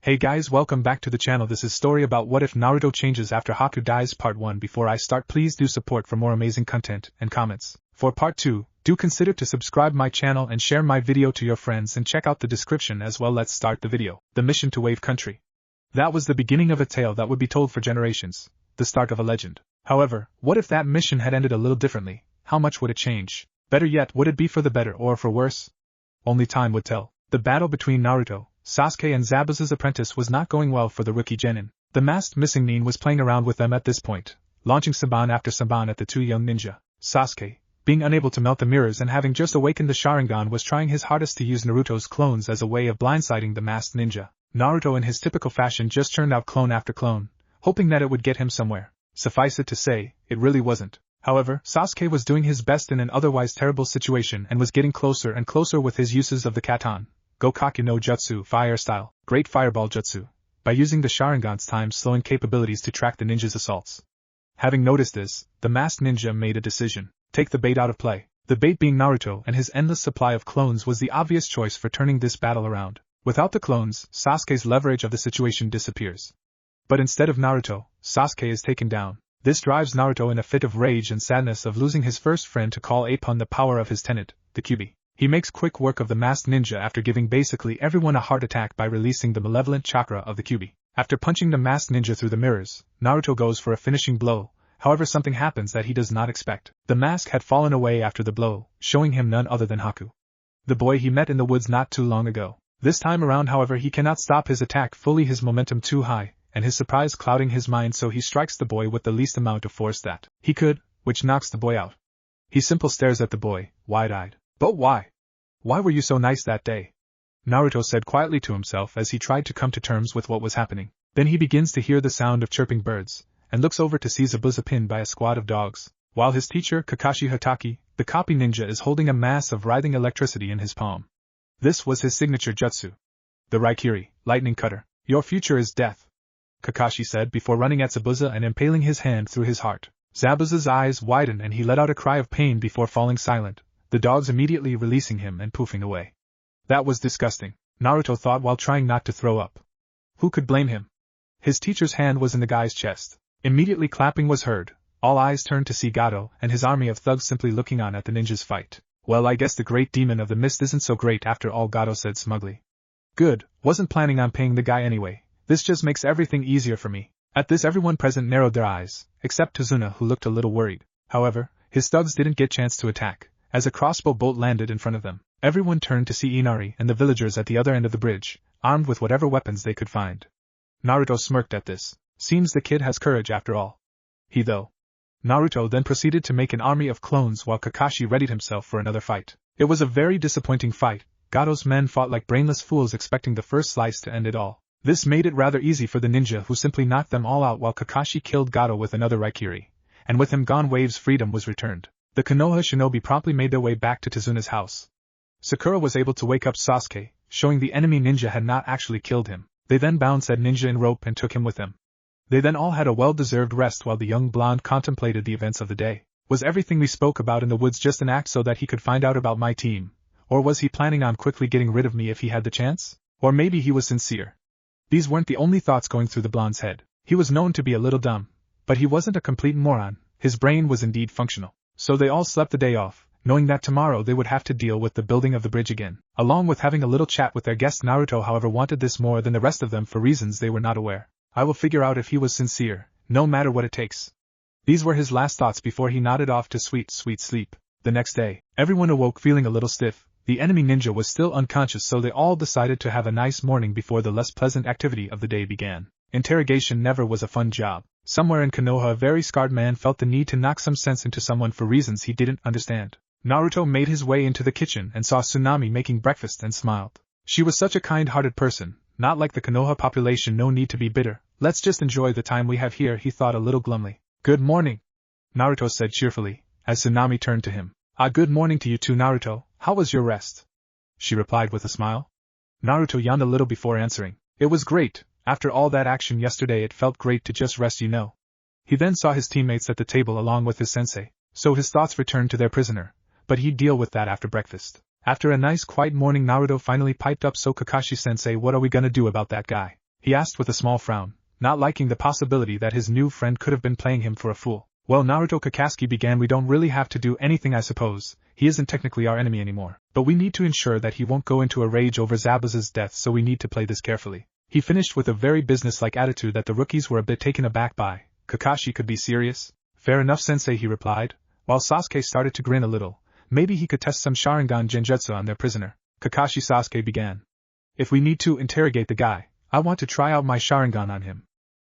Hey guys, welcome back to the channel. This is story about what if Naruto changes after Haku dies part 1. Before I start, please do support for more amazing content and comments. For part 2, do consider to subscribe my channel and share my video to your friends and check out the description as well. Let's start the video. The mission to Wave Country. That was the beginning of a tale that would be told for generations. The start of a legend. However, what if that mission had ended a little differently? How much would it change? Better yet, would it be for the better or for worse? Only time would tell. The battle between Naruto, Sasuke and Zabuza's apprentice was not going well for the rookie genin. The masked missing nin was playing around with them at this point, launching Saban after Saban at the two young ninja. Sasuke, being unable to melt the mirrors and having just awakened the Sharingan, was trying his hardest to use Naruto's clones as a way of blindsiding the masked ninja. Naruto in his typical fashion just turned out clone after clone, hoping that it would get him somewhere. Suffice it to say, it really wasn't. However, Sasuke was doing his best in an otherwise terrible situation and was getting closer and closer with his uses of the Katan, Gokake no Jutsu, Fire Style, Great Fireball Jutsu, by using the Sharingan's time-slowing capabilities to track the ninja's assaults. Having noticed this, the masked ninja made a decision. Take the bait out of play. The bait being Naruto and his endless supply of clones was the obvious choice for turning this battle around. Without the clones, Sasuke's leverage of the situation disappears. But instead of Naruto, Sasuke is taken down. This drives Naruto in a fit of rage and sadness of losing his first friend to call upon the power of his tenet, the Kyuubi. He makes quick work of the masked ninja after giving basically everyone a heart attack by releasing the malevolent chakra of the Kyuubi. After punching the masked ninja through the mirrors, Naruto goes for a finishing blow. However, something happens that he does not expect. The mask had fallen away after the blow, showing him none other than Haku, the boy he met in the woods not too long ago. This time around, however, he cannot stop his attack fully, his momentum too high, and his surprise clouding his mind, so he strikes the boy with the least amount of force that he could, which knocks the boy out. He simply stares at the boy, wide-eyed. But why? Why were you so nice that day? Naruto said quietly to himself as he tried to come to terms with what was happening. Then he begins to hear the sound of chirping birds, and looks over to see Zabuza pinned by a squad of dogs, while his teacher Kakashi Hatake, the copy ninja, is holding a mass of writhing electricity in his palm. This was his signature jutsu. The Raikiri, lightning cutter. Your future is death, Kakashi said before running at Zabuza and impaling his hand through his heart. Zabuza's eyes widened and he let out a cry of pain before falling silent, the dogs immediately releasing him and poofing away. That was disgusting, Naruto thought while trying not to throw up. Who could blame him? His teacher's hand was in the guy's chest. Immediately clapping was heard. All eyes turned to see Gato and his army of thugs simply looking on at the ninja's fight. Well, I guess the great demon of the mist isn't so great after all, Gato said smugly. Good, wasn't planning on paying the guy anyway. This just makes everything easier for me. At this, everyone present narrowed their eyes, except Tazuna, who looked a little worried. However, his thugs didn't get chance to attack. As a crossbow bolt landed in front of them, everyone turned to see Inari and the villagers at the other end of the bridge, armed with whatever weapons they could find. Naruto smirked at this. Seems the kid has courage after all. Naruto then proceeded to make an army of clones while Kakashi readied himself for another fight. It was a very disappointing fight. Gato's men fought like brainless fools, expecting the first slice to end it all. This made it rather easy for the ninja, who simply knocked them all out while Kakashi killed Gato with another Raikiri, and with him gone, Wave's freedom was returned. The Konoha shinobi promptly made their way back to Tazuna's house. Sakura was able to wake up Sasuke, showing the enemy ninja had not actually killed him. They then bound said ninja in rope and took him with them. They then all had a well-deserved rest while the young blonde contemplated the events of the day. Was everything we spoke about in the woods just an act so that he could find out about my team? Or was he planning on quickly getting rid of me if he had the chance? Or maybe he was sincere. These weren't the only thoughts going through the blonde's head. He was known to be a little dumb, but he wasn't a complete moron. His brain was indeed functional. So they all slept the day off, knowing that tomorrow they would have to deal with the building of the bridge again, along with having a little chat with their guest. Naruto, however, wanted this more than the rest of them for reasons they were not aware. I will figure out if he was sincere, no matter what it takes. These were his last thoughts before he nodded off to sweet, sweet sleep. The next day, everyone awoke feeling a little stiff. The enemy ninja was still unconscious, so they all decided to have a nice morning before the less pleasant activity of the day began. Interrogation never was a fun job. Somewhere in Konoha, a very scarred man felt the need to knock some sense into someone for reasons he didn't understand. Naruto made his way into the kitchen and saw Tsunami making breakfast and smiled. She was such a kind-hearted person, not like the Konoha population. No need to be bitter. Let's just enjoy the time we have here, he thought a little glumly. Good morning, Naruto said cheerfully, as Tsunami turned to him. Good morning to you too, Naruto. How was your rest? She replied with a smile. Naruto yawned a little before answering. It was great. After all that action yesterday, it felt great to just rest, you know. He then saw his teammates at the table along with his sensei, so his thoughts returned to their prisoner, but he'd deal with that after breakfast. After a nice quiet morning, Naruto finally piped up, so Kakashi-sensei, what are we gonna do about that guy? he asked with a small frown, not liking the possibility that his new friend could have been playing him for a fool. Well, Naruto Kakashi began, we don't really have to do anything, I suppose. He isn't technically our enemy anymore, but we need to ensure that he won't go into a rage over Zabuza's death, so we need to play this carefully. He finished with a very businesslike attitude that the rookies were a bit taken aback by. Kakashi could be serious? Fair enough, sensei, he replied, while Sasuke started to grin a little. Maybe he could test some Sharingan Genjutsu on their prisoner. Kakashi, Sasuke began. If we need to interrogate the guy, I want to try out my Sharingan on him.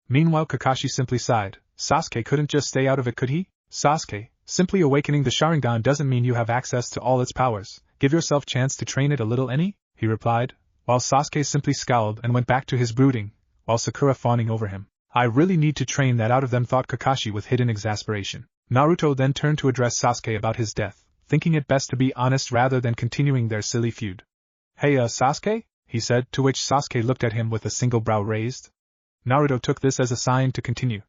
Meanwhile, Kakashi simply sighed. Sasuke couldn't just stay out of it, could he? Sasuke, simply awakening the Sharingan doesn't mean you have access to all its powers. Give yourself chance to train it a little, any? He replied, while Sasuke simply scowled and went back to his brooding, while Sakura fawning over him. I really need to train that out of them, thought Kakashi with hidden exasperation. Naruto then turned to address Sasuke about his death, thinking it best to be honest rather than continuing their silly feud. Hey, Sasuke? He said, to which Sasuke looked at him with a single brow raised. Naruto took this as a sign to continue.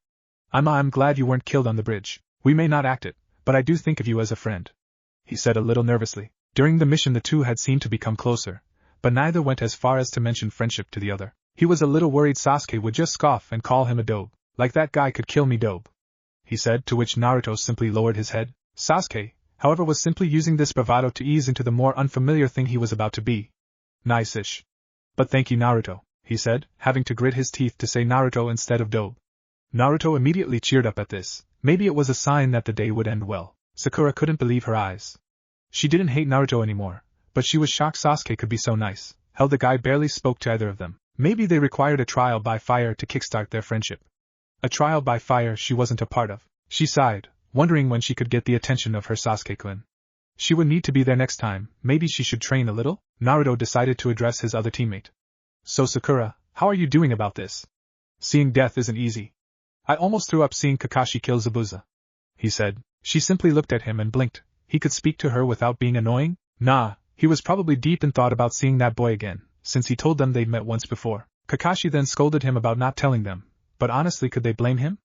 I'm glad you weren't killed on the bridge. We may not act it, but I do think of you as a friend, he said a little nervously. During the mission the two had seemed to become closer, but neither went as far as to mention friendship to the other. He was a little worried Sasuke would just scoff and call him a dope. Like that guy could kill me, dope, he said, to which Naruto simply lowered his head. Sasuke, however, was simply using this bravado to ease into the more unfamiliar thing he was about to be. Nice-ish. But thank you, Naruto, he said, having to grit his teeth to say Naruto instead of dope. Naruto immediately cheered up at this. Maybe it was a sign that the day would end well. Sakura couldn't believe her eyes. She didn't hate Naruto anymore, but she was shocked Sasuke could be so nice. Hell, the guy barely spoke to either of them. Maybe they required a trial by fire to kickstart their friendship. A trial by fire she wasn't a part of. She sighed, wondering when she could get the attention of her Sasuke-kun. She would need to be there next time. Maybe she should train a little? Naruto decided to address his other teammate. So Sakura, how are you doing about this? Seeing death isn't easy. I almost threw up seeing Kakashi kill Zabuza, he said. She simply looked at him and blinked. He could speak to her without being annoying? Nah, he was probably deep in thought about seeing that boy again, since he told them they'd met once before. Kakashi then scolded him about not telling them, but honestly, could they blame him?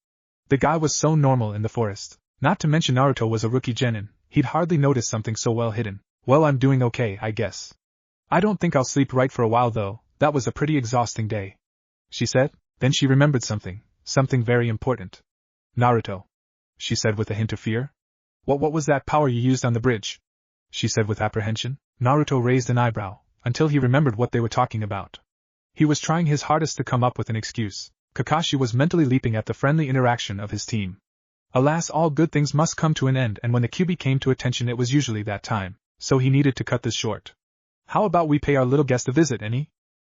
The guy was so normal in the forest. Not to mention Naruto was a rookie genin, he'd hardly noticed something so well hidden. Well, I'm doing okay, I guess. I don't think I'll sleep right for a while though, that was a pretty exhausting day, she said. Then she remembered something very important. Naruto, she said with a hint of fear. What was that power you used on the bridge? She said with apprehension. Naruto raised an eyebrow, until he remembered what they were talking about. He was trying his hardest to come up with an excuse. Kakashi was mentally leaping at the friendly interaction of his team. Alas, all good things must come to an end, and when the Kyuubi came to attention it was usually that time, so he needed to cut this short. How about we pay our little guest a visit, any?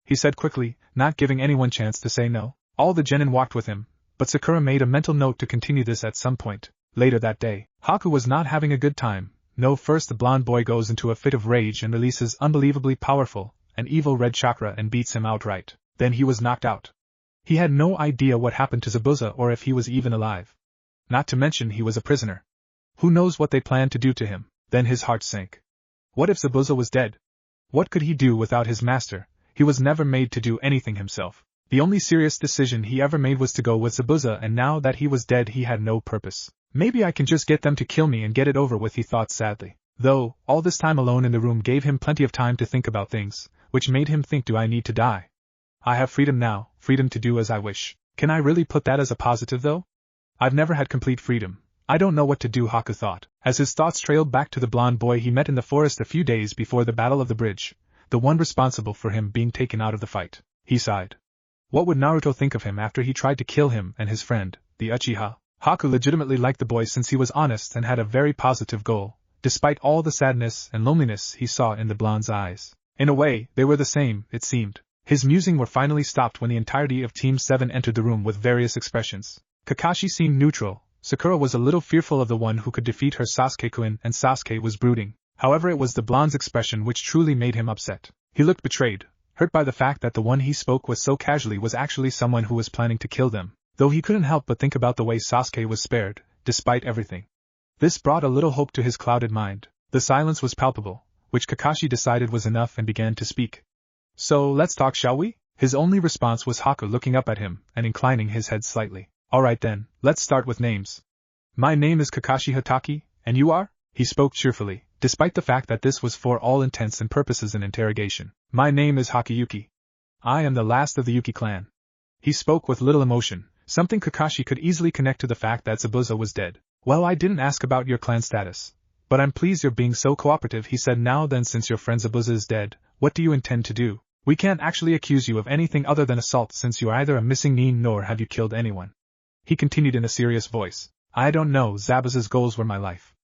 He said quickly, not giving anyone chance to say no. All the genin walked with him, but Sakura made a mental note to continue this at some point. Later that day, Haku was not having a good time. No, first the blonde boy goes into a fit of rage and releases unbelievably powerful and evil red chakra and beats him outright. Then he was knocked out. He had no idea what happened to Zabuza or if he was even alive. Not to mention he was a prisoner. Who knows what they planned to do to him? Then his heart sank. What if Zabuza was dead? What could he do without his master? He was never made to do anything himself. The only serious decision he ever made was to go with Zabuza, and now that he was dead he had no purpose. Maybe I can just get them to kill me and get it over with, he thought sadly. Though, all this time alone in the room gave him plenty of time to think about things, which made him think, do I need to die? I have freedom now, freedom to do as I wish. Can I really put that as a positive though? I've never had complete freedom. I don't know what to do, Haku thought, as his thoughts trailed back to the blonde boy he met in the forest a few days before the Battle of the Bridge, the one responsible for him being taken out of the fight. He sighed. What would Naruto think of him after he tried to kill him and his friend, the Uchiha? Haku legitimately liked the boy since he was honest and had a very positive goal, despite all the sadness and loneliness he saw in the blonde's eyes. In a way, they were the same, it seemed. His musing were finally stopped when the entirety of Team 7 entered the room with various expressions. Kakashi seemed neutral. Sakura was a little fearful of the one who could defeat her Sasuke-kun, and Sasuke was brooding. However, it was the blonde's expression which truly made him upset. He looked betrayed, hurt by the fact that the one he spoke with so casually was actually someone who was planning to kill them, though he couldn't help but think about the way Sasuke was spared, despite everything. This brought a little hope to his clouded mind. The silence was palpable, which Kakashi decided was enough and began to speak. So, let's talk, shall we? His only response was Haku looking up at him and inclining his head slightly. Alright then, let's start with names. My name is Kakashi Hatake, and you are? He spoke cheerfully, despite the fact that this was for all intents and purposes an interrogation. My name is Hakuyuki. I am the last of the Yuki clan. He spoke with little emotion, something Kakashi could easily connect to the fact that Zabuza was dead. Well, I didn't ask about your clan status. But I'm pleased you're being so cooperative, he said. Now then, since your friend Zabuza is dead, what do you intend to do? We can't actually accuse you of anything other than assault, since you are either a missing nin nor have you killed anyone. He continued in a serious voice. I don't know, Zabuza's goals were my life.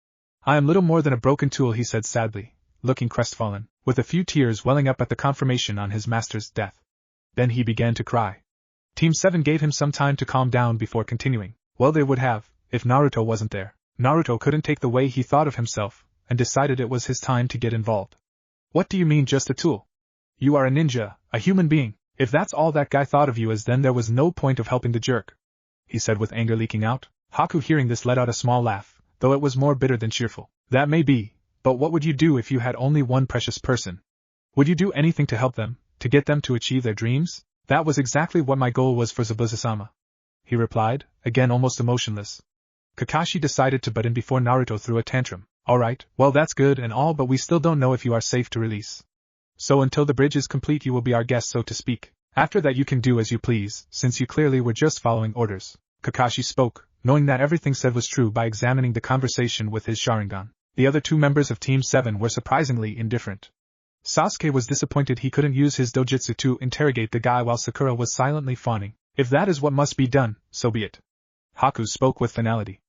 I am little more than a broken tool, he said sadly, looking crestfallen, with a few tears welling up at the confirmation on his master's death. Then he began to cry. Team 7 gave him some time to calm down before continuing. Well, they would have, if Naruto wasn't there. Naruto couldn't take the way he thought of himself, and decided it was his time to get involved. What do you mean, just a tool? You are a ninja, a human being. If that's all that guy thought of you as, then there was no point of helping the jerk, he said with anger leaking out. Haku, hearing this, let out a small laugh, though it was more bitter than cheerful. That may be, but what would you do if you had only one precious person? Would you do anything to help them, to get them to achieve their dreams? That was exactly what my goal was for Zabuza-sama, he replied, again almost emotionless. Kakashi decided to butt in before Naruto threw a tantrum. Alright, well, that's good and all, but we still don't know if you are safe to release. So until the bridge is complete, you will be our guest, so to speak. After that you can do as you please, since you clearly were just following orders. Kakashi spoke, knowing that everything said was true by examining the conversation with his Sharingan. The other two members of Team 7 were surprisingly indifferent. Sasuke was disappointed he couldn't use his dojutsu to interrogate the guy, while Sakura was silently fawning. If that is what must be done, so be it. Haku spoke with finality.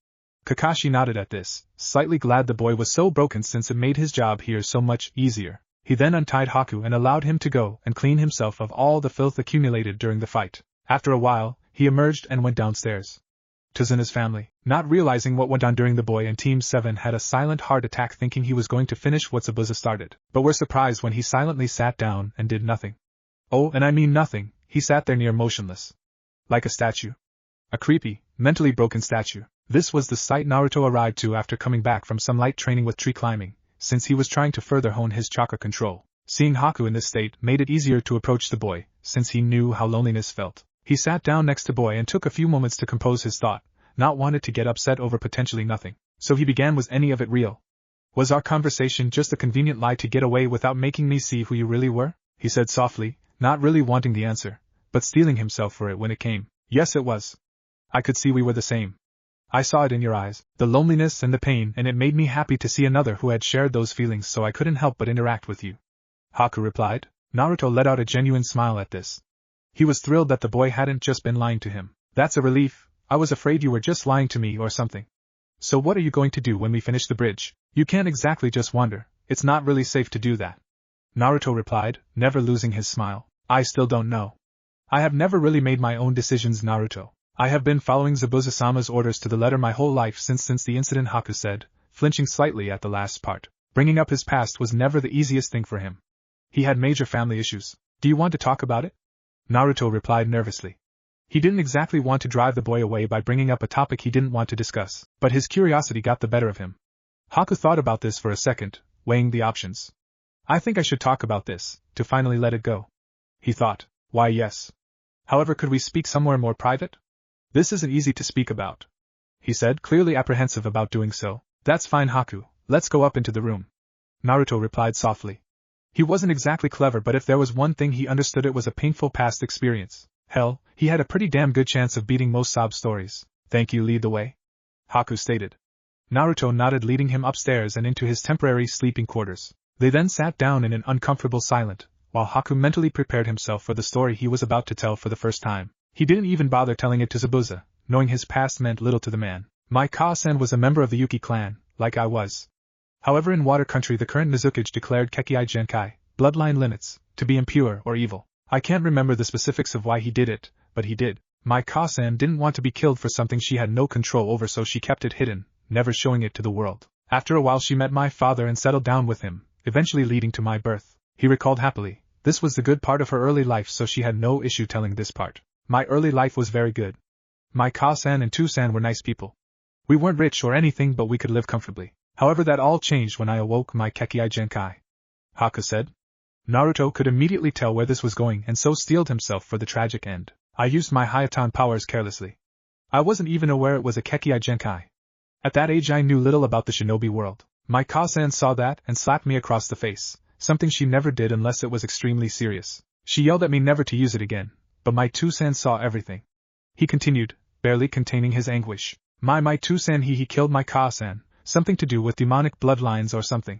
Kakashi nodded at this, slightly glad the boy was so broken, since it made his job here so much easier. He then untied Haku and allowed him to go and clean himself of all the filth accumulated during the fight. After a while, he emerged and went downstairs. Tsuna's family, not realizing what went on during the boy and Team 7, had a silent heart attack, thinking he was going to finish what Zabuza started, but were surprised when he silently sat down and did nothing. Oh, and I mean nothing, he sat there near motionless. Like a statue. A creepy, mentally broken statue. This was the sight Naruto arrived to after coming back from some light training with tree climbing, since he was trying to further hone his chakra control. Seeing Haku in this state made it easier to approach the boy, since he knew how loneliness felt. He sat down next to boy and took a few moments to compose his thought, not wanted to get upset over potentially nothing. So he began, was any of it real? Was our conversation just a convenient lie to get away without making me see who you really were? He said softly, not really wanting the answer, but steeling himself for it when it came. Yes, it was. I could see we were the same. I saw it in your eyes, the loneliness and the pain, and it made me happy to see another who had shared those feelings, so I couldn't help but interact with you. Haku replied. Naruto let out a genuine smile at this. He was thrilled that the boy hadn't just been lying to him. That's a relief. I was afraid you were just lying to me or something. So what are you going to do when we finish the bridge? You can't exactly just wander. It's not really safe to do that. Naruto replied, never losing his smile. I still don't know. I have never really made my own decisions, Naruto. I have been following Zabuza-sama's orders to the letter my whole life since the incident, Haku said, flinching slightly at the last part. Bringing up his past was never the easiest thing for him. He had major family issues. Do you want to talk about it? Naruto replied nervously. He didn't exactly want to drive the boy away by bringing up a topic he didn't want to discuss, but his curiosity got the better of him. Haku thought about this for a second, weighing the options. I think I should talk about this, to finally let it go. He thought, why yes. However, could we speak somewhere more private? This isn't easy to speak about, he said, clearly apprehensive about doing so. That's fine, Haku, let's go up into the room. Naruto replied softly. He wasn't exactly clever, but if there was one thing he understood, it was a painful past experience. Hell, he had a pretty damn good chance of beating most sob stories. Thank you, lead the way, Haku stated. Naruto nodded, leading him upstairs and into his temporary sleeping quarters. They then sat down in an uncomfortable silence, while Haku mentally prepared himself for the story he was about to tell for the first time. He didn't even bother telling it to Zabuza, knowing his past meant little to the man. My Ka-san was a member of the Yuki clan, like I was. However, in Water Country the current Nizukage declared Kekkai Genkai, bloodline limits, to be impure or evil. I can't remember the specifics of why he did it, but he did. My Ka-san didn't want to be killed for something she had no control over, so she kept it hidden, never showing it to the world. After a while she met my father and settled down with him, eventually leading to my birth. He recalled happily. This was the good part of her early life, so she had no issue telling this part. My early life was very good. My Ka-san and Tu-san were nice people. We weren't rich or anything, but we could live comfortably. However, that all changed when I awoke my Kekkai Genkai, Haku said. Naruto could immediately tell where this was going and so steeled himself for the tragic end. I used my Hayatan powers carelessly. I wasn't even aware it was a Kekkai Genkai. At that age I knew little about the shinobi world. My Ka-san saw that and slapped me across the face, something she never did unless it was extremely serious. She yelled at me never to use it again, but my two-san saw everything. He continued, barely containing his anguish. My two-san he killed my ka-san, something to do with demonic bloodlines or something.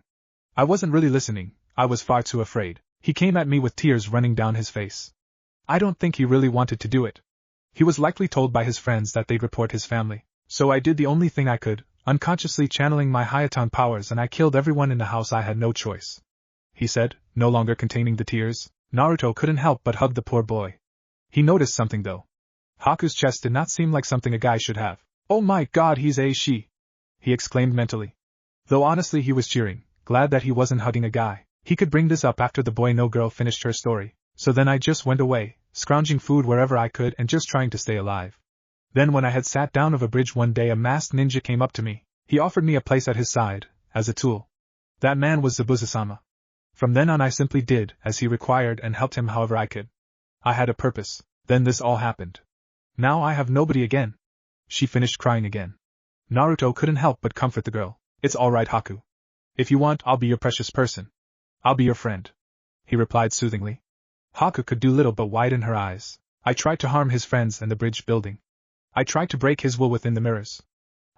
I wasn't really listening, I was far too afraid. He came at me with tears running down his face. I don't think he really wanted to do it. He was likely told by his friends that they'd report his family. So I did the only thing I could, unconsciously channeling my Hayaton powers, and I killed everyone in the house. I had no choice. He said, no longer containing the tears. Naruto couldn't help but hug the poor boy. He noticed something though. Haku's chest did not seem like something a guy should have. Oh my god, he's a she! He exclaimed mentally. Though honestly he was cheering, glad that he wasn't hugging a guy. He could bring this up after the boy no girl finished her story. So then I just went away, scrounging food wherever I could and just trying to stay alive. Then when I had sat down of a bridge one day, a masked ninja came up to me. He offered me a place at his side, as a tool. That man was Zabuza-sama. From then on I simply did as he required and helped him however I could. I had a purpose. Then this all happened. Now I have nobody again. She finished crying again. Naruto couldn't help but comfort the girl. It's alright, Haku. If you want, I'll be your precious person. I'll be your friend. He replied soothingly. Haku could do little but widen her eyes. I tried to harm his friends and the bridge building. I tried to break his will within the mirrors.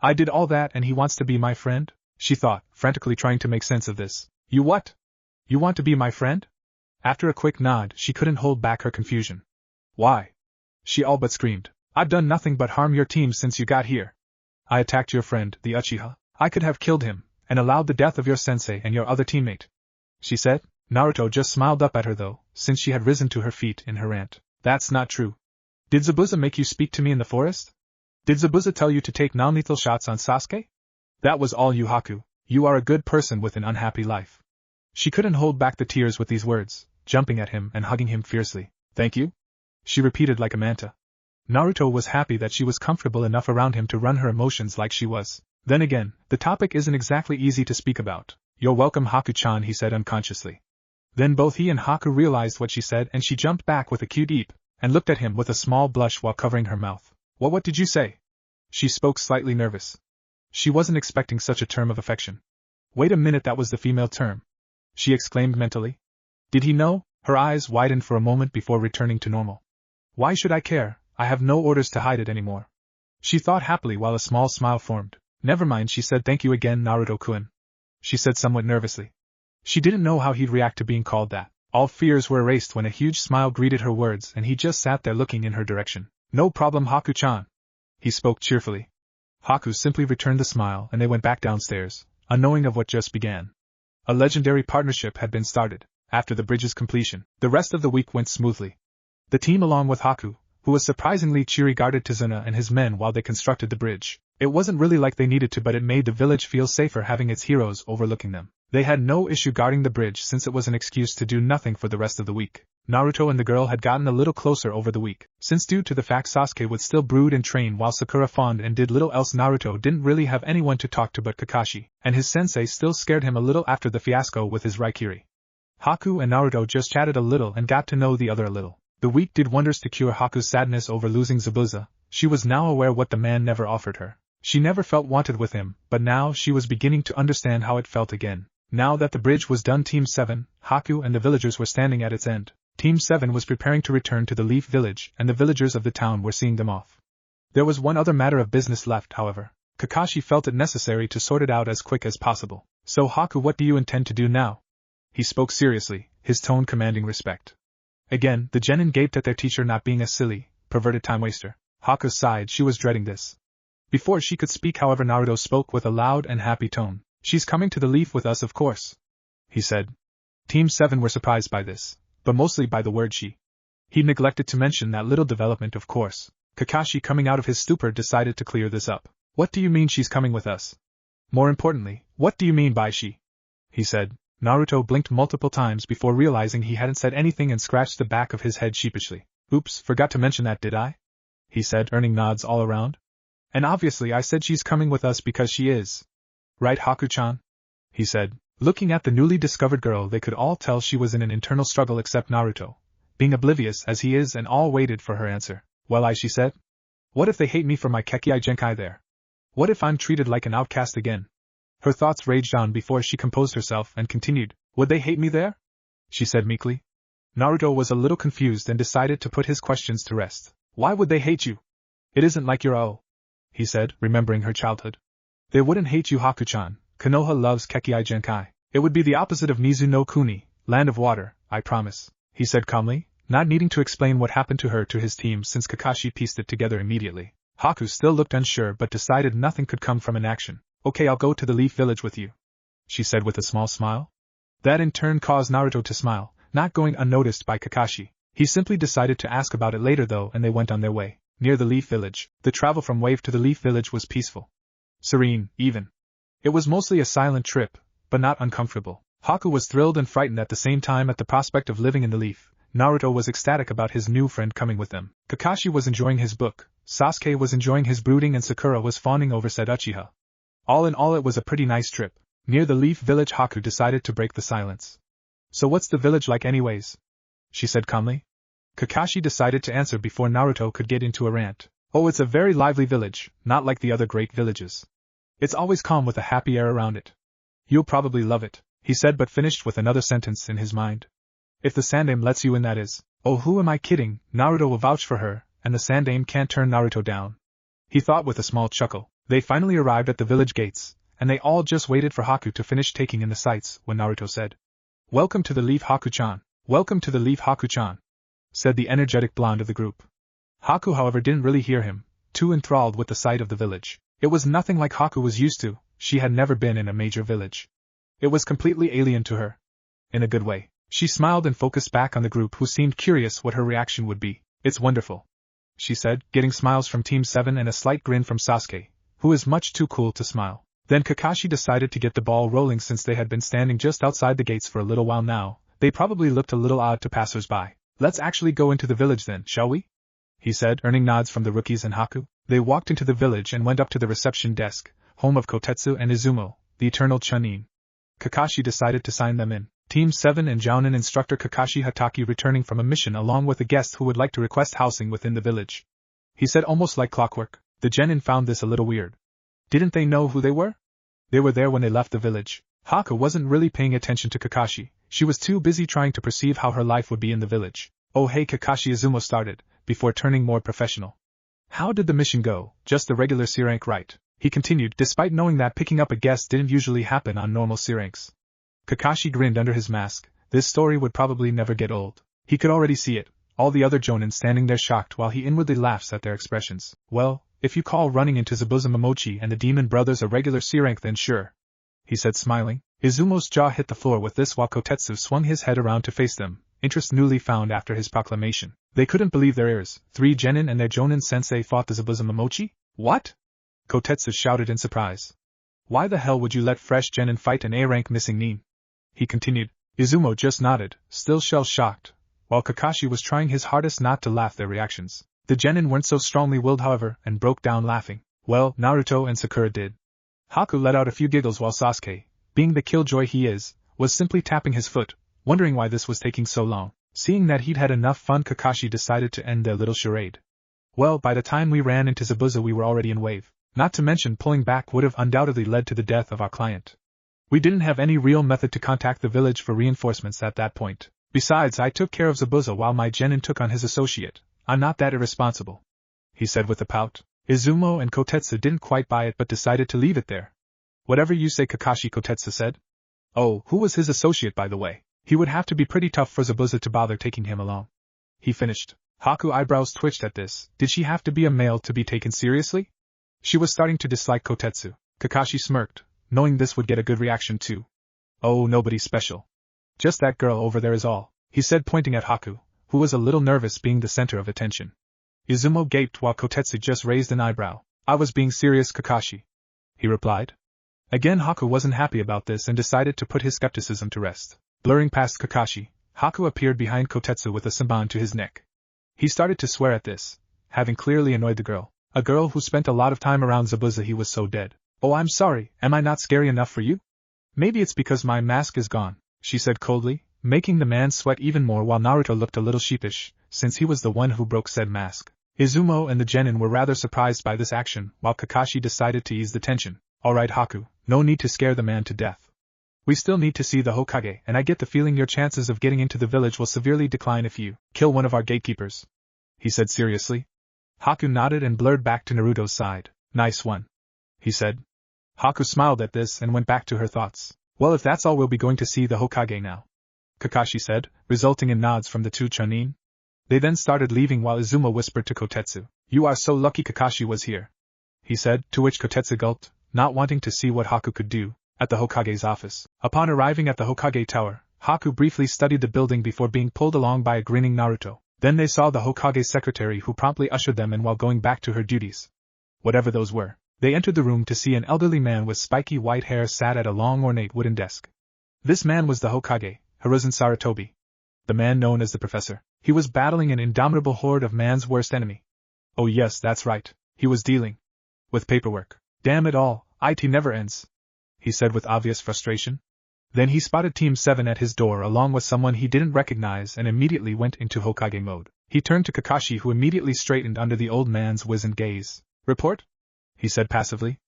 I did all that and he wants to be my friend? She thought, frantically trying to make sense of this. You what? You want to be my friend? After a quick nod, she couldn't hold back her confusion. Why? She all but screamed. I've done nothing but harm your team since you got here. I attacked your friend, the Uchiha. I could have killed him, and allowed the death of your sensei and your other teammate. She said. Naruto just smiled up at her though, since she had risen to her feet in her rant. That's not true. Did Zabuza make you speak to me in the forest? Did Zabuza tell you to take non-lethal shots on Sasuke? That was all you, Haku. You are a good person with an unhappy life. She couldn't hold back the tears with these words, jumping at him and hugging him fiercely. Thank you? She repeated like a manta. Naruto was happy that she was comfortable enough around him to run her emotions like she was. Then again, the topic isn't exactly easy to speak about. You're welcome, Haku-chan, he said unconsciously. Then both he and Haku realized what she said and she jumped back with a cute eep, and looked at him with a small blush while covering her mouth. What did you say? She spoke slightly nervous. She wasn't expecting such a term of affection. Wait a minute, that was the female term. She exclaimed mentally. Did he know? Her eyes widened for a moment before returning to normal. Why should I care? I have no orders to hide it anymore. She thought happily while a small smile formed. Never mind, she said. Thank you again, Naruto-kun. She said somewhat nervously. She didn't know how he'd react to being called that. All fears were erased when a huge smile greeted her words and he just sat there looking in her direction. No problem, Haku-chan. He spoke cheerfully. Haku simply returned the smile and they went back downstairs, unknowing of what just began. A legendary partnership had been started. After the bridge's completion, the rest of the week went smoothly. The team along with Haku, who was surprisingly cheery, guarded Tizuna and his men while they constructed the bridge. It wasn't really like they needed to, but it made the village feel safer having its heroes overlooking them. They had no issue guarding the bridge since it was an excuse to do nothing for the rest of the week. Naruto and the girl had gotten a little closer over the week, since due to the fact Sasuke would still brood and train while Sakura fawned and did little else. Naruto didn't really have anyone to talk to but Kakashi, and his sensei still scared him a little after the fiasco with his Raikiri. Haku and Naruto just chatted a little and got to know the other a little. The week did wonders to cure Haku's sadness over losing Zabuza. She was now aware what the man never offered her. She never felt wanted with him, but now she was beginning to understand how it felt again. Now that the bridge was done, Team 7, Haku and the villagers were standing at its end. Team 7 was preparing to return to the Leaf Village, and the villagers of the town were seeing them off. There was one other matter of business left, however. Kakashi felt it necessary to sort it out as quick as possible. So Haku, what do you intend to do now? He spoke seriously, his tone commanding respect. Again, the genin gaped at their teacher not being a silly, perverted time-waster. Haku sighed, she was dreading this. Before she could speak, however, Naruto spoke with a loud and happy tone. She's coming to the Leaf with us, of course, he said. Team 7 were surprised by this, but mostly by the word she. He neglected to mention that little development, of course. Kakashi, coming out of his stupor, decided to clear this up. What do you mean she's coming with us? More importantly, what do you mean by she? He said. Naruto blinked multiple times before realizing he hadn't said anything and scratched the back of his head sheepishly. Oops, forgot to mention that, did I? He said, earning nods all around. And obviously I said she's coming with us because she is. Right, Haku-chan? He said. Looking at the newly discovered girl, they could all tell she was in an internal struggle except Naruto, being oblivious as he is, and all waited for her answer. Well, she said. What if they hate me for my Kekkei Genkai there? What if I'm treated like an outcast again? Her thoughts raged on before she composed herself and continued. Would they hate me there? She said meekly. Naruto was a little confused and decided to put his questions to rest. Why would they hate you? It isn't like you're he said, remembering her childhood. They wouldn't hate you, Haku-chan. Konoha loves Kekkei Genkai. It would be the opposite of Mizu no Kuni, land of water, I promise, he said calmly, not needing to explain what happened to her to his team since Kakashi pieced it together immediately. Haku still looked unsure but decided nothing could come from inaction. Okay, I'll go to the Leaf Village with you, she said with a small smile. That in turn caused Naruto to smile, not going unnoticed by Kakashi. He simply decided to ask about it later though, and they went on their way. Near the Leaf Village, the travel from Wave to the Leaf Village was peaceful. Serene, even. It was mostly a silent trip, but not uncomfortable. Haku was thrilled and frightened at the same time at the prospect of living in the Leaf. Naruto was ecstatic about his new friend coming with them. Kakashi was enjoying his book, Sasuke was enjoying his brooding, and Sakura was fawning over said Uchiha. All in all, it was a pretty nice trip. Near the Leaf Village, Haku decided to break the silence. So what's the village like anyways? She said calmly. Kakashi decided to answer before Naruto could get into a rant. Oh, it's a very lively village, not like the other great villages. It's always calm with a happy air around it. You'll probably love it, he said, but finished with another sentence in his mind. If the Sandaime lets you in, that is. Oh, who am I kidding? Naruto will vouch for her, and the Sandaime can't turn Naruto down, he thought with a small chuckle. They finally arrived at the village gates, and they all just waited for Haku to finish taking in the sights when Naruto said, Welcome to the Leaf, Haku-chan. Welcome to the Leaf, Haku-chan, said the energetic blonde of the group. Haku, however, didn't really hear him, too enthralled with the sight of the village. It was nothing like Haku was used to. She had never been in a major village. It was completely alien to her. In a good way. She smiled and focused back on the group, who seemed curious what her reaction would be. It's wonderful, she said, getting smiles from Team 7 and a slight grin from Sasuke, who is much too cool to smile. Then Kakashi decided to get the ball rolling. Since they had been standing just outside the gates for a little while now, they probably looked a little odd to passers-by. Let's actually go into the village then, shall we? He said, earning nods from the rookies and Haku. They walked into the village and went up to the reception desk, home of Kotetsu and Izumo, the eternal Chunin. Kakashi decided to sign them in. Team 7 and Jounin instructor Kakashi Hatake returning from a mission along with a guest who would like to request housing within the village. He said almost like clockwork. The Genin found this a little weird. Didn't they know who they were? They were there when they left the village. Haku wasn't really paying attention to Kakashi. She was too busy trying to perceive how her life would be in the village. Oh hey, Kakashi, Izumo started, before turning more professional. How did the mission go? Just the regular C rank, right? He continued, despite knowing that picking up a guest didn't usually happen on normal C ranks. Kakashi grinned under his mask. This story would probably never get old. He could already see it, all the other Jounin standing there shocked while he inwardly laughs at their expressions. Well, if you call running into Zabuza Momochi and the Demon Brothers a regular C rank, then sure, he said smiling. Izumo's jaw hit the floor with this while Kotetsu swung his head around to face them, interest newly found after his proclamation. They couldn't believe their ears. 3 Genin and their Jounin sensei fought the Zabuza Momochi? What? Kotetsu shouted in surprise. Why the hell would you let fresh Genin fight an A-rank missing nin? He continued. Izumo just nodded, still shell-shocked, while Kakashi was trying his hardest not to laugh their reactions. The Genin weren't so strongly willed, however, and broke down laughing. Well, Naruto and Sakura did. Haku let out a few giggles while Sasuke, being the killjoy he is, was simply tapping his foot, wondering why this was taking so long. Seeing that he'd had enough fun, Kakashi decided to end their little charade. Well, by the time we ran into Zabuza we were already in Wave. Not to mention pulling back would have undoubtedly led to the death of our client. We didn't have any real method to contact the village for reinforcements at that point. Besides, I took care of Zabuza while my Genin took on his associate. I'm not that irresponsible, he said with a pout. Izumo and Kotetsu didn't quite buy it but decided to leave it there. Whatever you say, Kakashi, Kotetsu said. Oh, who was his associate, by the way? He would have to be pretty tough for Zabuza to bother taking him along. He finished. Haku's eyebrows twitched at this. Did she have to be a male to be taken seriously? She was starting to dislike Kotetsu. Kakashi smirked, knowing this would get a good reaction too. Oh, nobody special. Just that girl over there is all, he said, pointing at Haku, who was a little nervous being the center of attention. Izumo gaped while Kotetsu just raised an eyebrow. I was being serious, Kakashi, he replied. Again, Haku wasn't happy about this and decided to put his skepticism to rest. Blurring past Kakashi, Haku appeared behind Kotetsu with a samban to his neck. He started to swear at this, having clearly annoyed the girl. A girl who spent a lot of time around Zabuza. He was so dead. Oh, I'm sorry, am I not scary enough for you? Maybe it's because my mask is gone, she said coldly, making the man sweat even more while Naruto looked a little sheepish, since he was the one who broke said mask. Izumo and the Genin were rather surprised by this action, while Kakashi decided to ease the tension. Alright, Haku, no need to scare the man to death. We still need to see the Hokage, and I get the feeling your chances of getting into the village will severely decline if you kill one of our gatekeepers," he said seriously. Haku nodded and blurred back to Naruto's side. "Nice one," he said. Haku smiled at this and went back to her thoughts. "Well, if that's all, we'll be going to see the Hokage now," Kakashi said, resulting in nods from the two Chunin. They then started leaving while Izuma whispered to Kotetsu, "You are so lucky Kakashi was here," he said, to which Kotetsu gulped, not wanting to see what Haku could do at the Hokage's office. Upon arriving at the Hokage tower, Haku briefly studied the building before being pulled along by a grinning Naruto. Then they saw the Hokage's secretary, who promptly ushered them in while going back to her duties. Whatever those were, they entered the room to see an elderly man with spiky white hair sat at a long ornate wooden desk. This man was the Hokage, Hiruzen Sarutobi, the man known as the Professor. He was battling an indomitable horde of man's worst enemy. Oh yes, that's right, he was dealing with paperwork. "Damn it all, IT never ends," he said with obvious frustration. Then he spotted Team 7 at his door along with someone he didn't recognize and immediately went into Hokage mode. He turned to Kakashi, who immediately straightened under the old man's wizened gaze. "Report?" he said passively.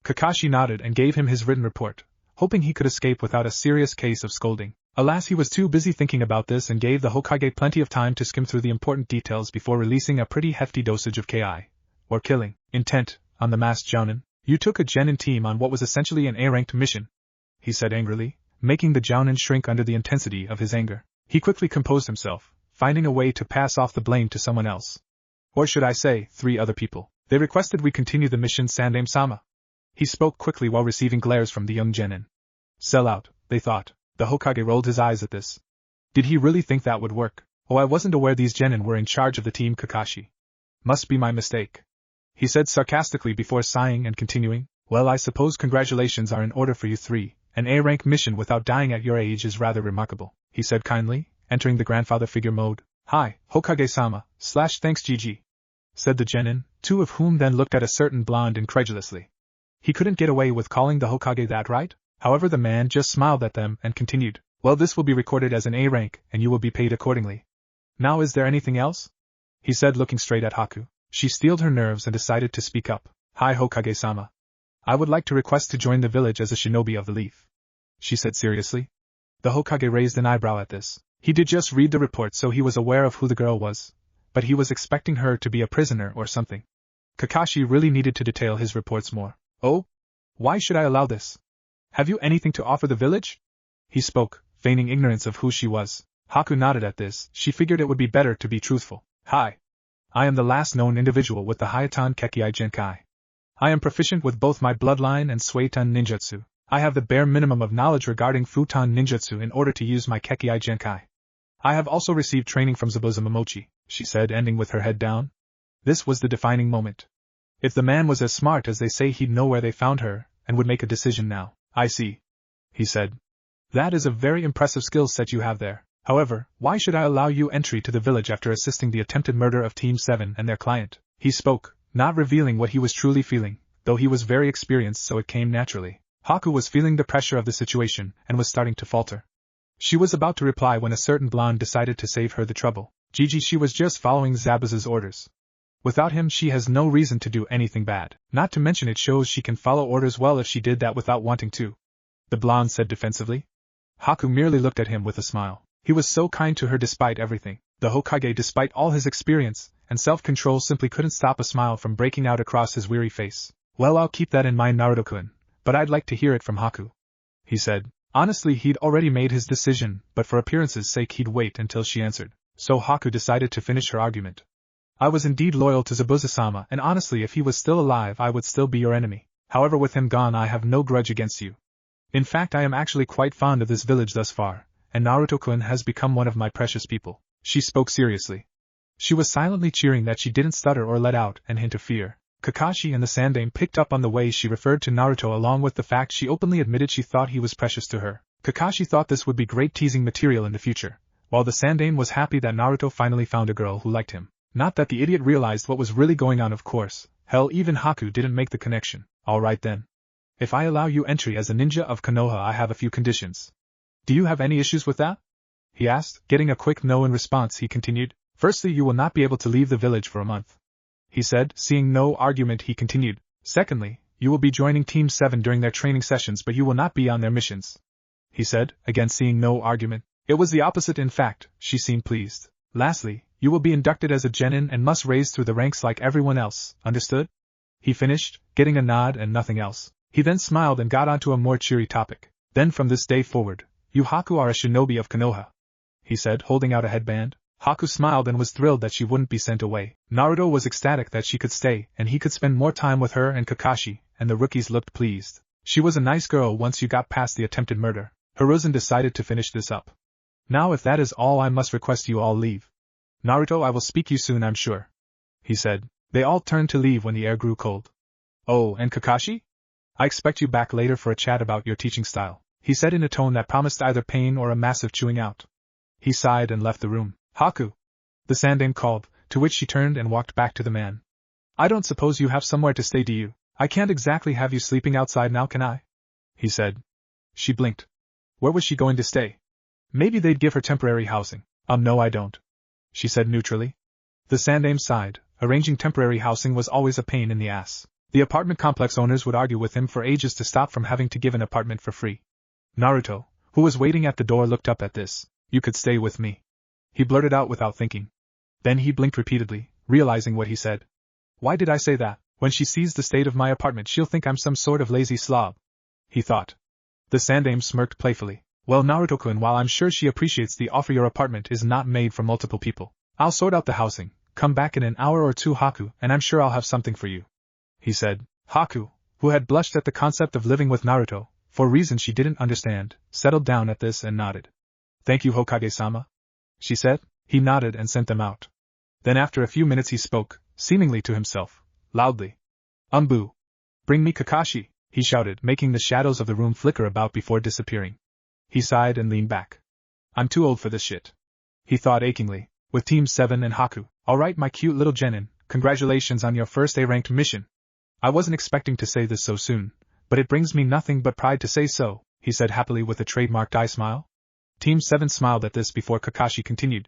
Kakashi nodded and gave him his written report, hoping he could escape without a serious case of scolding. Alas, he was too busy thinking about this and gave the Hokage plenty of time to skim through the important details before releasing a pretty hefty dosage of KI, or killing, intent, on the masked Jounin. "You took a Genin team on what was essentially an A-ranked mission," he said angrily, making the Jounin shrink under the intensity of his anger. He quickly composed himself, finding a way to pass off the blame to someone else. "Or should I say, 3 other people. They requested we continue the mission, Sandaime-sama." He spoke quickly while receiving glares from the young Genin. Sell out, they thought. The Hokage rolled his eyes at this. Did he really think that would work? "Oh, I wasn't aware these Genin were in charge of the team, Kakashi. Must be my mistake," he said sarcastically before sighing and continuing. "Well, I suppose congratulations are in order for you 3. An A-rank mission without dying at your age is rather remarkable," he said kindly, entering the grandfather figure mode. "Hi, Hokage-sama, /thanks GG," said the Genin, 2 of whom then looked at a certain blonde incredulously. He couldn't get away with calling the Hokage that, right? However, the man just smiled at them and continued, "Well, this will be recorded as an A rank, and you will be paid accordingly. Now, is there anything else?" he said, looking straight at Haku. She steeled her nerves and decided to speak up. "Hi, Hokage-sama. I would like to request to join the village as a shinobi of the leaf," she said seriously. The Hokage raised an eyebrow at this. He did just read the report, so he was aware of who the girl was, but he was expecting her to be a prisoner or something. Kakashi really needed to detail his reports more. "Oh? Why should I allow this? Have you anything to offer the village?" he spoke, feigning ignorance of who she was. Haku nodded at this. She figured it would be better to be truthful. "Hi. I am the last known individual with the Hayatan Kekkai Genkai. I am proficient with both my bloodline and Suiton ninjutsu. I have the bare minimum of knowledge regarding Futon ninjutsu in order to use my Kekkai Genkai. I have also received training from Zabuza Momochi," she said, ending with her head down. This was the defining moment. If the man was as smart as they say, he'd know where they found her, and would make a decision now. "I see," he said. "That is a very impressive skill set you have there. However, why should I allow you entry to the village after assisting the attempted murder of Team 7 and their client?" He spoke, not revealing what he was truly feeling, though he was very experienced, so it came naturally. Haku was feeling the pressure of the situation, and was starting to falter. She was about to reply when a certain blonde decided to save her the trouble. "Gigi, she was just following Zabuza's orders. Without him, she has no reason to do anything bad. Not to mention it shows she can follow orders well if she did that without wanting to," the blonde said defensively. Haku merely looked at him with a smile. He was so kind to her despite everything. The Hokage, despite all his experience and self-control, simply couldn't stop a smile from breaking out across his weary face. "Well, I'll keep that in mind, Naruto-kun, but I'd like to hear it from Haku," he said. Honestly, he'd already made his decision, but for appearance's sake he'd wait until she answered. So Haku decided to finish her argument. "I was indeed loyal to Zabuza-sama, and honestly, if he was still alive, I would still be your enemy. However, with him gone, I have no grudge against you. In fact, I am actually quite fond of this village thus far, and Naruto-kun has become one of my precious people." She spoke seriously. She was silently cheering that she didn't stutter or let out an hint of fear. Kakashi and the Sandaime picked up on the way she referred to Naruto, along with the fact she openly admitted she thought he was precious to her. Kakashi thought this would be great teasing material in the future, while the Sandaime was happy that Naruto finally found a girl who liked him. Not that the idiot realized what was really going on, of course. Hell, even Haku didn't make the connection. "Alright then. If I allow you entry as a ninja of Konoha, I have a few conditions. Do you have any issues with that?" he asked. Getting a quick no in response, he continued. "Firstly, you will not be able to leave the village for a month," he said. Seeing no argument, he continued. "Secondly, you will be joining Team 7 during their training sessions, but you will not be on their missions. he said, again seeing no argument. It was the opposite in fact, she seemed pleased. Lastly, you will be inducted as a genin and must raise through the ranks like everyone else, understood? He finished, getting a nod and nothing else. He then smiled and got onto a more cheery topic. Then from this day forward, you Haku are a shinobi of Konoha, he said, holding out a headband. Haku smiled and was thrilled that she wouldn't be sent away. Naruto was ecstatic that she could stay and he could spend more time with her and Kakashi, and the rookies looked pleased. She was a nice girl once you got past the attempted murder. Hiruzen decided to finish this up. Now if that is all, I must request you all leave. Naruto, I will speak you soon, I'm sure, he said. They all turned to leave when the air grew cold. Oh, and Kakashi? I expect you back later for a chat about your teaching style, he said in a tone that promised either pain or a massive chewing out. He sighed and left the room. Haku, the Sandaime called, to which she turned and walked back to the man. I don't suppose you have somewhere to stay, do you? I can't exactly have you sleeping outside now, can I? He said. She blinked. Where was she going to stay? Maybe they'd give her temporary housing. No, I don't, she said neutrally. The Sandaime sighed. Arranging temporary housing was always a pain in the ass. The apartment complex owners would argue with him for ages to stop from having to give an apartment for free. Naruto, who was waiting at the door, looked up at this. You could stay with me, he blurted out without thinking. Then he blinked repeatedly, realizing what he said. Why did I say that? When she sees the state of my apartment, she'll think I'm some sort of lazy slob, he thought. The Sandaime smirked playfully. Well, Naruto-kun, while I'm sure she appreciates the offer, your apartment is not made for multiple people. I'll sort out the housing. Come back in an hour or two, Haku, and I'm sure I'll have something for you, he said. Haku, who had blushed at the concept of living with Naruto, for reasons she didn't understand, settled down at this and nodded. Thank you, Hokage-sama, she said. He nodded and sent them out. Then after a few minutes he spoke, seemingly to himself, loudly. Boo! Bring me Kakashi, he shouted, making the shadows of the room flicker about before disappearing. He sighed and leaned back. I'm too old for this shit, he thought achingly. With Team 7 and Haku. Alright, my cute little genin, congratulations on your first A-ranked mission. I wasn't expecting to say this so soon, but it brings me nothing but pride to say so, he said happily with a trademarked eye smile. Team 7 smiled at this before Kakashi continued.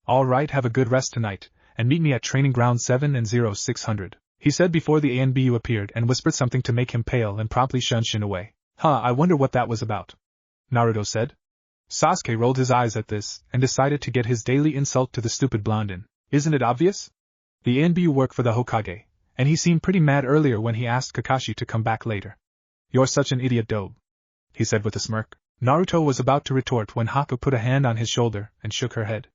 Alright, have a good rest tonight, and meet me at Training Ground 7 and 0600, he said before the ANBU appeared and whispered something to make him pale and promptly shun Shin away. I wonder what that was about, Naruto said. Sasuke rolled his eyes at this, and decided to get his daily insult to the stupid blonde in. Isn't it obvious? The ANBU work for the Hokage, and he seemed pretty mad earlier when he asked Kakashi to come back later. You're such an idiot, Dobe, he said with a smirk. Naruto was about to retort when Haku put a hand on his shoulder and shook her head.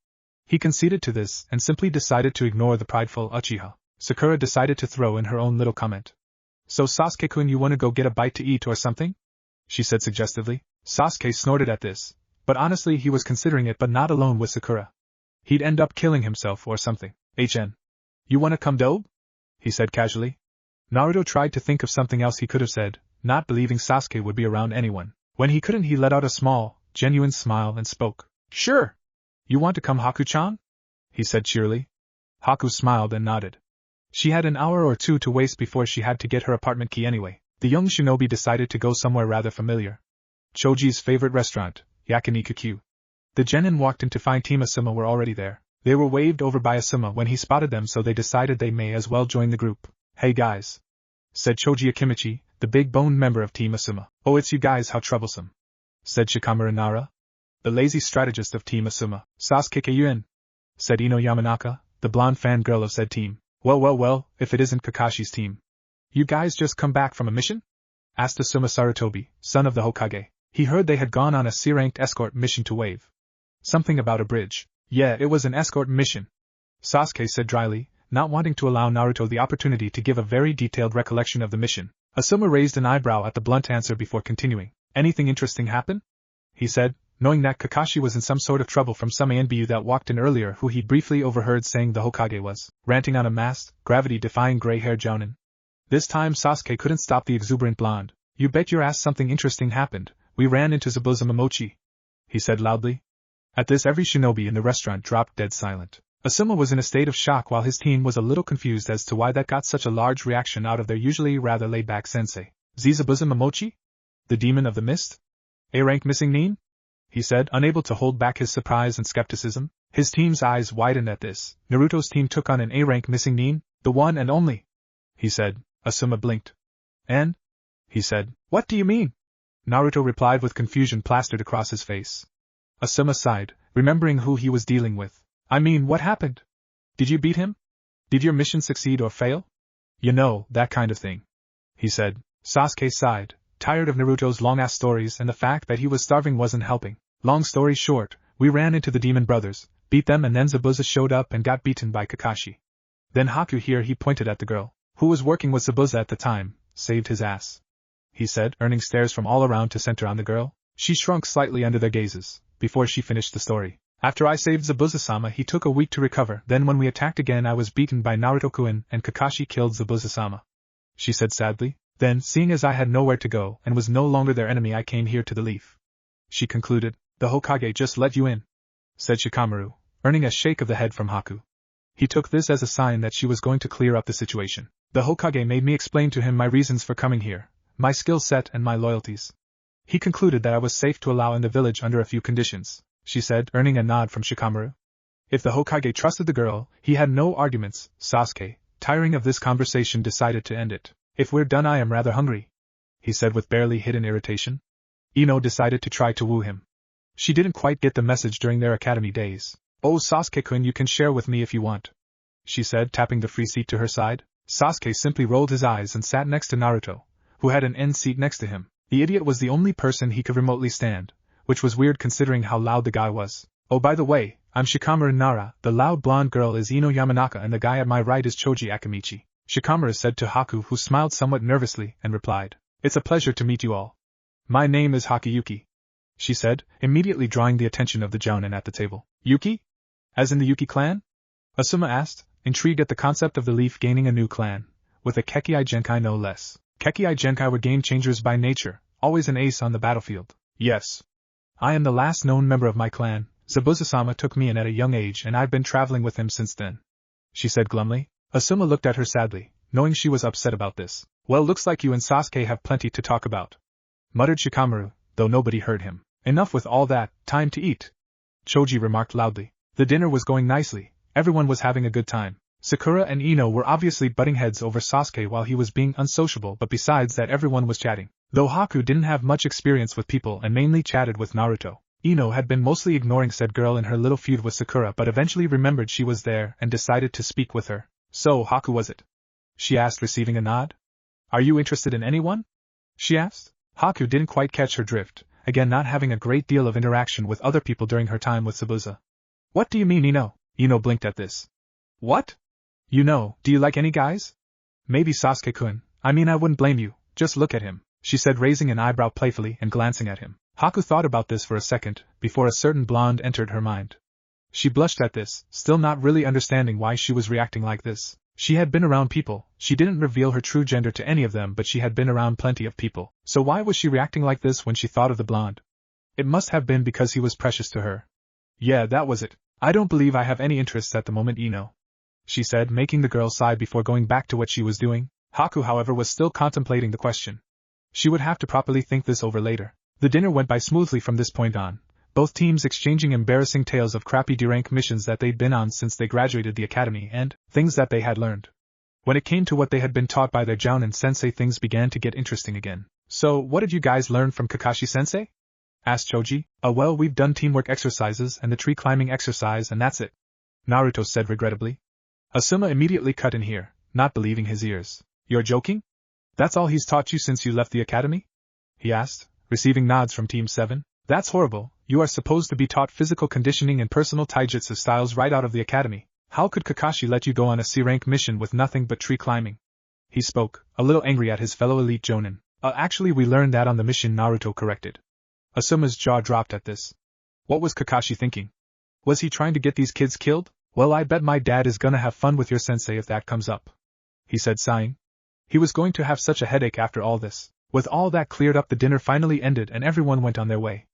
He conceded to this and simply decided to ignore the prideful Uchiha. Sakura decided to throw in her own little comment. So Sasuke-kun, you want to go get a bite to eat or something? She said suggestively. Sasuke snorted at this. But honestly he was considering it, but not alone with Sakura. He'd end up killing himself or something. HN. You wanna come, Dobe? He said casually. Naruto tried to think of something else he could have said, not believing Sasuke would be around anyone. When he couldn't, he let out a small, genuine smile and spoke. Sure. You want to come, Haku-chan? He said cheerily. Haku smiled and nodded. She had an hour or two to waste before she had to get her apartment key anyway. The young shinobi decided to go somewhere rather familiar. Choji's favorite restaurant, Yakiniku. The genin walked in to find Team Asuma were already there. They were waved over by Asuma when he spotted them, so they decided they may as well join the group. Hey guys, said Choji Akimichi, the big-boned member of Team Asuma. Oh, it's you guys, how troublesome, said Shikamaru Nara, the lazy strategist of Team Asuma. Sasuke Kyuin, said Ino Yamanaka, the blonde fangirl of said team. Well, if it isn't Kakashi's team. You guys just come back from a mission? Asked Asuma Sarutobi, son of the Hokage. He heard they had gone on a C-ranked escort mission to Wave. Something about a bridge. Yeah, it was an escort mission, Sasuke said dryly, not wanting to allow Naruto the opportunity to give a very detailed recollection of the mission. Asuma raised an eyebrow at the blunt answer before continuing. Anything interesting happen? He said, knowing that Kakashi was in some sort of trouble from some ANBU that walked in earlier who he'd briefly overheard saying the Hokage was ranting on a masked, gravity-defying gray-haired jounin. This time Sasuke couldn't stop the exuberant blonde. You bet your ass something interesting happened. We ran into Zabuza Momochi, he said loudly. At this, every shinobi in the restaurant dropped dead silent. Asuma was in a state of shock while his team was a little confused as to why that got such a large reaction out of their usually rather laid-back sensei. Zabuza Momochi? The demon of the mist? A-rank missing nin? He said, unable to hold back his surprise and skepticism. His team's eyes widened at this. Naruto's team took on an A-rank missing nin? The one and only, he said. Asuma blinked. And? He said. What do you mean? Naruto replied with confusion plastered across his face. Asuma sighed, remembering who he was dealing with. I mean, what happened? Did you beat him? Did your mission succeed or fail? You know, that kind of thing, he said. Sasuke sighed, tired of Naruto's long-ass stories and the fact that he was starving wasn't helping. Long story short, we ran into the demon brothers, beat them, and then Zabuza showed up and got beaten by Kakashi. Then Haku, here he pointed at the girl, who was working with Zabuza at the time, saved his ass, he said, earning stares from all around to center on the girl. She shrunk slightly under their gazes, before she finished the story. After I saved Zabuza-sama, he took a week to recover, then when we attacked again I was beaten by Naruto-kun and Kakashi killed Zabuza-sama, she said sadly. Then, seeing as I had nowhere to go and was no longer their enemy, I came here to the leaf, she concluded. The Hokage just let you in, said Shikamaru, earning a shake of the head from Haku. He took this as a sign that she was going to clear up the situation. The Hokage made me explain to him my reasons for coming here, my skill set and my loyalties. He concluded that I was safe to allow in the village under a few conditions, she said, earning a nod from Shikamaru. If the Hokage trusted the girl, he had no arguments. Sasuke, tiring of this conversation, decided to end it. If we're done, I am rather hungry, he said with barely hidden irritation. Ino decided to try to woo him. She didn't quite get the message during their academy days. Oh, Sasuke-kun, you can share with me if you want, she said, tapping the free seat to her side. Sasuke simply rolled his eyes and sat next to Naruto, who had an end seat next to him. The idiot was the only person he could remotely stand, which was weird considering how loud the guy was. Oh, by the way, I'm Shikamaru Nara, the loud blonde girl is Ino Yamanaka, and the guy at my right is Choji Akamichi, Shikamaru said to Haku, who smiled somewhat nervously and replied. It's a pleasure to meet you all. My name is Hakiyuki, she said, immediately drawing the attention of the jounin at the table. Yuki? As in the Yuki clan? Asuma asked, intrigued at the concept of the leaf gaining a new clan, with a Kekii Genkai no less. Kekii Genkai were game changers by nature, always an ace on the battlefield. Yes. I am the last known member of my clan. Zabuza-sama took me in at a young age and I've been traveling with him since then, she said glumly. Asuma looked at her sadly, knowing she was upset about this. Well, looks like you and Sasuke have plenty to talk about, muttered Shikamaru, though nobody heard him. Enough with all that, time to eat, Choji remarked loudly. The dinner was going nicely, everyone was having a good time. Sakura and Ino were obviously butting heads over Sasuke while he was being unsociable, but besides that everyone was chatting. Though Haku didn't have much experience with people and mainly chatted with Naruto, Ino had been mostly ignoring said girl in her little feud with Sakura, but eventually remembered she was there and decided to speak with her. So, Haku was it? She asked, receiving a nod. Are you interested in anyone? She asked. Haku didn't quite catch her drift, again not having a great deal of interaction with other people during her time with Zabuza. What do you mean, Ino? Ino blinked at this. What? You know, do you like any guys? Maybe Sasuke-kun. I mean, I wouldn't blame you, just look at him, she said, raising an eyebrow playfully and glancing at him. Haku thought about this for a second, before a certain blonde entered her mind. She blushed at this, still not really understanding why she was reacting like this. She had been around people, she didn't reveal her true gender to any of them, but she had been around plenty of people, so why was she reacting like this when she thought of the blonde? It must have been because he was precious to her. Yeah, that was it. I don't believe I have any interests at the moment, Ino, she said, making the girl sigh before going back to what she was doing. Haku, however, was still contemplating the question. She would have to properly think this over later. The dinner went by smoothly from this point on, both teams exchanging embarrassing tales of crappy D-rank missions that they'd been on since they graduated the academy and things that they had learned. When it came to what they had been taught by their jounin sensei, things began to get interesting again. So, what did you guys learn from Kakashi-sensei? Asked Choji. Well, we've done teamwork exercises and the tree climbing exercise and that's it, Naruto said regrettably. Asuma immediately cut in here, not believing his ears. You're joking? That's all he's taught you since you left the academy? He asked, receiving nods from Team 7. That's horrible, you are supposed to be taught physical conditioning and personal taijutsu styles right out of the academy. How could Kakashi let you go on a C-rank mission with nothing but tree climbing? He spoke, a little angry at his fellow elite jounin. Actually we learned that on the mission, Naruto corrected. Asuma's jaw dropped at this. What was Kakashi thinking? Was he trying to get these kids killed? Well, I bet my dad is gonna have fun with your sensei if that comes up, he said, sighing. He was going to have such a headache after all this. With all that cleared up, the dinner finally ended and everyone went on their way.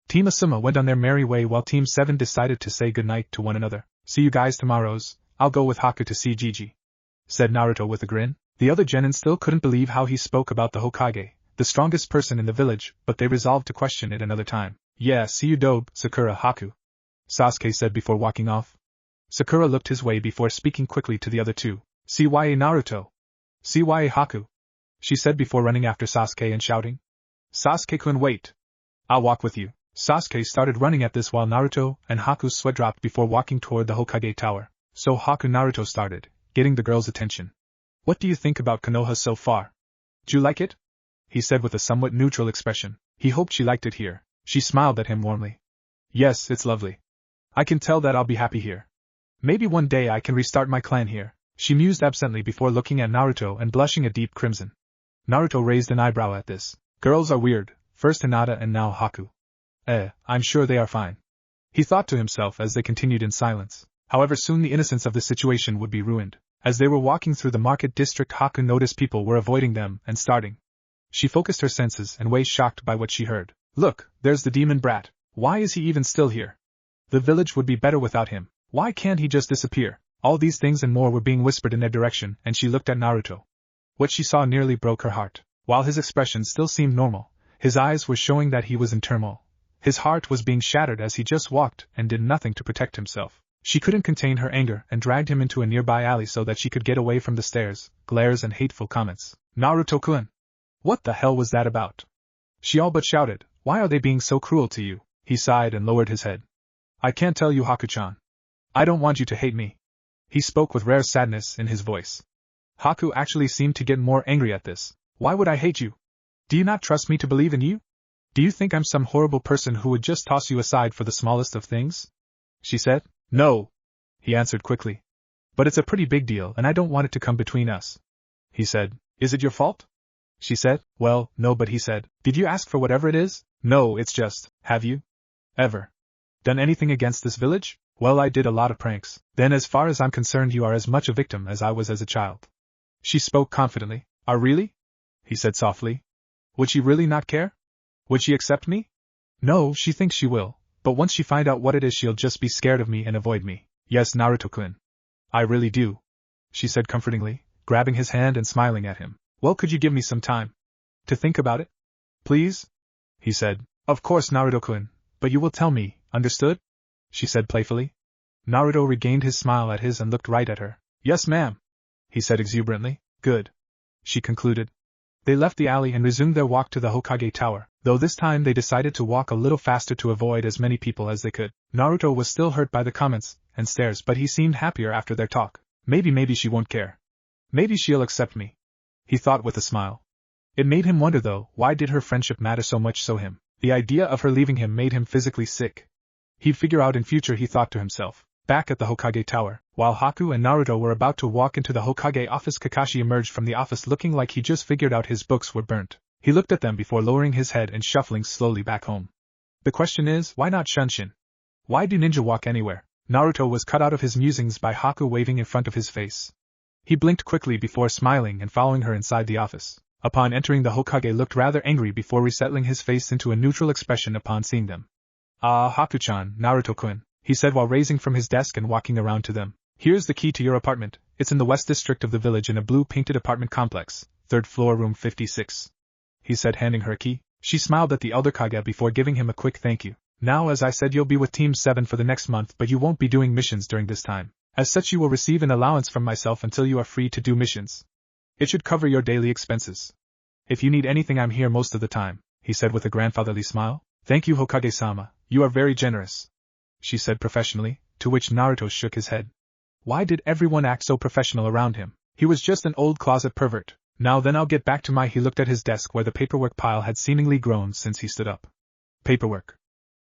Team Asuma went on their merry way while Team 7 decided to say goodnight to one another. See you guys tomorrows, I'll go with Haku to see Gigi, said Naruto with a grin. The other genin still couldn't believe how he spoke about the Hokage, the strongest person in the village, but they resolved to question it another time. Yeah, see you dobe, Sakura, Haku, Sasuke said before walking off. Sakura looked his way before speaking quickly to the other two. CYA Naruto. CYA Haku, she said before running after Sasuke and shouting. Sasuke-kun, wait. I'll walk with you. Sasuke started running at this while Naruto and Haku's sweat dropped before walking toward the Hokage tower. So Haku Naruto started, getting the girl's attention. What do you think about Konoha so far? Do you like it? He said with a somewhat neutral expression. He hoped she liked it here. She smiled at him warmly. Yes, it's lovely. I can tell that I'll be happy here. Maybe one day I can restart my clan here, she mused absently before looking at Naruto and blushing a deep crimson. Naruto raised an eyebrow at this. Girls are weird, first Hinata and now Haku. I'm sure they are fine. He thought to himself as they continued in silence. However, soon the innocence of the situation would be ruined. As they were walking through the market district, Haku noticed people were avoiding them and starting. She focused her senses and was shocked by what she heard. Look, there's the demon brat. Why is he even still here? The village would be better without him. Why can't he just disappear? All these things and more were being whispered in their direction, and she looked at Naruto. What she saw nearly broke her heart. While his expression still seemed normal, his eyes were showing that he was in turmoil. His heart was being shattered as he just walked and did nothing to protect himself. She couldn't contain her anger and dragged him into a nearby alley so that she could get away from the stares, glares and hateful comments. Naruto-kun! What the hell was that about? She all but shouted. Why are they being so cruel to you? He sighed and lowered his head. I can't tell you, Haku-chan. I don't want you to hate me. He spoke with rare sadness in his voice. Haku actually seemed to get more angry at this. Why would I hate you? Do you not trust me to believe in you? Do you think I'm some horrible person who would just toss you aside for the smallest of things? She said. No, he answered quickly. But it's a pretty big deal and I don't want it to come between us. He said. Is it your fault? She said. Well, no, but he said. Did you ask for whatever it is? No, it's just, have you ever done anything against this village? Well, I did a lot of pranks. Then as far as I'm concerned, you are as much a victim as I was as a child. She spoke confidently. Really? He said softly. Would she really not care? Would she accept me? No, she thinks she will, but once she find out what it is she'll just be scared of me and avoid me. Yes, Naruto-kun. I really do, she said comfortingly, grabbing his hand and smiling at him. Well, could you give me some time to think about it? Please? He said. Of course, Naruto-kun, but you will tell me, understood? She said playfully. Naruto regained his smile at his and looked right at her. Yes, ma'am, he said exuberantly. Good, she concluded. They left the alley and resumed their walk to the Hokage tower, though this time they decided to walk a little faster to avoid as many people as they could. Naruto was still hurt by the comments and stares, but he seemed happier after their talk. Maybe she won't care. Maybe she'll accept me, he thought with a smile. It made him wonder though, why did her friendship matter so much so him? The idea of her leaving him made him physically sick. He'd figure out in future, he thought to himself. Back at the Hokage tower, while Haku and Naruto were about to walk into the Hokage office, Kakashi emerged from the office looking like he just figured out his books were burnt. He looked at them before lowering his head and shuffling slowly back home. The question is, why not Shunshin? Why do ninja walk anywhere? Naruto was cut out of his musings by Haku waving in front of his face. He blinked quickly before smiling and following her inside the office. Upon entering, the Hokage looked rather angry before resettling his face into a neutral expression upon seeing them. Ah, Haku-chan, Naruto-kun, he said while raising from his desk and walking around to them. Here's the key to your apartment. It's in the west district of the village in a blue-painted apartment complex, 3rd floor, room 56. He said, handing her a key. She smiled at the elder Kage before giving him a quick thank you. Now, as I said, you'll be with Team 7 for the next month, but you won't be doing missions during this time. As such, you will receive an allowance from myself until you are free to do missions. It should cover your daily expenses. If you need anything, I'm here most of the time, he said with a grandfatherly smile. Thank you, Hokage-sama, you are very generous, she said professionally, to which Naruto shook his head. Why did everyone act so professional around him? He was just an old closet pervert. Now then, I'll get back to he looked at his desk where the paperwork pile had seemingly grown since he stood up. Paperwork,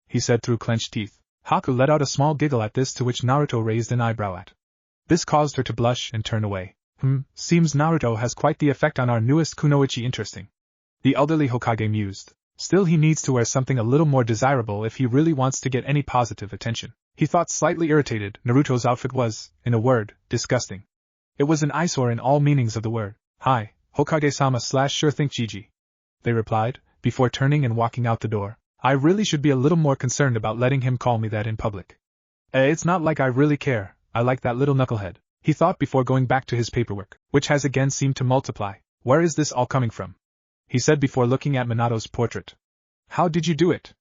he said through clenched teeth. Haku let out a small giggle at this, to which Naruto raised an eyebrow at. This caused her to blush and turn away. Seems Naruto has quite the effect on our newest kunoichi. Interesting, the elderly Hokage mused. Still, he needs to wear something a little more desirable if he really wants to get any positive attention. He thought, slightly irritated. Naruto's outfit was, in a word, disgusting. It was an eyesore in all meanings of the word. Hi, Hokage-sama / sure think Gigi, they replied, before turning and walking out the door. I really should be a little more concerned about letting him call me that in public. It's not like I really care, I like that little knucklehead, he thought before going back to his paperwork, which has again seemed to multiply. Where is this all coming from? He said before looking at Minato's portrait. How did you do it?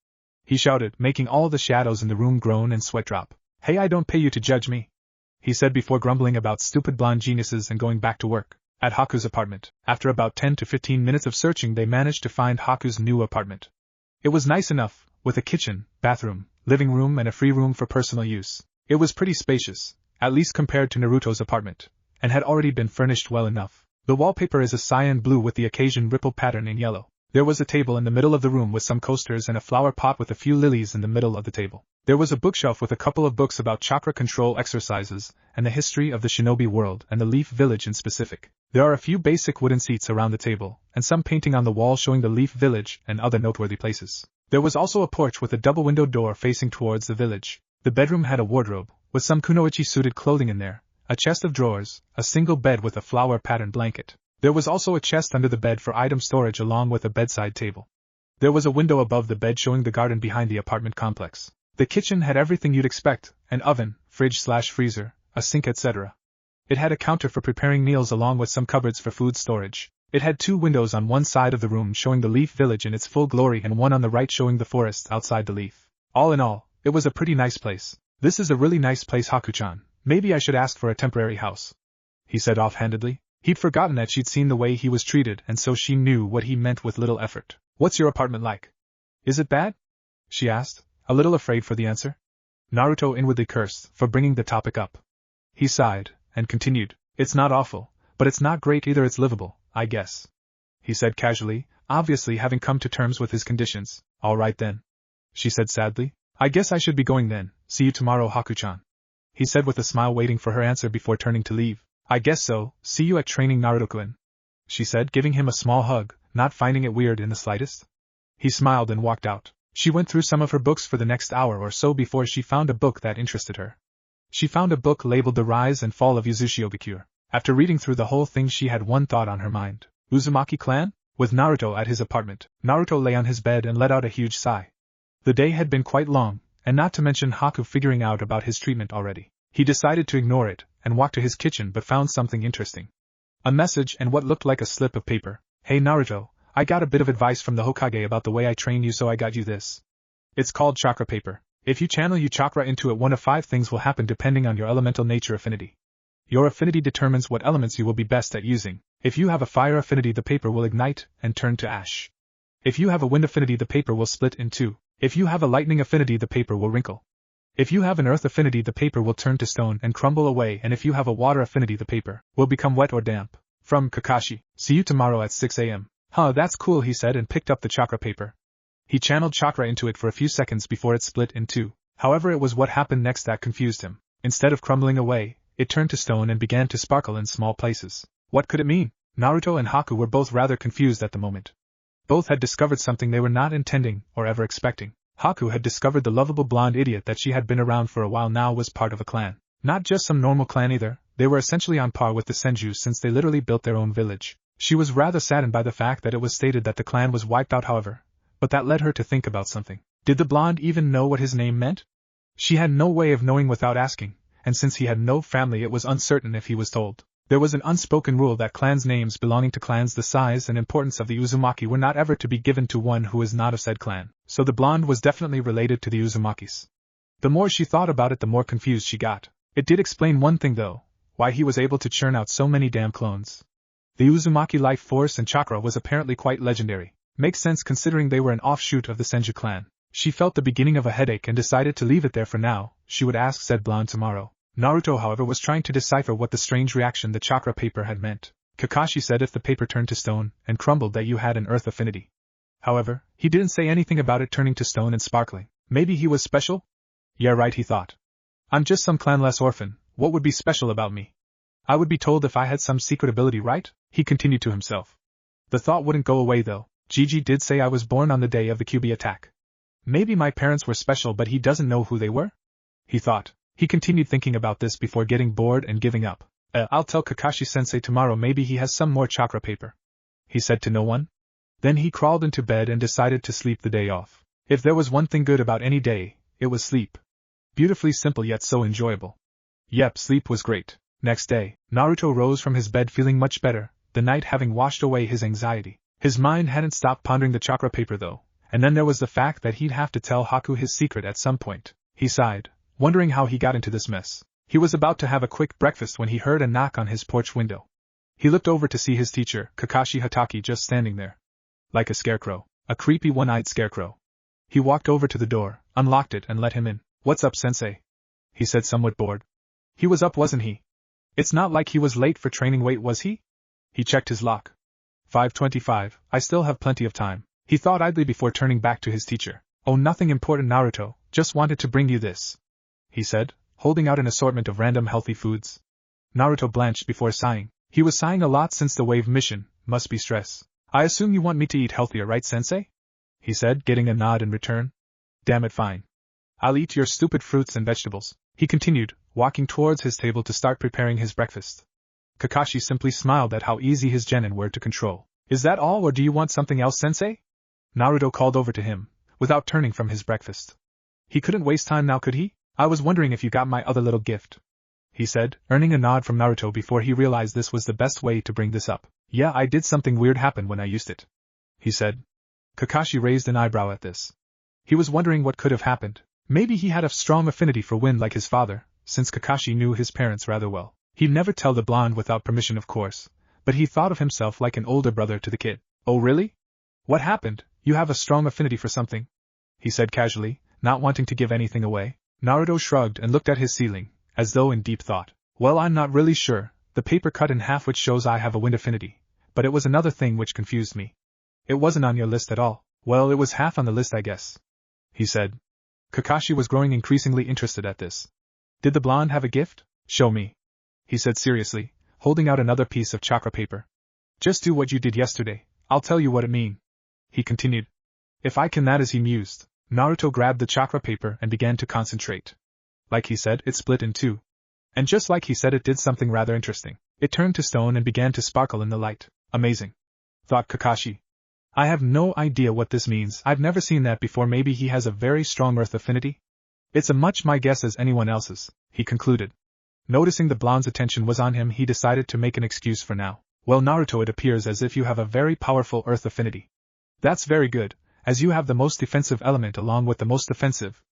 He shouted, making all the shadows in the room groan and sweat drop. Hey, I don't pay you to judge me, he said before grumbling about stupid blonde geniuses and going back to work. At Haku's apartment, after about 10 to 15 minutes of searching, they managed to find Haku's new apartment. It was nice enough, with a kitchen, bathroom, living room and a free room for personal use. It was pretty spacious, at least compared to Naruto's apartment, and had already been furnished well enough. The wallpaper is a cyan blue with the occasion ripple pattern in yellow. There was a table in the middle of the room with some coasters and a flower pot with a few lilies in the middle of the table. There was a bookshelf with a couple of books about chakra control exercises and the history of the shinobi world and the Leaf Village in specific. There are a few basic wooden seats around the table, and some painting on the wall showing the Leaf Village and other noteworthy places. There was also a porch with a double-windowed door facing towards the village. The bedroom had a wardrobe, with some kunoichi-suited clothing in there, a chest of drawers, a single bed with a flower-patterned blanket. There was also a chest under the bed for item storage along with a bedside table. There was a window above the bed showing the garden behind the apartment complex. The kitchen had everything you'd expect, an oven, fridge/freezer, a sink etc. It had a counter for preparing meals along with some cupboards for food storage. It had 2 windows on one side of the room showing the Leaf Village in its full glory and one on the right showing the forest outside the leaf. All in all, it was a pretty nice place. "This is a really nice place, Haku-chan. Maybe I should ask for a temporary house," he said offhandedly. He'd forgotten that she'd seen the way he was treated and so she knew what he meant with little effort. "What's your apartment like? Is it bad?" she asked, a little afraid for the answer. Naruto inwardly cursed for bringing the topic up. He sighed, and continued, "It's not awful, but it's not great either. It's livable, I guess," he said casually, obviously having come to terms with his conditions. "All right then," she said sadly. "I guess I should be going then. See you tomorrow, Haku-chan," he said with a smile waiting for her answer before turning to leave. "I guess so, see you at training, Naruto-kun," she said, giving him a small hug, not finding it weird in the slightest. He smiled and walked out. She went through some of her books for the next hour or so before she found a book that interested her. She found a book labeled The Rise and Fall of Uzumaki. After reading through the whole thing she had one thought on her mind. Uzumaki clan? With Naruto at his apartment, Naruto lay on his bed and let out a huge sigh. The day had been quite long, and not to mention Haku figuring out about his treatment already. He decided to ignore it, and walked to his kitchen but found something interesting. A message and what looked like a slip of paper. "Hey Naruto, I got a bit of advice from the Hokage about the way I train you, so I got you this. It's called Chakra paper. If you channel your chakra into it, one of 5 things will happen depending on your elemental nature affinity. Your affinity determines what elements you will be best at using. If you have a fire affinity, the paper will ignite and turn to ash. If you have a wind affinity, the paper will split in 2. If you have a lightning affinity, the paper will wrinkle. If you have an earth affinity, the paper will turn to stone and crumble away, and if you have a water affinity, the paper will become wet or damp." From Kakashi. "See you tomorrow at 6 a.m. "Huh, that's cool," he said and picked up the chakra paper. He channeled chakra into it for a few seconds before it split in 2. However, it was what happened next that confused him. Instead of crumbling away, it turned to stone and began to sparkle in small places. What could it mean? Naruto and Haku were both rather confused at the moment. Both had discovered something they were not intending or ever expecting. Haku had discovered the lovable blonde idiot that she had been around for a while now was part of a clan. Not just some normal clan either, they were essentially on par with the Senju since they literally built their own village. She was rather saddened by the fact that it was stated that the clan was wiped out, however, but that led her to think about something. Did the blonde even know what his name meant? She had no way of knowing without asking, and since he had no family, it was uncertain if he was told. There was an unspoken rule that clans' names belonging to clans the size and importance of the Uzumaki were not ever to be given to one who is not of said clan, so the blonde was definitely related to the Uzumakis. The more she thought about it, the more confused she got. It did explain one thing though, why he was able to churn out so many damn clones. The Uzumaki life force and chakra was apparently quite legendary. Makes sense considering they were an offshoot of the Senju clan. She felt the beginning of a headache and decided to leave it there for now. She would ask said blonde tomorrow. Naruto, however, was trying to decipher what the strange reaction the chakra paper had meant. Kakashi said if the paper turned to stone and crumbled that you had an earth affinity. However, he didn't say anything about it turning to stone and sparkling. Maybe he was special? Yeah, right, he thought. I'm just some clanless orphan, what would be special about me? I would be told if I had some secret ability, right? He continued to himself. The thought wouldn't go away though. Gigi did say I was born on the day of the QB attack. Maybe my parents were special but he doesn't know who they were? He thought. He continued thinking about this before getting bored and giving up. I'll tell Kakashi-sensei tomorrow, maybe he has some more chakra paper. He said to no one. Then he crawled into bed and decided to sleep the day off. If there was one thing good about any day, it was sleep. Beautifully simple yet so enjoyable. Yep, sleep was great. Next day, Naruto rose from his bed feeling much better, the night having washed away his anxiety. His mind hadn't stopped pondering the chakra paper though, and then there was the fact that he'd have to tell Haku his secret at some point. He sighed, wondering how he got into this mess. He was about to have a quick breakfast when he heard a knock on his porch window. He looked over to see his teacher, Kakashi Hatake, just standing there. Like a scarecrow. A creepy one-eyed scarecrow. He walked over to the door, unlocked it and let him in. "What's up, sensei?" he said, somewhat bored. He was up, wasn't he? It's not like he was late for training. Wait, was he? He checked his lock. 5:25, I still have plenty of time, he thought idly before turning back to his teacher. "Oh, nothing important, Naruto, just wanted to bring you this," he said, holding out an assortment of random healthy foods. Naruto blanched before sighing. He was sighing a lot since the wave mission, must be stress. "I assume you want me to eat healthier, right, sensei?" he said, getting a nod in return. "Damn it, fine. I'll eat your stupid fruits and vegetables," he continued, walking towards his table to start preparing his breakfast. Kakashi simply smiled at how easy his genin were to control. "Is that all, or do you want something else, sensei?" Naruto called over to him, without turning from his breakfast. He couldn't waste time now, could he? "I was wondering if you got my other little gift," he said, earning a nod from Naruto before he realized this was the best way to bring this up. "Yeah, I did. Something weird happen when I used it," he said. Kakashi raised an eyebrow at this. He was wondering what could have happened. Maybe he had a strong affinity for wind like his father, since Kakashi knew his parents rather well. He'd never tell the blonde without permission, of course, but he thought of himself like an older brother to the kid. "Oh really? What happened? You have a strong affinity for something?" he said casually, not wanting to give anything away. Naruto shrugged and looked at his ceiling, as though in deep thought. "Well, I'm not really sure, the paper cut in half which shows I have a wind affinity, but it was another thing which confused me. It wasn't on your list at all." "Well, it was half on the list, I guess," he said. Kakashi was growing increasingly interested at this. "Did the blonde have a gift? Show me," he said seriously, holding out another piece of chakra paper. "Just do what you did yesterday, I'll tell you what it mean," he continued. "If I can, that is," he mused. Naruto grabbed the chakra paper and began to concentrate. Like he said, it split in two. And just like he said, it did something rather interesting. It turned to stone and began to sparkle in the light. "Amazing," thought Kakashi. "I have no idea what this means. I've never seen that before. Maybe he has a very strong earth affinity? It's as much my guess as anyone else's," he concluded. Noticing the blonde's attention was on him, he decided to make an excuse for now. "Well, Naruto, it appears as if you have a very powerful earth affinity." "That's very good, as you have the most defensive element along with the most offensive,"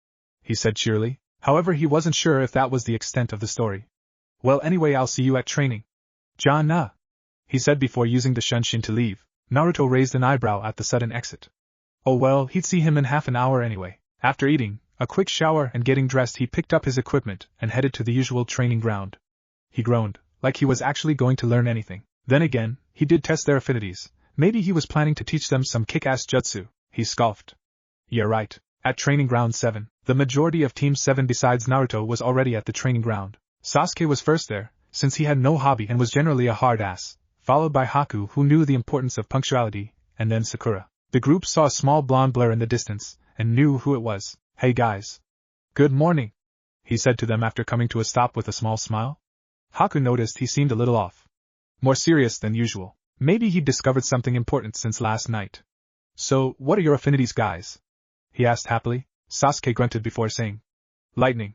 he said cheerily. However, he wasn't sure if that was the extent of the story. "Well, anyway, I'll see you at training." "Ja-na," he said before using the shunshin to leave. Naruto raised an eyebrow at the sudden exit. Oh well, he'd see him in half an hour anyway. After eating, a quick shower and getting dressed, he picked up his equipment and headed to the usual training ground. He groaned, like he was actually going to learn anything. Then again, he did test their affinities. Maybe he was planning to teach them some kick-ass jutsu, he scoffed. Yeah, right. At Training Ground 7, the majority of Team 7 besides Naruto was already at the training ground. Sasuke was first there, since he had no hobby and was generally a hard ass, followed by Haku, who knew the importance of punctuality, and then Sakura. The group saw a small blonde blur in the distance, and knew who it was. "Hey guys. Good morning," he said to them after coming to a stop with a small smile. Haku noticed he seemed a little off. More serious than usual. Maybe he'd discovered something important since last night. "So, what are your affinities, guys?" he asked happily. Sasuke grunted before saying, "Lightning.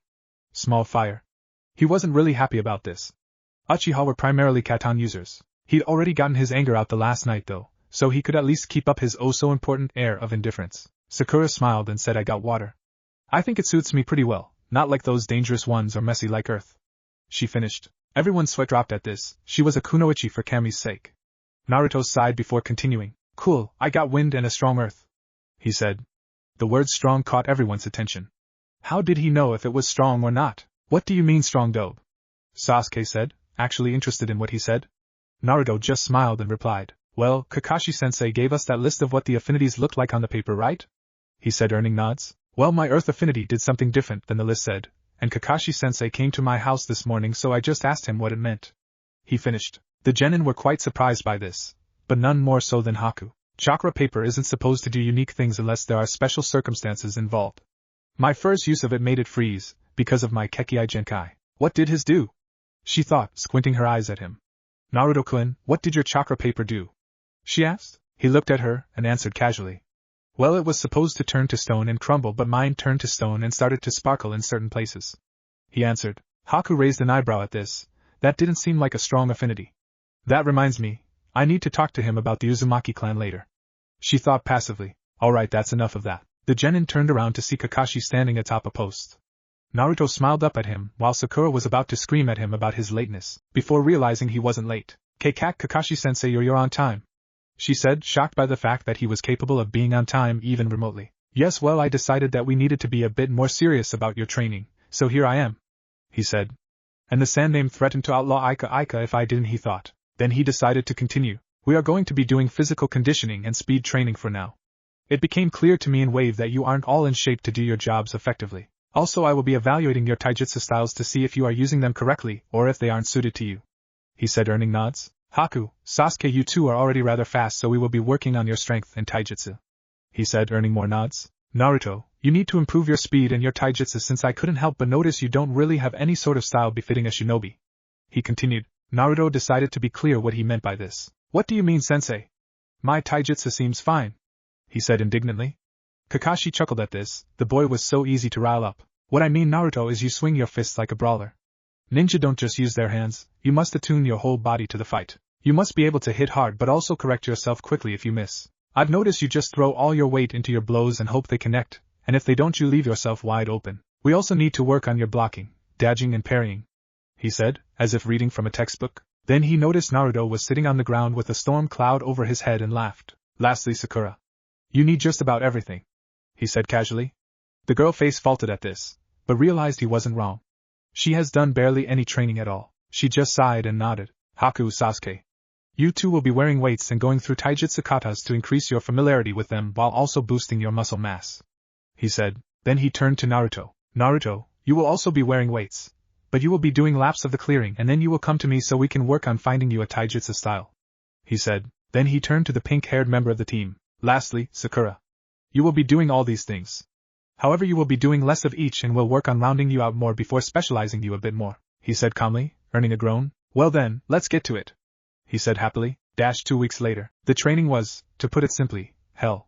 Small fire." He wasn't really happy about this. Uchiha were primarily Katan users. He'd already gotten his anger out the last night though, so he could at least keep up his oh-so-important air of indifference. Sakura smiled and said, "I got water. I think it suits me pretty well, not like those dangerous ones or messy like earth," she finished. Everyone's sweat dropped at this. She was a kunoichi for Kami's sake. Naruto sighed before continuing. "Cool, I got wind and a strong earth," he said. The word strong caught everyone's attention. How did he know if it was strong or not? "What do you mean strong, dope?" Sasuke said, actually interested in what he said. Naruto just smiled and replied, "Well, Kakashi-sensei gave us that list of what the affinities looked like on the paper, right?" he said, earning nods. "Well, my earth affinity did something different than the list said, and Kakashi-sensei came to my house this morning, so I just asked him what it meant," he finished. The genin were quite surprised by this, but none more so than Haku. Chakra paper isn't supposed to do unique things unless there are special circumstances involved. My first use of it made it freeze, because of my Kekkei Genkai. What did his do? She thought, squinting her eyes at him. "Naruto-kun, what did your chakra paper do?" she asked. He looked at her and answered casually. "Well, it was supposed to turn to stone and crumble, but mine turned to stone and started to sparkle in certain places," he answered. Haku raised an eyebrow at this. That didn't seem like a strong affinity. "That reminds me, I need to talk to him about the Uzumaki clan later," she thought passively. Alright, that's enough of that. The genin turned around to see Kakashi standing atop a post. Naruto smiled up at him while Sakura was about to scream at him about his lateness, before realizing he wasn't late. Keikak Kakashi-sensei, you're on time, she said, shocked by the fact that he was capable of being on time even remotely. Yes, well, I decided that we needed to be a bit more serious about your training, so here I am, he said. And the Sandname threatened to outlaw Ika if I didn't, he thought. Then he decided to continue. We are going to be doing physical conditioning and speed training for now. It became clear to me in Wave that you aren't all in shape to do your jobs effectively. Also, I will be evaluating your taijutsu styles to see if you are using them correctly or if they aren't suited to you, he said, earning nods. Haku, Sasuke, you two are already rather fast, so we will be working on your strength and taijutsu, he said, earning more nods. Naruto, you need to improve your speed and your taijutsu since I couldn't help but notice you don't really have any sort of style befitting a shinobi, he continued. Naruto decided to be clear what he meant by this. What do you mean, sensei? My taijutsu seems fine, he said indignantly. Kakashi chuckled at this. The boy was so easy to rile up. What I mean, Naruto, is you swing your fists like a brawler. Ninja don't just use their hands, you must attune your whole body to the fight. You must be able to hit hard but also correct yourself quickly if you miss. I've noticed you just throw all your weight into your blows and hope they connect, and if they don't you leave yourself wide open. We also need to work on your blocking, dodging and parrying, he said, as if reading from a textbook. Then he noticed Naruto was sitting on the ground with a storm cloud over his head and laughed. Lastly, Sakura. You need just about everything, he said casually. The girl face faulted at this, but realized he wasn't wrong. She has done barely any training at all. She just sighed and nodded. Haku, Sasuke. You two will be wearing weights and going through taijutsu katas to increase your familiarity with them while also boosting your muscle mass, he said. Then he turned to Naruto. Naruto, you will also be wearing weights, but you will be doing laps of the clearing and then you will come to me so we can work on finding you a taijutsu style, he said. Then he turned to the pink-haired member of the team. Lastly, Sakura. You will be doing all these things. However, you will be doing less of each and we'll work on rounding you out more before specializing you a bit more, he said calmly, earning a groan. Well then, let's get to it, he said happily. 2 weeks later. The training was, to put it simply, hell.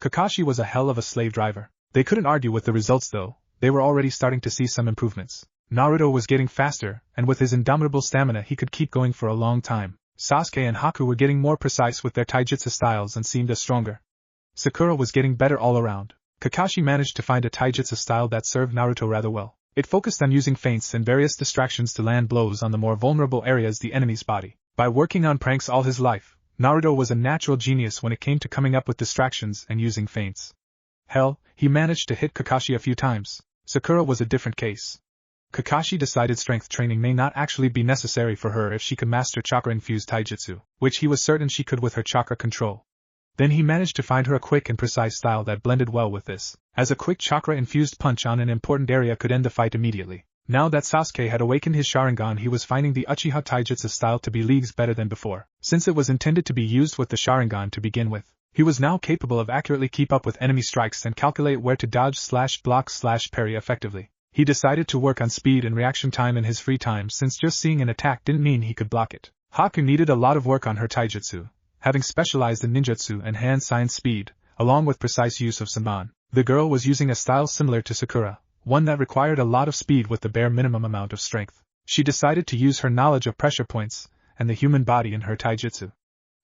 Kakashi was a hell of a slave driver. They couldn't argue with the results though, they were already starting to see some improvements. Naruto was getting faster, and with his indomitable stamina he could keep going for a long time. Sasuke and Haku were getting more precise with their taijutsu styles and seemed stronger. Sakura was getting better all around. Kakashi managed to find a taijutsu style that served Naruto rather well. It focused on using feints and various distractions to land blows on the more vulnerable areas the enemy's body. By working on pranks all his life, Naruto was a natural genius when it came to coming up with distractions and using feints. Hell, he managed to hit Kakashi a few times. Sakura was a different case. Kakashi decided strength training may not actually be necessary for her if she could master chakra-infused taijutsu, which he was certain she could with her chakra control. Then he managed to find her a quick and precise style that blended well with this, as a quick chakra-infused punch on an important area could end the fight immediately. Now that Sasuke had awakened his Sharingan, he was finding the Uchiha taijutsu style to be leagues better than before. Since it was intended to be used with the Sharingan to begin with, he was now capable of accurately keep up with enemy strikes and calculate where to dodge/block/parry effectively. He decided to work on speed and reaction time in his free time since just seeing an attack didn't mean he could block it. Haku needed a lot of work on her taijutsu, having specialized in ninjutsu and hand sign speed, along with precise use of Senbon. The girl was using a style similar to Sakura, one that required a lot of speed with the bare minimum amount of strength. She decided to use her knowledge of pressure points and the human body in her taijutsu.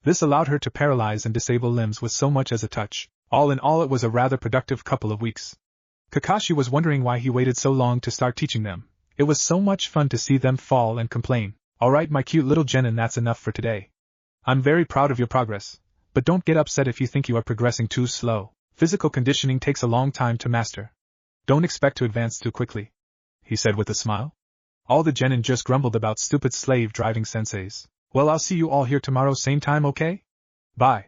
This allowed her to paralyze and disable limbs with so much as a touch. All in all, it was a rather productive couple of weeks. Kakashi was wondering why he waited so long to start teaching them. It was so much fun to see them fall and complain. Alright, my cute little genin, that's enough for today. I'm very proud of your progress, but don't get upset if you think you are progressing too slow. Physical conditioning takes a long time to master. Don't expect to advance too quickly, he said with a smile. All the genin just grumbled about stupid slave-driving senseis. Well, I'll see you all here tomorrow same time, okay? Bye,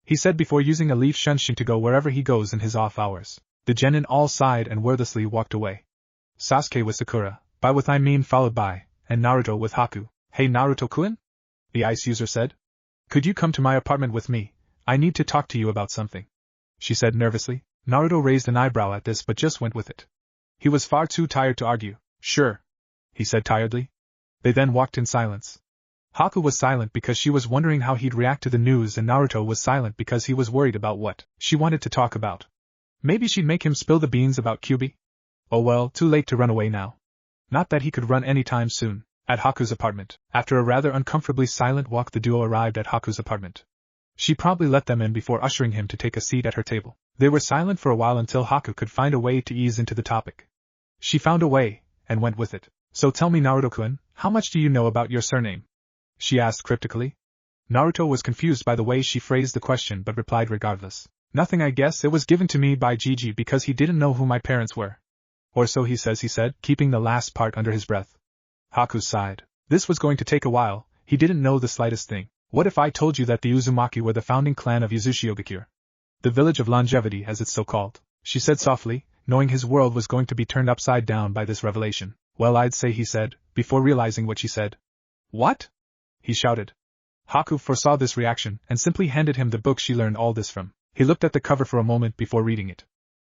he said before using a leaf shunshin to go wherever he goes in his off hours. The genin all sighed and wordlessly walked away. Sasuke with Sakura, by with I mean followed by, and Naruto with Haku. Hey Naruto-kun? The ice user said. Could you come to my apartment with me? I need to talk to you about something, she said nervously. Naruto raised an eyebrow at this but just went with it. He was far too tired to argue. Sure, he said tiredly. They then walked in silence. Haku was silent because she was wondering how he'd react to the news, and Naruto was silent because he was worried about what she wanted to talk about. Maybe she'd make him spill the beans about Kyuubi? Oh well, too late to run away now. Not that he could run any time soon. At Haku's apartment. After a rather uncomfortably silent walk, the duo arrived at Haku's apartment. She promptly let them in before ushering him to take a seat at her table. They were silent for a while until Haku could find a way to ease into the topic. She found a way, and went with it. So tell me, Naruto-kun, how much do you know about your surname? she asked cryptically. Naruto was confused by the way she phrased the question but replied regardless. Nothing, I guess it was given to me by Gigi because he didn't know who my parents were. Or so he said, keeping the last part under his breath. Haku sighed. This was going to take a while, he didn't know the slightest thing. What if I told you that the Uzumaki were the founding clan of Yuzushiogakure? The village of longevity as it's so called, she said softly, knowing his world was going to be turned upside down by this revelation. Well, I'd say, he said, before realizing what she said. What? He shouted. Haku foresaw this reaction and simply handed him the book she learned all this from. He looked at the cover for a moment before reading it.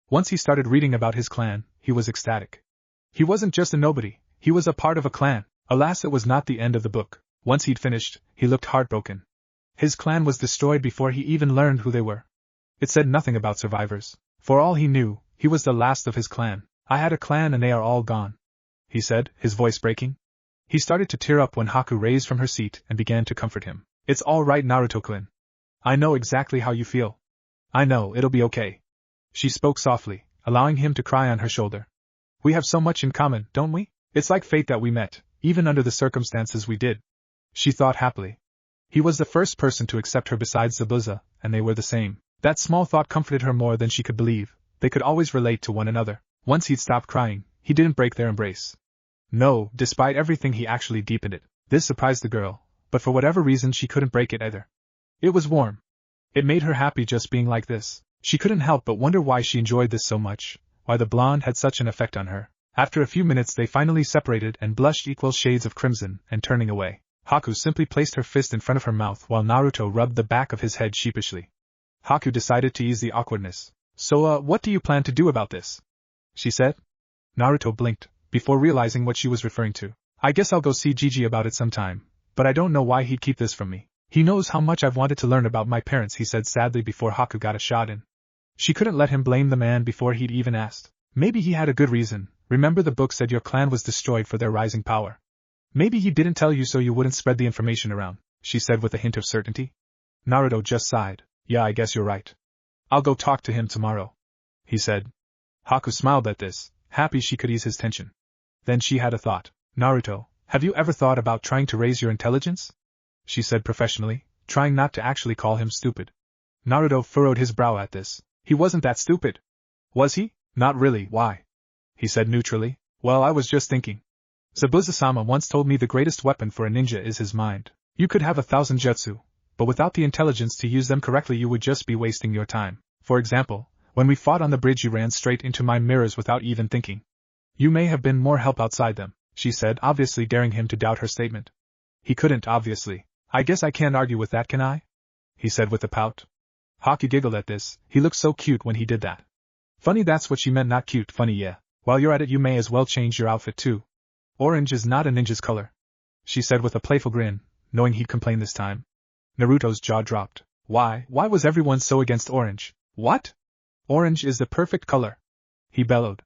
Once he started reading about his clan, he was ecstatic. He wasn't just a nobody, he was a part of a clan. Alas, it was not the end of the book. Once he'd finished, he looked heartbroken. His clan was destroyed before he even learned who they were. It said nothing about survivors. For all he knew, he was the last of his clan. I had a clan and they are all gone, he said, his voice breaking. He started to tear up when Haku raised from her seat and began to comfort him. It's all right, Naruto-kun. I know exactly how you feel. I know, it'll be okay. She spoke softly, allowing him to cry on her shoulder. We have so much in common, don't we? It's like fate that we met, even under the circumstances we did. She thought happily. He was the first person to accept her besides Zabuza, and they were the same. That small thought comforted her more than she could believe. They could always relate to one another. Once he'd stopped crying, he didn't break their embrace. No, despite everything he actually deepened it. This surprised the girl, but for whatever reason she couldn't break it either. It was warm. It made her happy just being like this. She couldn't help but wonder why she enjoyed this so much, why the blonde had such an effect on her. After a few minutes they finally separated and blushed equal shades of crimson, and turning away, Haku simply placed her fist in front of her mouth while Naruto rubbed the back of his head sheepishly. Haku decided to ease the awkwardness. So, what do you plan to do about this? She said. Naruto blinked, before realizing what she was referring to. I guess I'll go see Gigi about it sometime, but I don't know why he'd keep this from me. He knows how much I've wanted to learn about my parents, he said sadly before Haku got a shot in. She couldn't let him blame the man before he'd even asked. Maybe he had a good reason. Remember the book said your clan was destroyed for their rising power. Maybe he didn't tell you so you wouldn't spread the information around, she said with a hint of certainty. Naruto just sighed. Yeah, I guess you're right. I'll go talk to him tomorrow, he said. Haku smiled at this, happy she could ease his tension. Then she had a thought. Naruto, have you ever thought about trying to raise your intelligence? She said professionally, trying not to actually call him stupid. Naruto furrowed his brow at this. He wasn't that stupid. Was he? Not really, why? He said neutrally. Well, I was just thinking. Zabuza-sama once told me the greatest weapon for a ninja is his mind. You could have 1,000 jutsu, but without the intelligence to use them correctly you would just be wasting your time. For example, when we fought on the bridge you ran straight into my mirrors without even thinking. You may have been more help outside them, she said, obviously daring him to doubt her statement. He couldn't, obviously. I guess I can't argue with that, can I? He said with a pout. Haku giggled at this. He looked so cute when he did that. Funny, that's what she meant, not cute, funny, yeah. While you're at it you may as well change your outfit too. Orange is not a ninja's color, she said with a playful grin, knowing he'd complain this time. Naruto's jaw dropped. Why was everyone so against orange? What? Orange is the perfect color, he bellowed.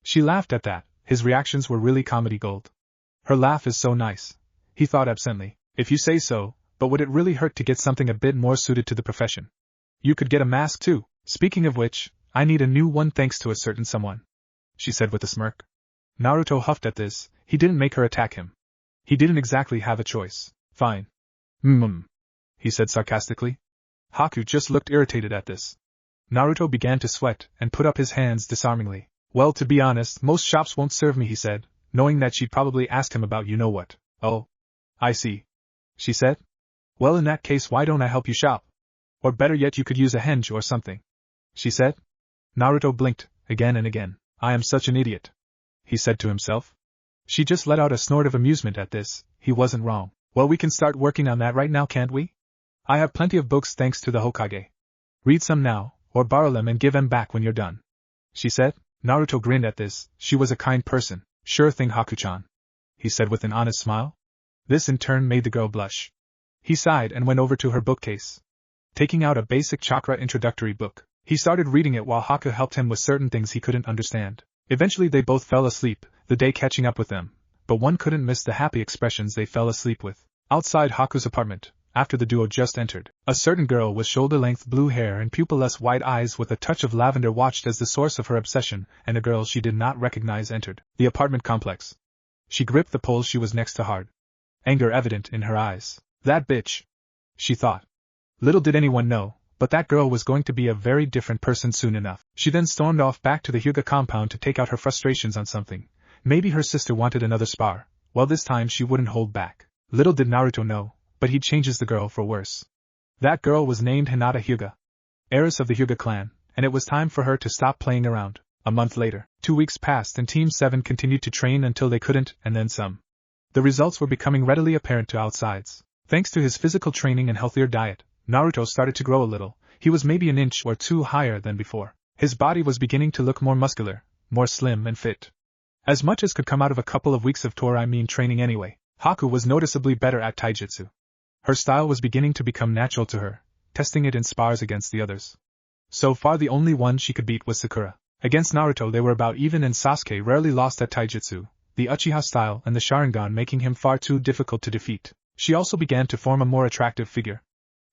She laughed at that. His reactions were really comedy gold. Her laugh is so nice, he thought absently. If you say so, but would it really hurt to get something a bit more suited to the profession? You could get a mask too. Speaking of which, I need a new one thanks to a certain someone, she said with a smirk. Naruto huffed at this. He didn't make her attack him. He didn't exactly have a choice. Fine. He said sarcastically. Haku just looked irritated at this. Naruto began to sweat and put up his hands disarmingly. Well, to be honest, most shops won't serve me, he said, knowing that she'd probably ask him about you-know-what. Oh. I see, she said. Well, in that case, why don't I help you shop? Or better yet, you could use a henge or something, she said. Naruto blinked, again and again. I am such an idiot, he said to himself. She just let out a snort of amusement at this. He wasn't wrong. Well, we can start working on that right now, can't we? I have plenty of books thanks to the Hokage. Read some now, or borrow them and give them back when you're done, she said. Naruto grinned at this. She was a kind person. Sure thing, Haku-chan, he said with an honest smile. This in turn made the girl blush. He sighed and went over to her bookcase. Taking out a basic Chakra introductory book, he started reading it while Haku helped him with certain things he couldn't understand. Eventually they both fell asleep, the day catching up with them, but one couldn't miss the happy expressions they fell asleep with. Outside Haku's apartment, after the duo just entered, a certain girl with shoulder-length blue hair and pupilless white eyes with a touch of lavender watched as the source of her obsession, and a girl she did not recognize entered the apartment complex. She gripped the pole she was next to hard, anger evident in her eyes. That bitch. She thought. Little did anyone know, but that girl was going to be a very different person soon enough. She then stormed off back to the Hyuga compound to take out her frustrations on something. Maybe her sister wanted another spar. Well, this time she wouldn't hold back. Little did Naruto know, but he changes the girl for worse. That girl was named Hinata Hyuga, heiress of the Hyuga clan, and it was time for her to stop playing around. A month later, 2 weeks passed and Team 7 continued to train until they couldn't, and then some. The results were becoming readily apparent to outsides. Thanks to his physical training and healthier diet, Naruto started to grow a little. He was maybe an inch or two higher than before. His body was beginning to look more muscular, more slim and fit. As much as could come out of a couple of weeks of training anyway. Haku was noticeably better at taijutsu. Her style was beginning to become natural to her, testing it in spars against the others. So far the only one she could beat was Sakura. Against Naruto they were about even and Sasuke rarely lost at taijutsu, the Uchiha style and the Sharingan making him far too difficult to defeat. She also began to form a more attractive figure.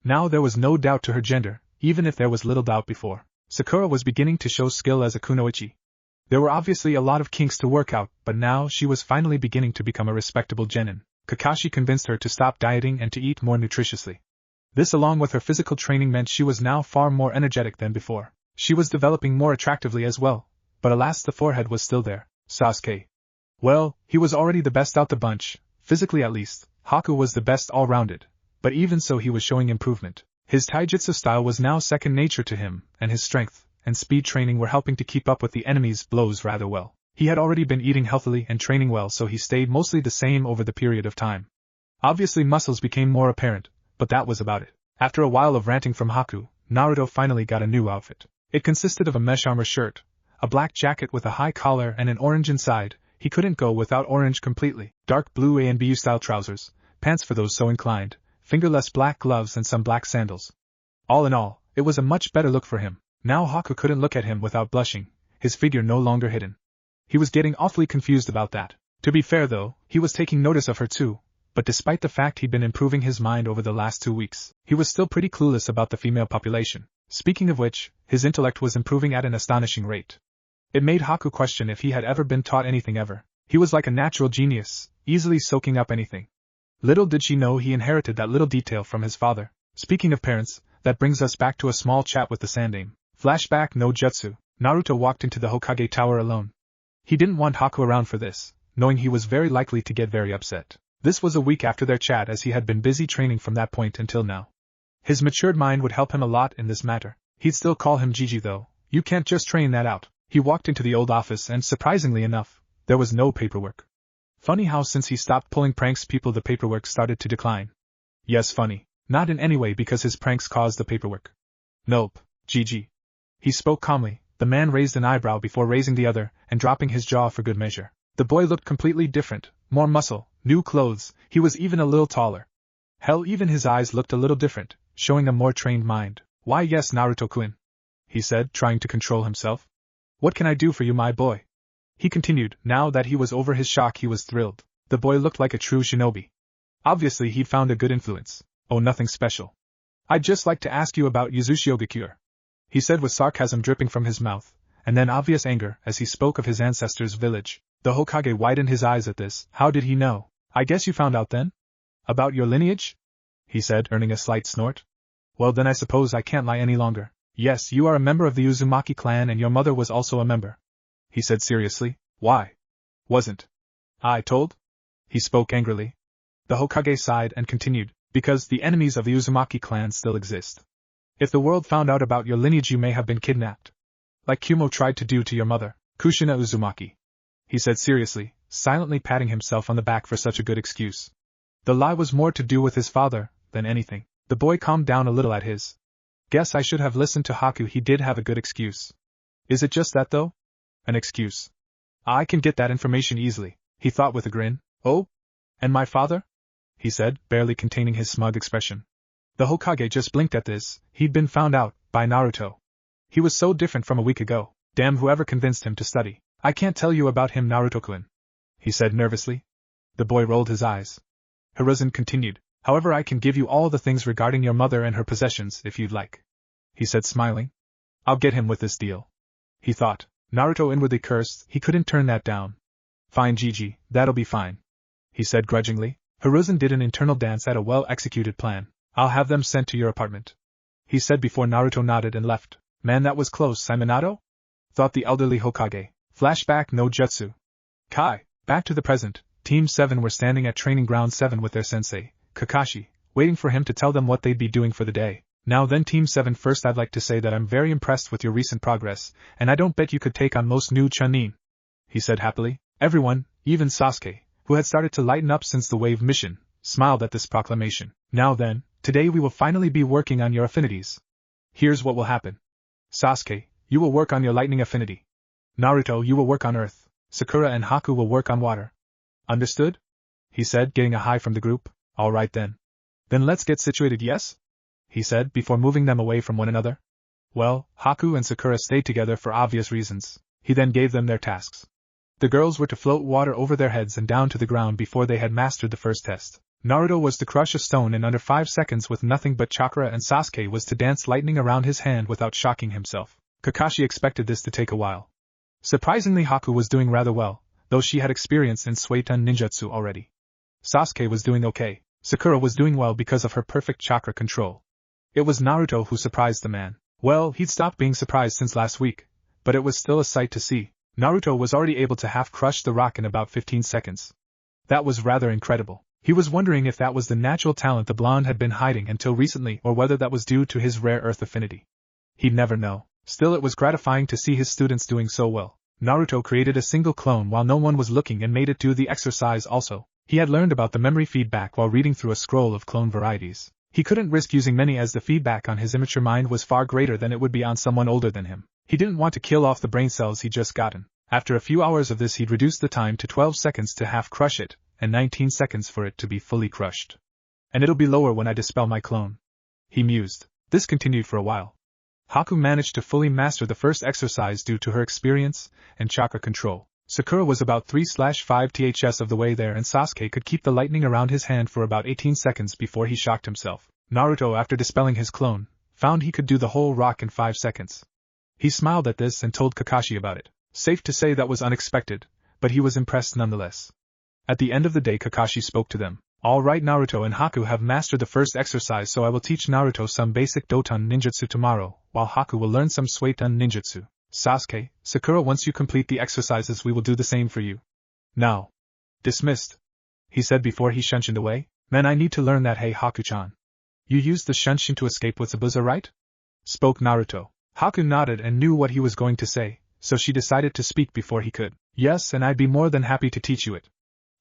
Now there was no doubt to her gender, even if there was little doubt before. Sakura was beginning to show skill as a kunoichi. There were obviously a lot of kinks to work out, but now she was finally beginning to become a respectable genin. Kakashi convinced her to stop dieting and to eat more nutritiously. This along with her physical training meant she was now far more energetic than before. She was developing more attractively as well, but alas the forehead was still there. Sasuke. Well, he was already the best out the bunch, physically at least. Haku was the best all-rounded, but even so he was showing improvement. His taijutsu style was now second nature to him, and his strength and speed training were helping to keep up with the enemy's blows rather well. He had already been eating healthily and training well, so he stayed mostly the same over the period of time. Obviously muscles became more apparent, but that was about it. After a while of ranting from Haku, Naruto finally got a new outfit. It consisted of a mesh armor shirt, a black jacket with a high collar and an orange inside. He couldn't go without orange completely. Dark blue A and BU style trousers, pants for those so inclined, fingerless black gloves and some black sandals. All in all, it was a much better look for him. Now Haku couldn't look at him without blushing, his figure no longer hidden. He was getting awfully confused about that. To be fair though, he was taking notice of her too, but despite the fact he'd been improving his mind over the last 2 weeks, he was still pretty clueless about the female population. Speaking of which, his intellect was improving at an astonishing rate. It made Haku question if he had ever been taught anything ever. He was like a natural genius, easily soaking up anything. Little did she know he inherited that little detail from his father. Speaking of parents, that brings us back to a small chat with the Sandaime. Flashback no jutsu. Naruto walked into the Hokage tower alone. He didn't want Haku around for this, knowing he was very likely to get very upset. This was a week after their chat as he had been busy training from that point until now. His matured mind would help him a lot in this matter. He'd still call him Gigi though. You can't just train that out. He walked into the old office and surprisingly enough, there was no paperwork. Funny how since he stopped pulling pranks the paperwork started to decline. Yes, funny. Not in any way because his pranks caused the paperwork. Nope, Gigi. He spoke calmly. The man raised an eyebrow before raising the other, and dropping his jaw for good measure. The boy looked completely different, more muscle, new clothes, he was even a little taller. Hell, even his eyes looked a little different, showing a more trained mind. Why yes, Naruto-kun, he said, trying to control himself. What can I do for you, my boy? He continued. Now that he was over his shock he was thrilled. The boy looked like a true shinobi. Obviously he'd found a good influence. Oh, nothing special. I'd just like to ask you about Yuzushiogakure, he said with sarcasm dripping from his mouth, and then obvious anger as he spoke of his ancestors' village. The Hokage widened his eyes at this. How did he know? I guess you found out then? About your lineage? He said, earning a slight snort. Well then I suppose I can't lie any longer. Yes, you are a member of the Uzumaki clan and your mother was also a member, he said seriously. Why? Wasn't I told? He spoke angrily. The Hokage sighed and continued, because the enemies of the Uzumaki clan still exist. If the world found out about your lineage you may have been kidnapped. Like Kumo tried to do to your mother, Kushina Uzumaki, he said seriously, silently patting himself on the back for such a good excuse. The lie was more to do with his father than anything. The boy calmed down a little at his. Guess I should have listened to Haku, he did have a good excuse. Is it just that though? An excuse. I can get that information easily, he thought with a grin. Oh? And my father? He said, barely containing his smug expression. The Hokage just blinked at this. He'd been found out by Naruto. He was so different from a week ago. Damn, whoever convinced him to study. I can't tell you about him, Naruto-kun, he said nervously. The boy rolled his eyes. Hiruzen continued. However, I can give you all the things regarding your mother and her possessions if you'd like, he said smiling. I'll get him with this deal, he thought. Naruto inwardly cursed. He couldn't turn that down. Fine, Gigi, that'll be fine, he said grudgingly. Hiruzen did an internal dance at a well-executed plan. I'll have them sent to your apartment, he said before Naruto nodded and left. Man, that was close, Minato? Thought the elderly Hokage. Flashback no jutsu. Kai. Back to the present, Team 7 were standing at Training Ground 7 with their sensei, Kakashi, waiting for him to tell them what they'd be doing for the day. Now then, Team 7, first I'd like to say that I'm very impressed with your recent progress, and I don't bet you could take on most new Chunin, he said happily. Everyone, even Sasuke, who had started to lighten up since the wave mission, smiled at this proclamation. Now then, today we will finally be working on your affinities. Here's what will happen. Sasuke, you will work on your lightning affinity. Naruto, you will work on earth. Sakura and Haku will work on water. Understood? He said, getting a hi from the group. All right then. Then let's get situated, yes? He said, before moving them away from one another. Well, Haku and Sakura stayed together for obvious reasons. He then gave them their tasks. The girls were to float water over their heads and down to the ground before they had mastered the first test. Naruto was to crush a stone in under 5 seconds with nothing but chakra, and Sasuke was to dance lightning around his hand without shocking himself. Kakashi expected this to take a while. Surprisingly, Haku was doing rather well, though she had experience in Suiton ninjutsu already. Sasuke was doing okay. Sakura was doing well because of her perfect chakra control. It was Naruto who surprised the man. Well, he'd stopped being surprised since last week, but it was still a sight to see. Naruto was already able to half-crush the rock in about 15 seconds. That was rather incredible. He was wondering if that was the natural talent the blonde had been hiding until recently, or whether that was due to his rare earth affinity. He'd never know. Still, it was gratifying to see his students doing so well. Naruto created a single clone while no one was looking and made it do the exercise also. He had learned about the memory feedback while reading through a scroll of clone varieties. He couldn't risk using many as the feedback on his immature mind was far greater than it would be on someone older than him. He didn't want to kill off the brain cells he'd just gotten. After a few hours of this, he'd reduced the time to 12 seconds to half crush it, and 19 seconds for it to be fully crushed. And it'll be lower when I dispel my clone, he mused. This continued for a while. Haku managed to fully master the first exercise due to her experience and chakra control. Sakura was about 3/5 ths of the way there, and Sasuke could keep the lightning around his hand for about 18 seconds before he shocked himself. Naruto, after dispelling his clone, found he could do the whole rock in 5 seconds. He smiled at this and told Kakashi about it. Safe to say that was unexpected, but he was impressed nonetheless. At the end of the day, Kakashi spoke to them. All right, Naruto and Haku have mastered the first exercise, so I will teach Naruto some basic Doton ninjutsu tomorrow, while Haku will learn some Suiton ninjutsu. Sasuke, Sakura, once you complete the exercises, we will do the same for you. Now. Dismissed, he said before he shunshined away. Man, I need to learn that. Hey Haku-chan. You used the shunshin to escape with Zabuza, right? Spoke Naruto. Haku nodded and knew what he was going to say, so she decided to speak before he could. Yes, and I'd be more than happy to teach you it,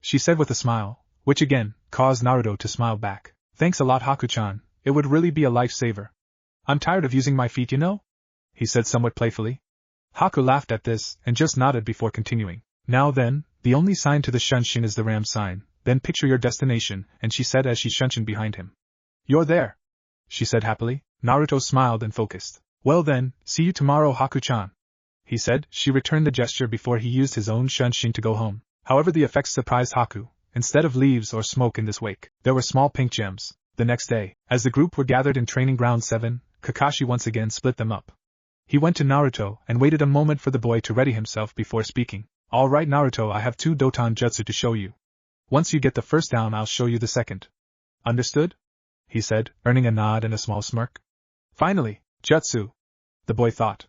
she said with a smile, which again caused Naruto to smile back. Thanks a lot, Haku-chan. It would really be a lifesaver. I'm tired of using my feet, you know? He said somewhat playfully. Haku laughed at this and just nodded before continuing. Now then, the only sign to the shunshin is the ram sign, then picture your destination, and she said as she shunshined behind him. You're there, she said happily. Naruto smiled and focused. Well then, see you tomorrow, Haku-chan, he said. She returned the gesture before he used his own shunshin to go home. However, the effects surprised Haku. Instead of leaves or smoke in this wake, there were small pink gems. The next day, as the group were gathered in Training Ground 7, Kakashi once again split them up. He went to Naruto and waited a moment for the boy to ready himself before speaking. All right, Naruto, I have 2 Doton jutsu to show you. Once you get the first down, I'll show you the second. Understood? He said, earning a nod and a small smirk. Finally, jutsu, the boy thought.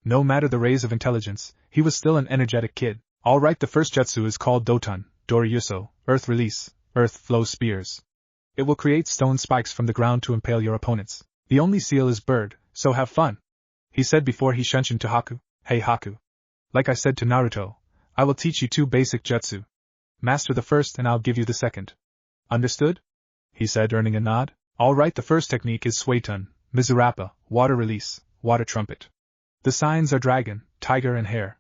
No matter the rays of intelligence, he was still an energetic kid. All right, the first jutsu is called Doton, Doryuso, Earth Release, Earth Flow Spears. It will create stone spikes from the ground to impale your opponents. The only seal is bird, so have fun, he said before he shunshined to Haku. Hey Haku. Like I said to Naruto, I will teach you 2 basic jutsu. Master the first and I'll give you the second. Understood? He said, earning a nod. All right, the first technique is Suiton, Mizurappa, Water Release, Water Trumpet. The signs are dragon, tiger and hare.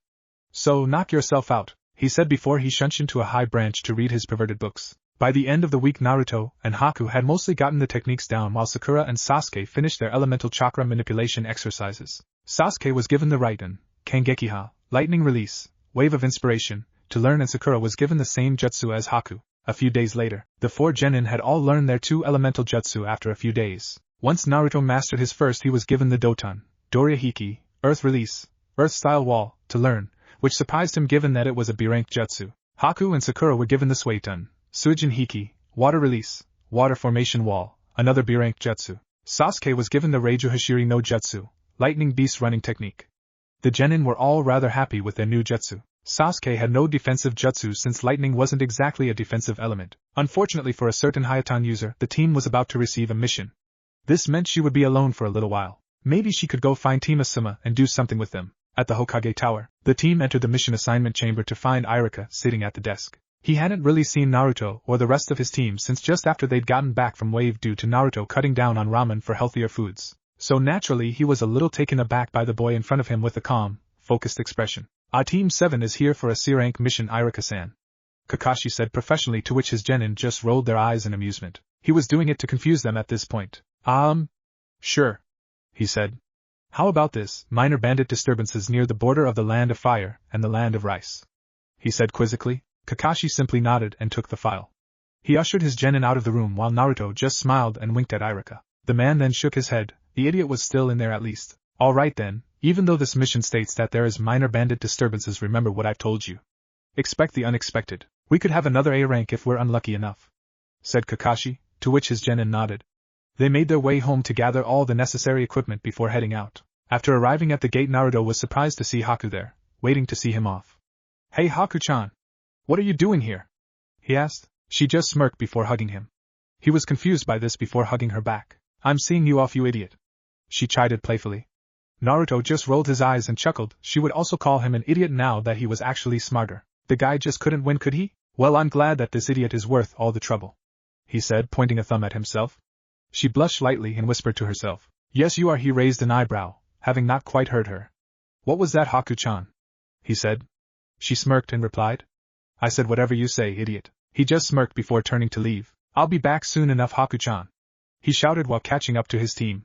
So knock yourself out, he said before he shunshined to a high branch to read his perverted books. By the end of the week, Naruto and Haku had mostly gotten the techniques down, while Sakura and Sasuke finished their elemental chakra manipulation exercises. Sasuke was given the Raiden, Kangekiha, Lightning Release, Wave of Inspiration, to learn, and Sakura was given the same jutsu as Haku. A few days later, the 4 genin had all learned their 2 elemental jutsu after a few days. Once Naruto mastered his first, he was given the Doton, Dorihiki, Earth Release, Earth-style Wall, to learn, which surprised him given that it was a B-rank jutsu. Haku and Sakura were given the Suiton, Suijin Hiki, Water Release, Water Formation Wall, another B-rank jutsu. Sasuke was given the Reiju Hashiri no Jutsu, Lightning Beast Running Technique. The genin were all rather happy with their new jutsu. Sasuke had no defensive jutsu since lightning wasn't exactly a defensive element. Unfortunately for a certain Hayatan user, the team was about to receive a mission. This meant she would be alone for a little while. Maybe she could go find Team Asuma and do something with them. At the Hokage Tower, the team entered the mission assignment chamber to find Irika sitting at the desk. He hadn't really seen Naruto or the rest of his team since just after they'd gotten back from Wave due to Naruto cutting down on ramen for healthier foods. So naturally he was a little taken aback by the boy in front of him with a calm, focused expression. Our Team 7 is here for a C-rank mission, Irika-san, Kakashi said professionally, to which his genin just rolled their eyes in amusement. He was doing it to confuse them at this point. Sure, he said. How about this, minor bandit disturbances near the border of the Land of Fire and the Land of Rice? He said quizzically. Kakashi simply nodded and took the file. He ushered his genin out of the room while Naruto just smiled and winked at Irika. The man then shook his head. The idiot was still in there at least. All right then, even though this mission states that there is minor bandit disturbances, remember what I've told you. Expect the unexpected. We could have another A rank if we're unlucky enough, said Kakashi, to which his genin nodded. They made their way home to gather all the necessary equipment before heading out. After arriving at the gate, Naruto was surprised to see Haku there, waiting to see him off. Hey Haku-chan! What are you doing here? He asked. She just smirked before hugging him. He was confused by this before hugging her back. I'm seeing you off, you idiot, she chided playfully. Naruto just rolled his eyes and chuckled. She would also call him an idiot now that he was actually smarter. The guy just couldn't win, could he? Well, I'm glad that this idiot is worth all the trouble, he said, pointing a thumb at himself. She blushed lightly and whispered to herself. Yes, you are. He raised an eyebrow, having not quite heard her. What was that, Haku-chan? He said. She smirked and replied. I said whatever you say, idiot. He just smirked before turning to leave. I'll be back soon enough, Haku-chan, he shouted while catching up to his team.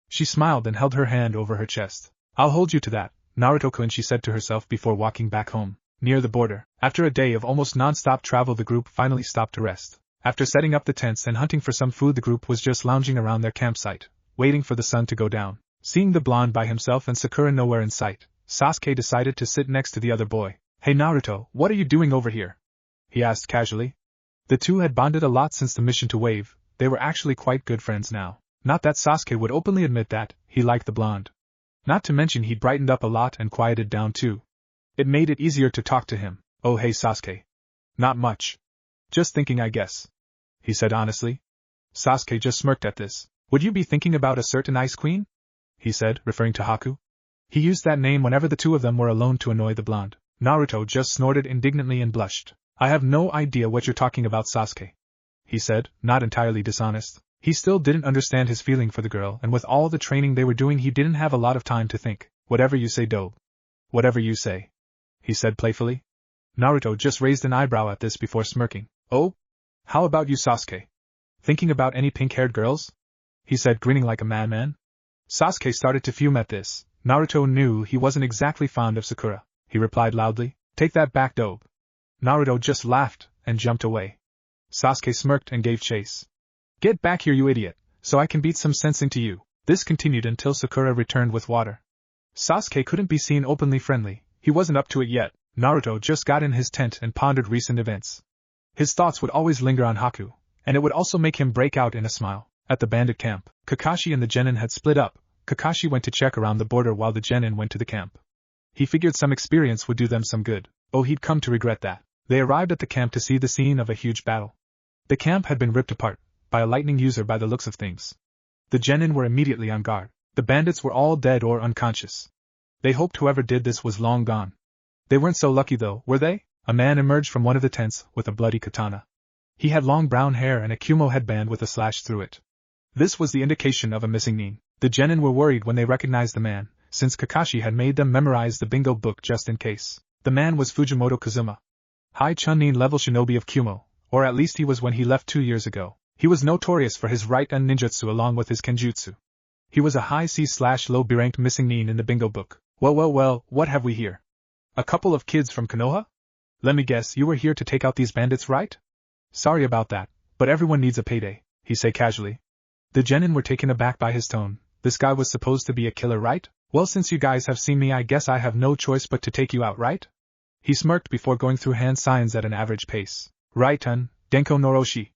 She smiled and held her hand over her chest. I'll hold you to that, Naruto-kun, she said to herself before walking back home. Near the border, after a day of almost non-stop travel, the group finally stopped to rest. After setting up the tents and hunting for some food, the group was just lounging around their campsite, waiting for the sun to go down. Seeing the blonde by himself and Sakura nowhere in sight, Sasuke decided to sit next to the other boy. Hey Naruto, what are you doing over here? He asked casually. The two had bonded a lot since the mission to Wave. They were actually quite good friends now. Not that Sasuke would openly admit that he liked the blonde. Not to mention he'd brightened up a lot and quieted down too. It made it easier to talk to him. Oh hey Sasuke. Not much. Just thinking, I guess, he said honestly. Sasuke just smirked at this. Would you be thinking about a certain ice queen? He said, referring to Haku. He used that name whenever the two of them were alone to annoy the blonde. Naruto just snorted indignantly and blushed. I have no idea what you're talking about, Sasuke, he said, not entirely dishonest. He still didn't understand his feeling for the girl, and with all the training they were doing he didn't have a lot of time to think. Whatever you say, Dobe. Whatever you say, he said playfully. Naruto just raised an eyebrow at this before smirking. Oh? How about you, Sasuke? Thinking about any pink-haired girls? He said, grinning like a madman. Sasuke started to fume at this. Naruto knew he wasn't exactly fond of Sakura. He replied loudly, Take that back, Dobe. Naruto just laughed and jumped away. Sasuke smirked and gave chase. Get back here, you idiot, so I can beat some sense into you. This continued until Sakura returned with water. Sasuke couldn't be seen openly friendly. He wasn't up to it yet. Naruto just got in his tent and pondered recent events. His thoughts would always linger on Haku, and it would also make him break out in a smile. At the bandit camp, Kakashi and the genin had split up. Kakashi went to check around the border while the genin went to the camp. He figured some experience would do them some good. Oh, he'd come to regret that. They arrived at the camp to see the scene of a huge battle. The camp had been ripped apart by a lightning user by the looks of things. The genin were immediately on guard. The bandits were all dead or unconscious. They hoped whoever did this was long gone. They weren't so lucky though, were they? A man emerged from one of the tents with a bloody katana. He had long brown hair and a kumo headband with a slash through it. This was the indication of a missing nin. The genin were worried when they recognized the man, since Kakashi had made them memorize the bingo book just in case. The man was Fujimoto Kazuma. High Chunin level shinobi of Kumo, or at least he was when he left 2 years ago. He was notorious for his right-hand ninjutsu along with his kenjutsu. He was a high C/low B-ranked missing nin in the bingo book. Well, what have we here? A couple of kids from Konoha? Let me guess, you were here to take out these bandits, right? Sorry about that, but everyone needs a payday, he said casually. The genin were taken aback by his tone. This guy was supposed to be a killer, right? Well, since you guys have seen me, I guess I have no choice but to take you out, right? He smirked before going through hand signs at an average pace. Right-un, Denko Noroshi.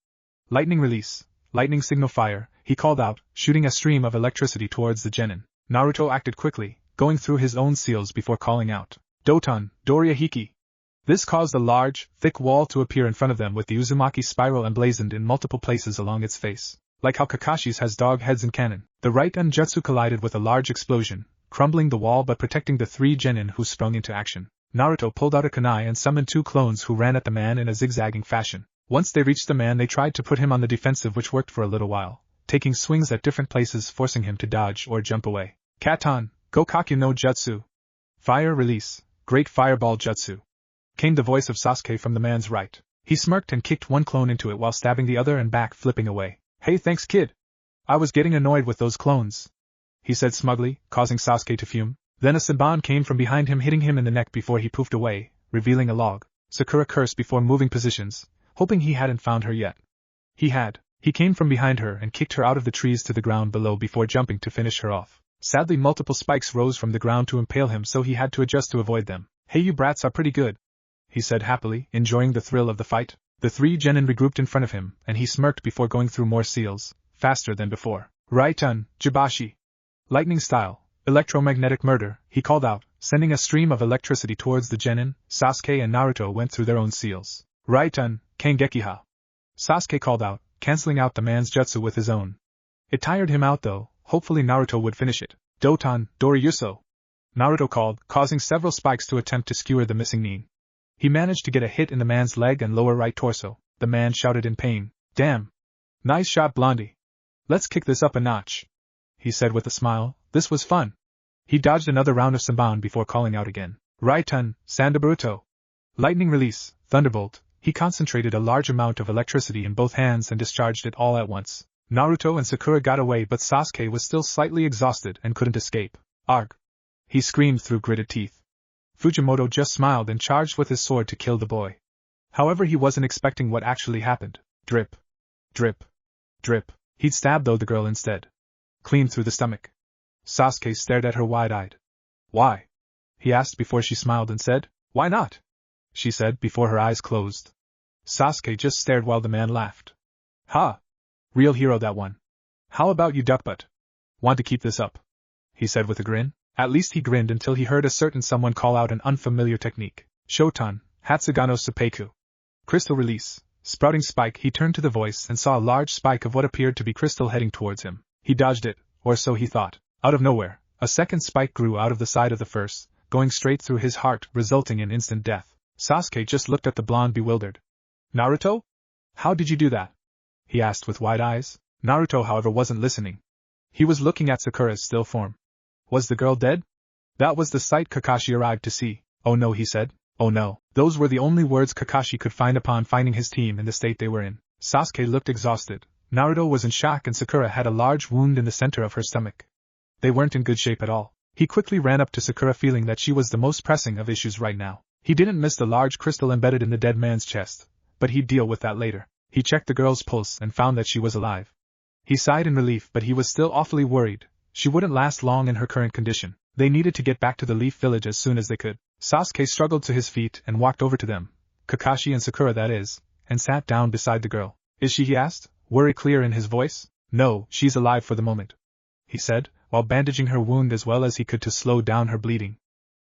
Lightning release, lightning signal fire, he called out, shooting a stream of electricity towards the genin. Naruto acted quickly, going through his own seals before calling out, Doton, Doria Hiki. This caused a large, thick wall to appear in front of them with the Uzumaki spiral emblazoned in multiple places along its face. Like how Kakashi's has dog heads in canon, the right Jutsu collided with a large explosion, crumbling the wall but protecting the 3 genin who sprung into action. Naruto pulled out a kunai and summoned 2 clones who ran at the man in a zigzagging fashion. Once they reached the man, they tried to put him on the defensive, which worked for a little while, taking swings at different places, forcing him to dodge or jump away. Katon, Gokaku no Jutsu. Fire release, Great Fireball Jutsu. Came the voice of Sasuke from the man's right. He smirked and kicked one clone into it while stabbing the other and back flipping away. Hey, thanks kid. I was getting annoyed with those clones, he said smugly, causing Sasuke to fume. Then a Senbon came from behind him, hitting him in the neck before he poofed away, revealing a log. Sakura cursed before moving positions, hoping he hadn't found her yet. He had. He came from behind her and kicked her out of the trees to the ground below before jumping to finish her off. Sadly, multiple spikes rose from the ground to impale him, so he had to adjust to avoid them. Hey, you brats are pretty good, he said happily, enjoying the thrill of the fight. The 3 genin regrouped in front of him, and he smirked before going through more seals, faster than before. Raiton, Jibashi. Lightning style, electromagnetic murder, he called out, sending a stream of electricity towards the genin. Sasuke and Naruto went through their own seals. Raiton, Kangekiha. Sasuke called out, canceling out the man's jutsu with his own. It tired him out though, hopefully Naruto would finish it. Doton, Doriyuso. Naruto called, causing several spikes to attempt to skewer the missing nin. He managed to get a hit in the man's leg and lower right torso. The man shouted in pain. Damn. Nice shot, Blondie. Let's kick this up a notch, he said with a smile. This was fun. He dodged another round of Senbon before calling out again. Raiton, Sandaburuto. Lightning release, Thunderbolt. He concentrated a large amount of electricity in both hands and discharged it all at once. Naruto and Sakura got away, but Sasuke was still slightly exhausted and couldn't escape. Arg! He screamed through gritted teeth. Fujimoto just smiled and charged with his sword to kill the boy. However, he wasn't expecting what actually happened. Drip. Drip. Drip. He'd stabbed the girl instead. Clean through the stomach. Sasuke stared at her wide-eyed. Why? He asked before she smiled and said, Why not? She said before her eyes closed. Sasuke just stared while the man laughed. Ha! Real hero that one. How about you, duckbutt? Want to keep this up? He said with a grin. At least he grinned until he heard a certain someone call out an unfamiliar technique. Shotan, Hatsugano Seppuku. Crystal release. Sprouting spike. He turned to the voice and saw a large spike of what appeared to be crystal heading towards him. He dodged it, or so he thought. Out of nowhere, a second spike grew out of the side of the first, going straight through his heart, resulting in instant death. Sasuke just looked at the blonde bewildered. Naruto? How did you do that? He asked with wide eyes. Naruto, however, wasn't listening. He was looking at Sakura's still form. Was the girl dead? That was the sight Kakashi arrived to see. Oh no, he said. Oh no. Those were the only words Kakashi could find upon finding his team in the state they were in. Sasuke looked exhausted. Naruto was in shock and Sakura had a large wound in the center of her stomach. They weren't in good shape at all. He quickly ran up to Sakura, feeling that she was the most pressing of issues right now. He didn't miss the large crystal embedded in the dead man's chest, but he'd deal with that later. He checked the girl's pulse and found that she was alive. He sighed in relief, but he was still awfully worried. She wouldn't last long in her current condition. They needed to get back to the Leaf Village as soon as they could. Sasuke struggled to his feet and walked over to them, Kakashi and Sakura that is, and sat down beside the girl. Is she? He asked, worry clear in his voice. No, she's alive for the moment, he said, while bandaging her wound as well as he could to slow down her bleeding.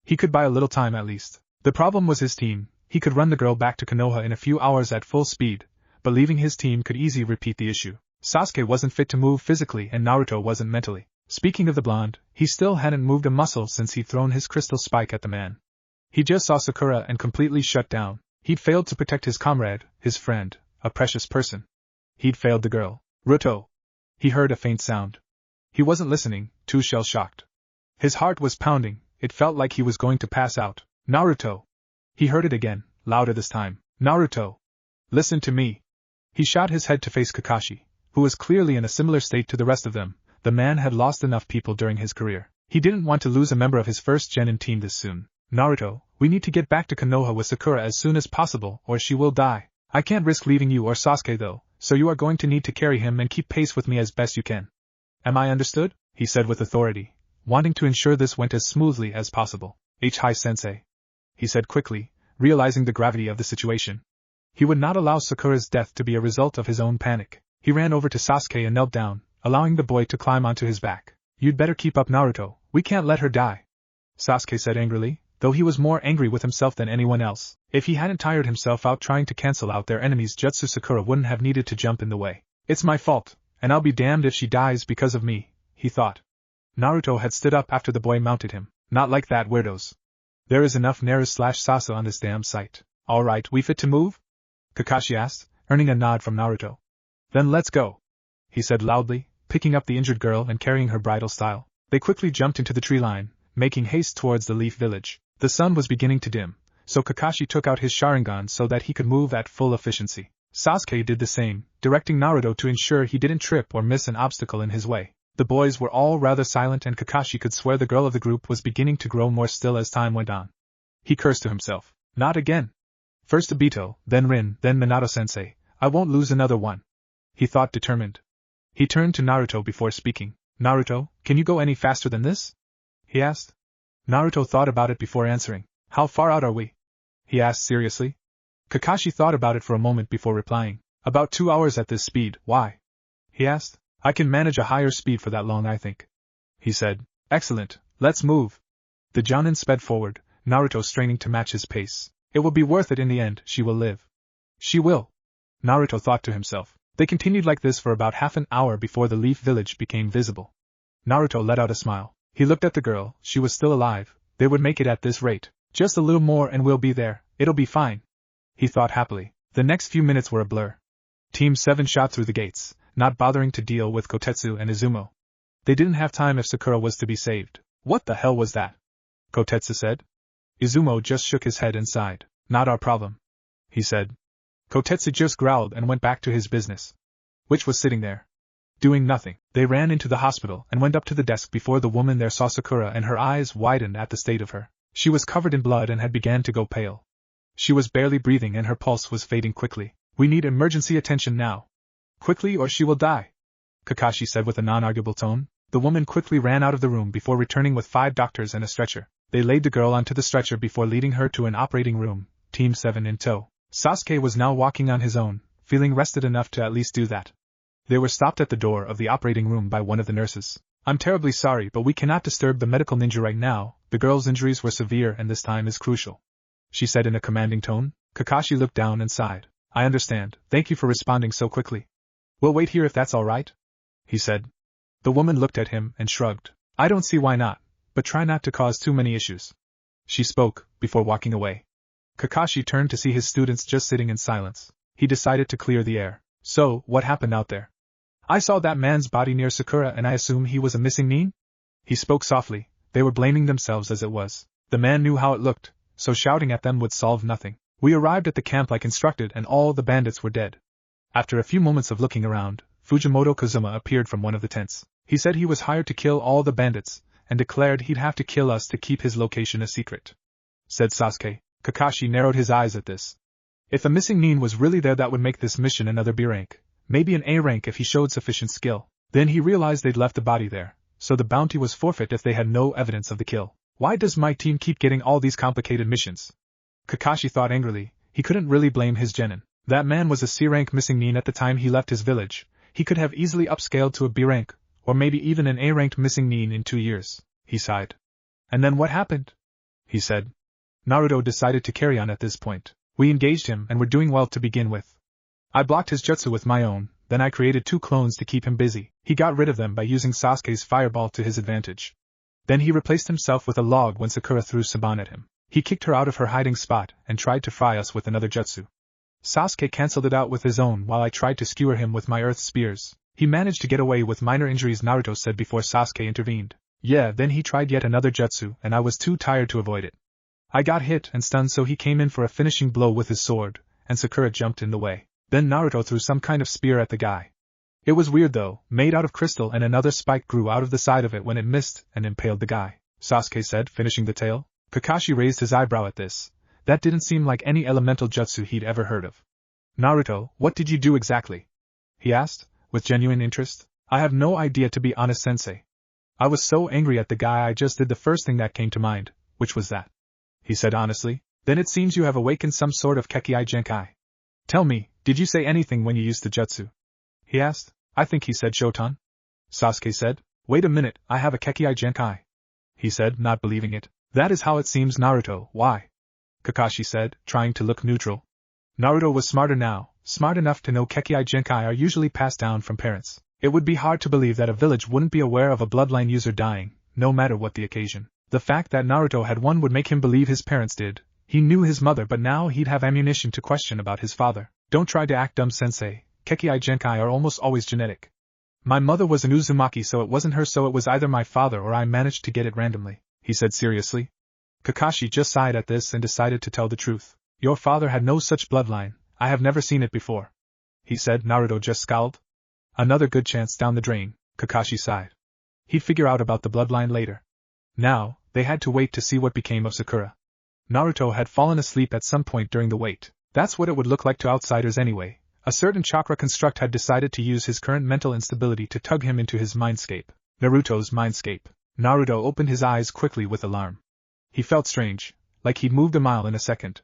He could buy a little time at least. The problem was his team. He could run the girl back to Konoha in a few hours at full speed, but leaving his team could easily repeat the issue. Sasuke wasn't fit to move physically and Naruto wasn't mentally. Speaking of the blonde, he still hadn't moved a muscle since he'd thrown his crystal spike at the man. He just saw Sakura and completely shut down. He'd failed to protect his comrade, his friend, a precious person. He'd failed the girl. Ruto. He heard a faint sound. He wasn't listening, too shell-shocked. His heart was pounding, it felt like he was going to pass out. Naruto. He heard it again, louder this time. Naruto. Listen to me. He shot his head to face Kakashi, who was clearly in a similar state to the rest of them. The man had lost enough people during his career. He didn't want to lose a member of his first genin team this soon. Naruto, we need to get back to Konoha with Sakura as soon as possible or she will die. I can't risk leaving you or Sasuke though, so you are going to need to carry him and keep pace with me as best you can. Am I understood? He said with authority, wanting to ensure this went as smoothly as possible. Hi-sensei. He said quickly, realizing the gravity of the situation. He would not allow Sakura's death to be a result of his own panic. He ran over to Sasuke and knelt down, allowing the boy to climb onto his back. "You'd better keep up, Naruto, we can't let her die," Sasuke said angrily, though he was more angry with himself than anyone else. If he hadn't tired himself out trying to cancel out their enemy's jutsu, Sakura wouldn't have needed to jump in the way. "It's my fault, and I'll be damned if she dies because of me," he thought. Naruto had stood up after the boy mounted him. "Not like that, weirdos. There is enough Naru/Sasa on this damn site. Alright, we fit to move?" Kakashi asked, earning a nod from Naruto. "Then let's go," he said loudly, picking up the injured girl and carrying her bridal style. They quickly jumped into the tree line, making haste towards the Leaf Village. The sun was beginning to dim, so Kakashi took out his Sharingan so that he could move at full efficiency. Sasuke did the same, directing Naruto to ensure he didn't trip or miss an obstacle in his way. The boys were all rather silent, and Kakashi could swear the girl of the group was beginning to grow more still as time went on. He cursed to himself. Not again. First Obito, then Rin, then Minato-sensei. I won't lose another one, he thought, determined. He turned to Naruto before speaking. "Naruto, can you go any faster than this?" he asked. Naruto thought about it before answering. "How far out are we?" he asked seriously. Kakashi thought about it for a moment before replying. "About 2 hours at this speed. Why?" he asked. "I can manage a higher speed for that long, I think," he said. "Excellent, let's move." The Jonin sped forward, Naruto straining to match his pace. "It will be worth it in the end, she will live." "She will," Naruto thought to himself. They continued like this for about half an hour before the Leaf Village became visible. Naruto let out a smile. He looked at the girl. She was still alive. They would make it at this rate. "Just a little more and we'll be there. It'll be fine," he thought happily. The next few minutes were a blur. Team 7 shot through the gates, not bothering to deal with Kotetsu and Izumo. They didn't have time if Sakura was to be saved. "What the hell was that?" Kotetsu said. Izumo just shook his head and sighed. "Not our problem," he said. Kotetsu just growled and went back to his business, which was sitting there, doing nothing. They ran into the hospital and went up to the desk before the woman there saw Sakura, and her eyes widened at the state of her. She was covered in blood and had begun to go pale. She was barely breathing and her pulse was fading quickly. "We need emergency attention now. Quickly or she will die," Kakashi said with a non-arguable tone. The woman quickly ran out of the room before returning with 5 doctors and a stretcher. They laid the girl onto the stretcher before leading her to an operating room, Team 7 in tow. Sasuke was now walking on his own, feeling rested enough to at least do that. They were stopped at the door of the operating room by one of the nurses. "I'm terribly sorry, but we cannot disturb the medical ninja right now. The girl's injuries were severe and this time is crucial," she said in a commanding tone. Kakashi looked down and sighed. "I understand, thank you for responding so quickly. We'll wait here if that's all right," he said. The woman looked at him and shrugged. "I don't see why not, but try not to cause too many issues," she spoke, before walking away. Kakashi turned to see his students just sitting in silence. He decided to clear the air. "So, what happened out there?" "I saw that man's body near Sakura and I assume he was a missing nin?" He spoke softly. They were blaming themselves as it was. The man knew how it looked, so shouting at them would solve nothing. "We arrived at the camp like instructed and all the bandits were dead." After a few moments of looking around, Fujimoto Kazuma appeared from one of the tents. He said he was hired to kill all the bandits, and declared he'd have to kill us to keep his location a secret, said Sasuke. Kakashi narrowed his eyes at this. If a missing nin was really there, that would make this mission another B rank, maybe an A rank if he showed sufficient skill. Then he realized they'd left the body there, so the bounty was forfeit if they had no evidence of the kill. Why does my team keep getting all these complicated missions? Kakashi thought angrily. He couldn't really blame his genin. That man was a C rank missing nin at the time he left his village. He could have easily upscaled to a B rank, or maybe even an A ranked missing nin in 2 years. He sighed. "And then what happened?" he said. Naruto decided to carry on at this point. "We engaged him and were doing well to begin with. I blocked his jutsu with my own, then I created 2 clones to keep him busy. He got rid of them by using Sasuke's fireball to his advantage. Then he replaced himself with a log when Sakura threw Saban at him. He kicked her out of her hiding spot and tried to fry us with another jutsu. Sasuke cancelled it out with his own while I tried to skewer him with my earth spears. He managed to get away with minor injuries," Naruto said before Sasuke intervened. "Yeah, then he tried yet another jutsu and I was too tired to avoid it. I got hit and stunned, so he came in for a finishing blow with his sword, and Sakura jumped in the way. Then Naruto threw some kind of spear at the guy. It was weird though, made out of crystal, and another spike grew out of the side of it when it missed and impaled the guy," Sasuke said, finishing the tale. Kakashi raised his eyebrow at this. That didn't seem like any elemental jutsu he'd ever heard of. "Naruto, what did you do exactly?" he asked, with genuine interest. "I have no idea, to be honest, sensei. I was so angry at the guy I just did the first thing that came to mind, which was that," he said honestly. "Then it seems you have awakened some sort of Kekkai Genkai," Tell me, did you say anything when you used the jutsu? He asked. I think he said Shotan. Sasuke said. Wait a minute, I have a Kekkai Genkai. He said, not believing it. That is how it seems, Naruto. Why? Kakashi said, trying to look neutral. Naruto was smarter now, smart enough to know Kekkai Genkai are usually passed down from parents. It would be hard to believe that a village wouldn't be aware of a bloodline user dying, no matter what the occasion. The fact that Naruto had one would make him believe his parents did. He knew his mother, but now he'd have ammunition to question about his father. Don't try to act dumb, sensei. Kekkai Genkai are almost always genetic. My mother was an Uzumaki, so it wasn't her, so it was either my father or I managed to get it randomly, he said seriously. Kakashi just sighed at this and decided to tell the truth. Your father had no such bloodline, I have never seen it before, he said. Naruto just scowled. Another good chance down the drain, Kakashi sighed. He'd figure out about the bloodline later. Now, they had to wait to see what became of Sakura. Naruto had fallen asleep at some point during the wait. That's what it would look like to outsiders anyway. A certain chakra construct had decided to use his current mental instability to tug him into his mindscape. Naruto's mindscape. Naruto opened his eyes quickly with alarm. He felt strange, like he'd moved a mile in a second.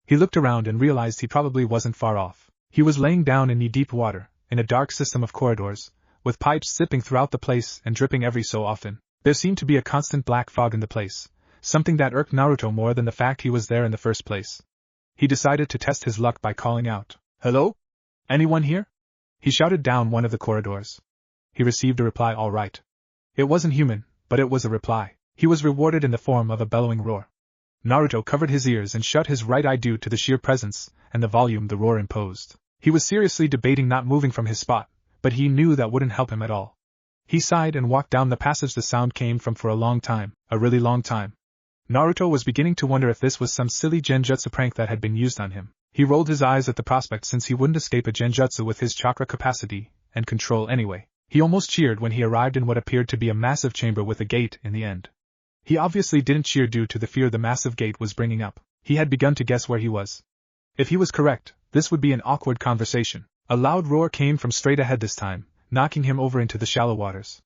He looked around and realized he probably wasn't far off. He was laying down in knee-deep water, in a dark system of corridors, with pipes zipping throughout the place and dripping every so often. There seemed to be a constant black fog in the place, something that irked Naruto more than the fact he was there in the first place. He decided to test his luck by calling out, "Hello? Anyone here?" He shouted down one of the corridors. He received a reply, all right. It wasn't human, but it was a reply. He was rewarded in the form of a bellowing roar. Naruto covered his ears and shut his right eye due to the sheer presence and the volume the roar imposed. He was seriously debating not moving from his spot, but he knew that wouldn't help him at all. He sighed and walked down the passage the sound came from for a long time, a really long time. Naruto was beginning to wonder if this was some silly genjutsu prank that had been used on him. He rolled his eyes at the prospect since he wouldn't escape a genjutsu with his chakra capacity and control anyway. He almost cheered when he arrived in what appeared to be a massive chamber with a gate in the end. He obviously didn't cheer due to the fear the massive gate was bringing up. He had begun to guess where he was. If he was correct, this would be an awkward conversation. A loud roar came from straight ahead this time, knocking him over into the shallow waters.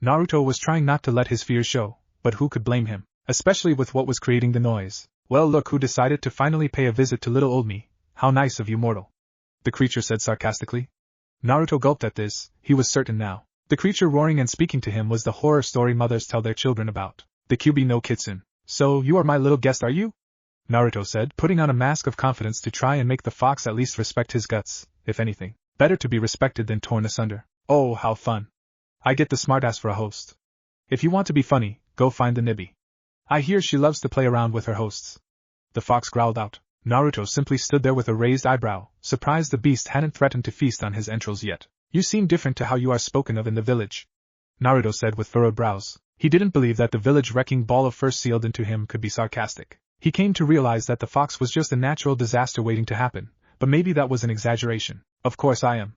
Naruto was trying not to let his fear show, but who could blame him, especially with what was creating the noise? Well, look who decided to finally pay a visit to little old me. How nice of you, mortal, the creature said sarcastically. Naruto gulped at this. He was certain now. The creature roaring and speaking to him was the horror story mothers tell their children about. The Kyuubi no Kitsune. So, you are my little guest, are you? Naruto said, putting on a mask of confidence to try and make the fox at least respect his guts, if anything. Better to be respected than torn asunder. Oh, how fun. I get the smartass for a host. If you want to be funny, go find the Nibby. I hear she loves to play around with her hosts. The fox growled out. Naruto simply stood there with a raised eyebrow, surprised the beast hadn't threatened to feast on his entrails yet. You seem different to how you are spoken of in the village, Naruto said with furrowed brows. He didn't believe that the village wrecking ball of fur sealed into him could be sarcastic. He came to realize that the fox was just a natural disaster waiting to happen, but maybe that was an exaggeration. Of course I am.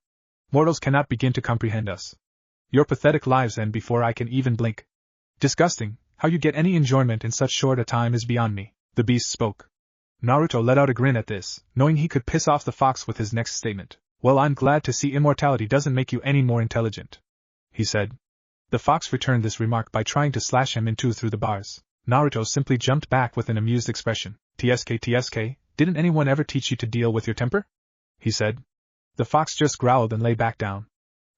Mortals cannot begin to comprehend us. Your pathetic lives end before I can even blink. Disgusting, how you get any enjoyment in such short a time is beyond me, the beast spoke. Naruto let out a grin at this, knowing he could piss off the fox with his next statement. Well, I'm glad to see immortality doesn't make you any more intelligent, he said. The fox returned this remark by trying to slash him in two through the bars. Naruto simply jumped back with an amused expression. TSK, didn't anyone ever teach you to deal with your temper? He said. The fox just growled and lay back down.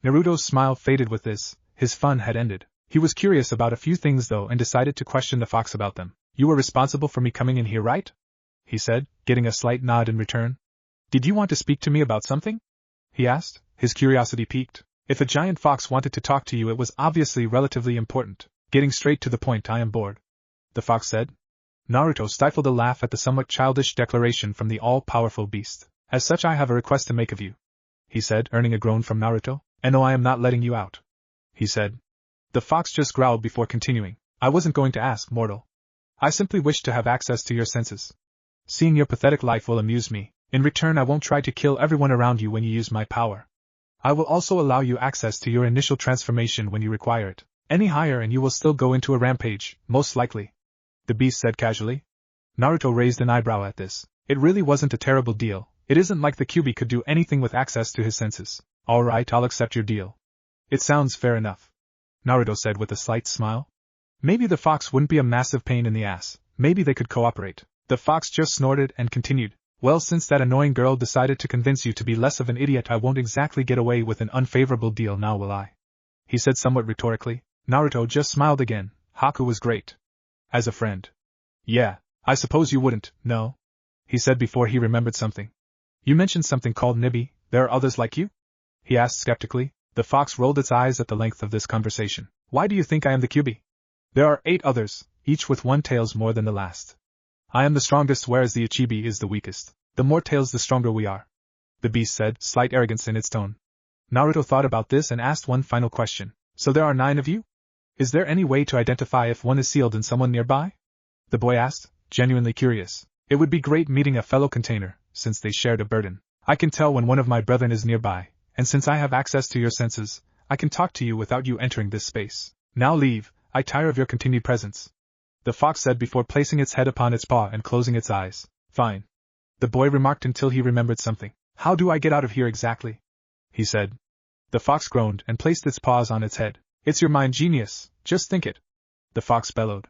Naruto's smile faded with this. His fun had ended. He was curious about a few things though and decided to question the fox about them. You were responsible for me coming in here, right? He said, getting a slight nod in return. Did you want to speak to me about something? He asked, his curiosity piqued. If a giant fox wanted to talk to you, it was obviously relatively important. Getting straight to the point, I am bored, the fox said. Naruto stifled a laugh at the somewhat childish declaration from the all-powerful beast. As such, I have a request to make of you, he said, earning a groan from Naruto. And no, I am not letting you out, he said. The fox just growled before continuing. I wasn't going to ask, mortal. I simply wish to have access to your senses. Seeing your pathetic life will amuse me. In return, I won't try to kill everyone around you when you use my power. I will also allow you access to your initial transformation when you require it. Any higher and you will still go into a rampage, most likely, the beast said casually. Naruto raised an eyebrow at this. It really wasn't a terrible deal. It isn't like the Kyuubi could do anything with access to his senses. All right, I'll accept your deal. It sounds fair enough, Naruto said with a slight smile. Maybe the fox wouldn't be a massive pain in the ass. Maybe they could cooperate. The fox just snorted and continued. Well, since that annoying girl decided to convince you to be less of an idiot, I won't exactly get away with an unfavorable deal now, will I? He said somewhat rhetorically. Naruto just smiled again. Haku was great. As a friend. Yeah, I suppose you wouldn't, no? He said before he remembered something. You mentioned something called Nibi. There are others like you? He asked skeptically. The fox rolled its eyes at the length of this conversation. Why do you think I am the QB? There are 8 others, each with 1 tails more than the last. I am the strongest, whereas the Ichibi is the weakest. The more tails, the stronger we are. The beast said, slight arrogance in its tone. Naruto thought about this and asked one final question. So there are 9 of you? Is there any way to identify if one is sealed in someone nearby? The boy asked, genuinely curious. It would be great meeting a fellow container, since they shared a burden. I can tell when one of my brethren is nearby, and since I have access to your senses, I can talk to you without you entering this space. Now leave, I tire of your continued presence. The fox said before placing its head upon its paw and closing its eyes. Fine. The boy remarked until he remembered something. How do I get out of here exactly? He said. The fox groaned and placed its paws on its head. It's your mind, genius, just think it. The fox bellowed.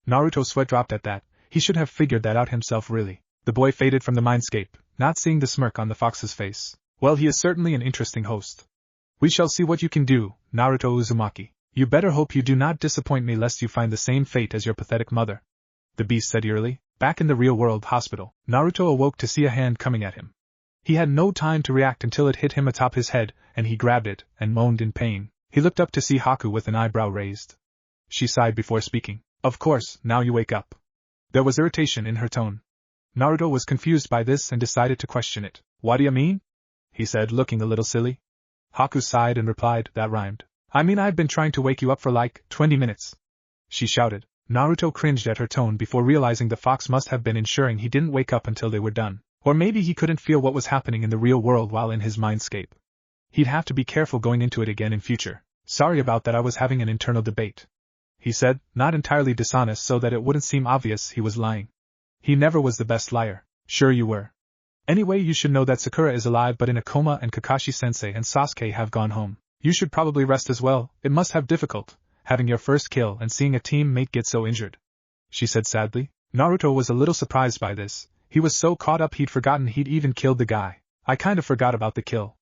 Naruto's sweat dropped at that. He should have figured that out himself, really. The boy faded from the mindscape, not seeing the smirk on the fox's face. Well, he is certainly an interesting host. We shall see what you can do, Naruto Uzumaki. You better hope you do not disappoint me lest you find the same fate as your pathetic mother. The beast said eerily. Back in the real-world hospital, Naruto awoke to see a hand coming at him. He had no time to react until it hit him atop his head, and he grabbed it, and moaned in pain. He looked up to see Haku with an eyebrow raised. She sighed before speaking. Of course, now you wake up. There was irritation in her tone. Naruto was confused by this and decided to question it. What do you mean? He said, looking a little silly. Haku sighed and replied, that rhymed. I mean, I've been trying to wake you up for like 20 minutes. She shouted. Naruto cringed at her tone before realizing the fox must have been ensuring he didn't wake up until they were done. Or maybe he couldn't feel what was happening in the real world while in his mindscape. He'd have to be careful going into it again in future. Sorry about that, I was having an internal debate. He said, not entirely dishonest so that it wouldn't seem obvious he was lying. He never was the best liar. Sure you were. Anyway, you should know that Sakura is alive but in a coma and Kakashi-sensei and Sasuke have gone home. You should probably rest as well. It must have difficult, having your first kill and seeing a teammate get so injured. She said sadly. Naruto was a little surprised by this. He was so caught up he'd forgotten he'd even killed the guy. I kind of forgot about the kill.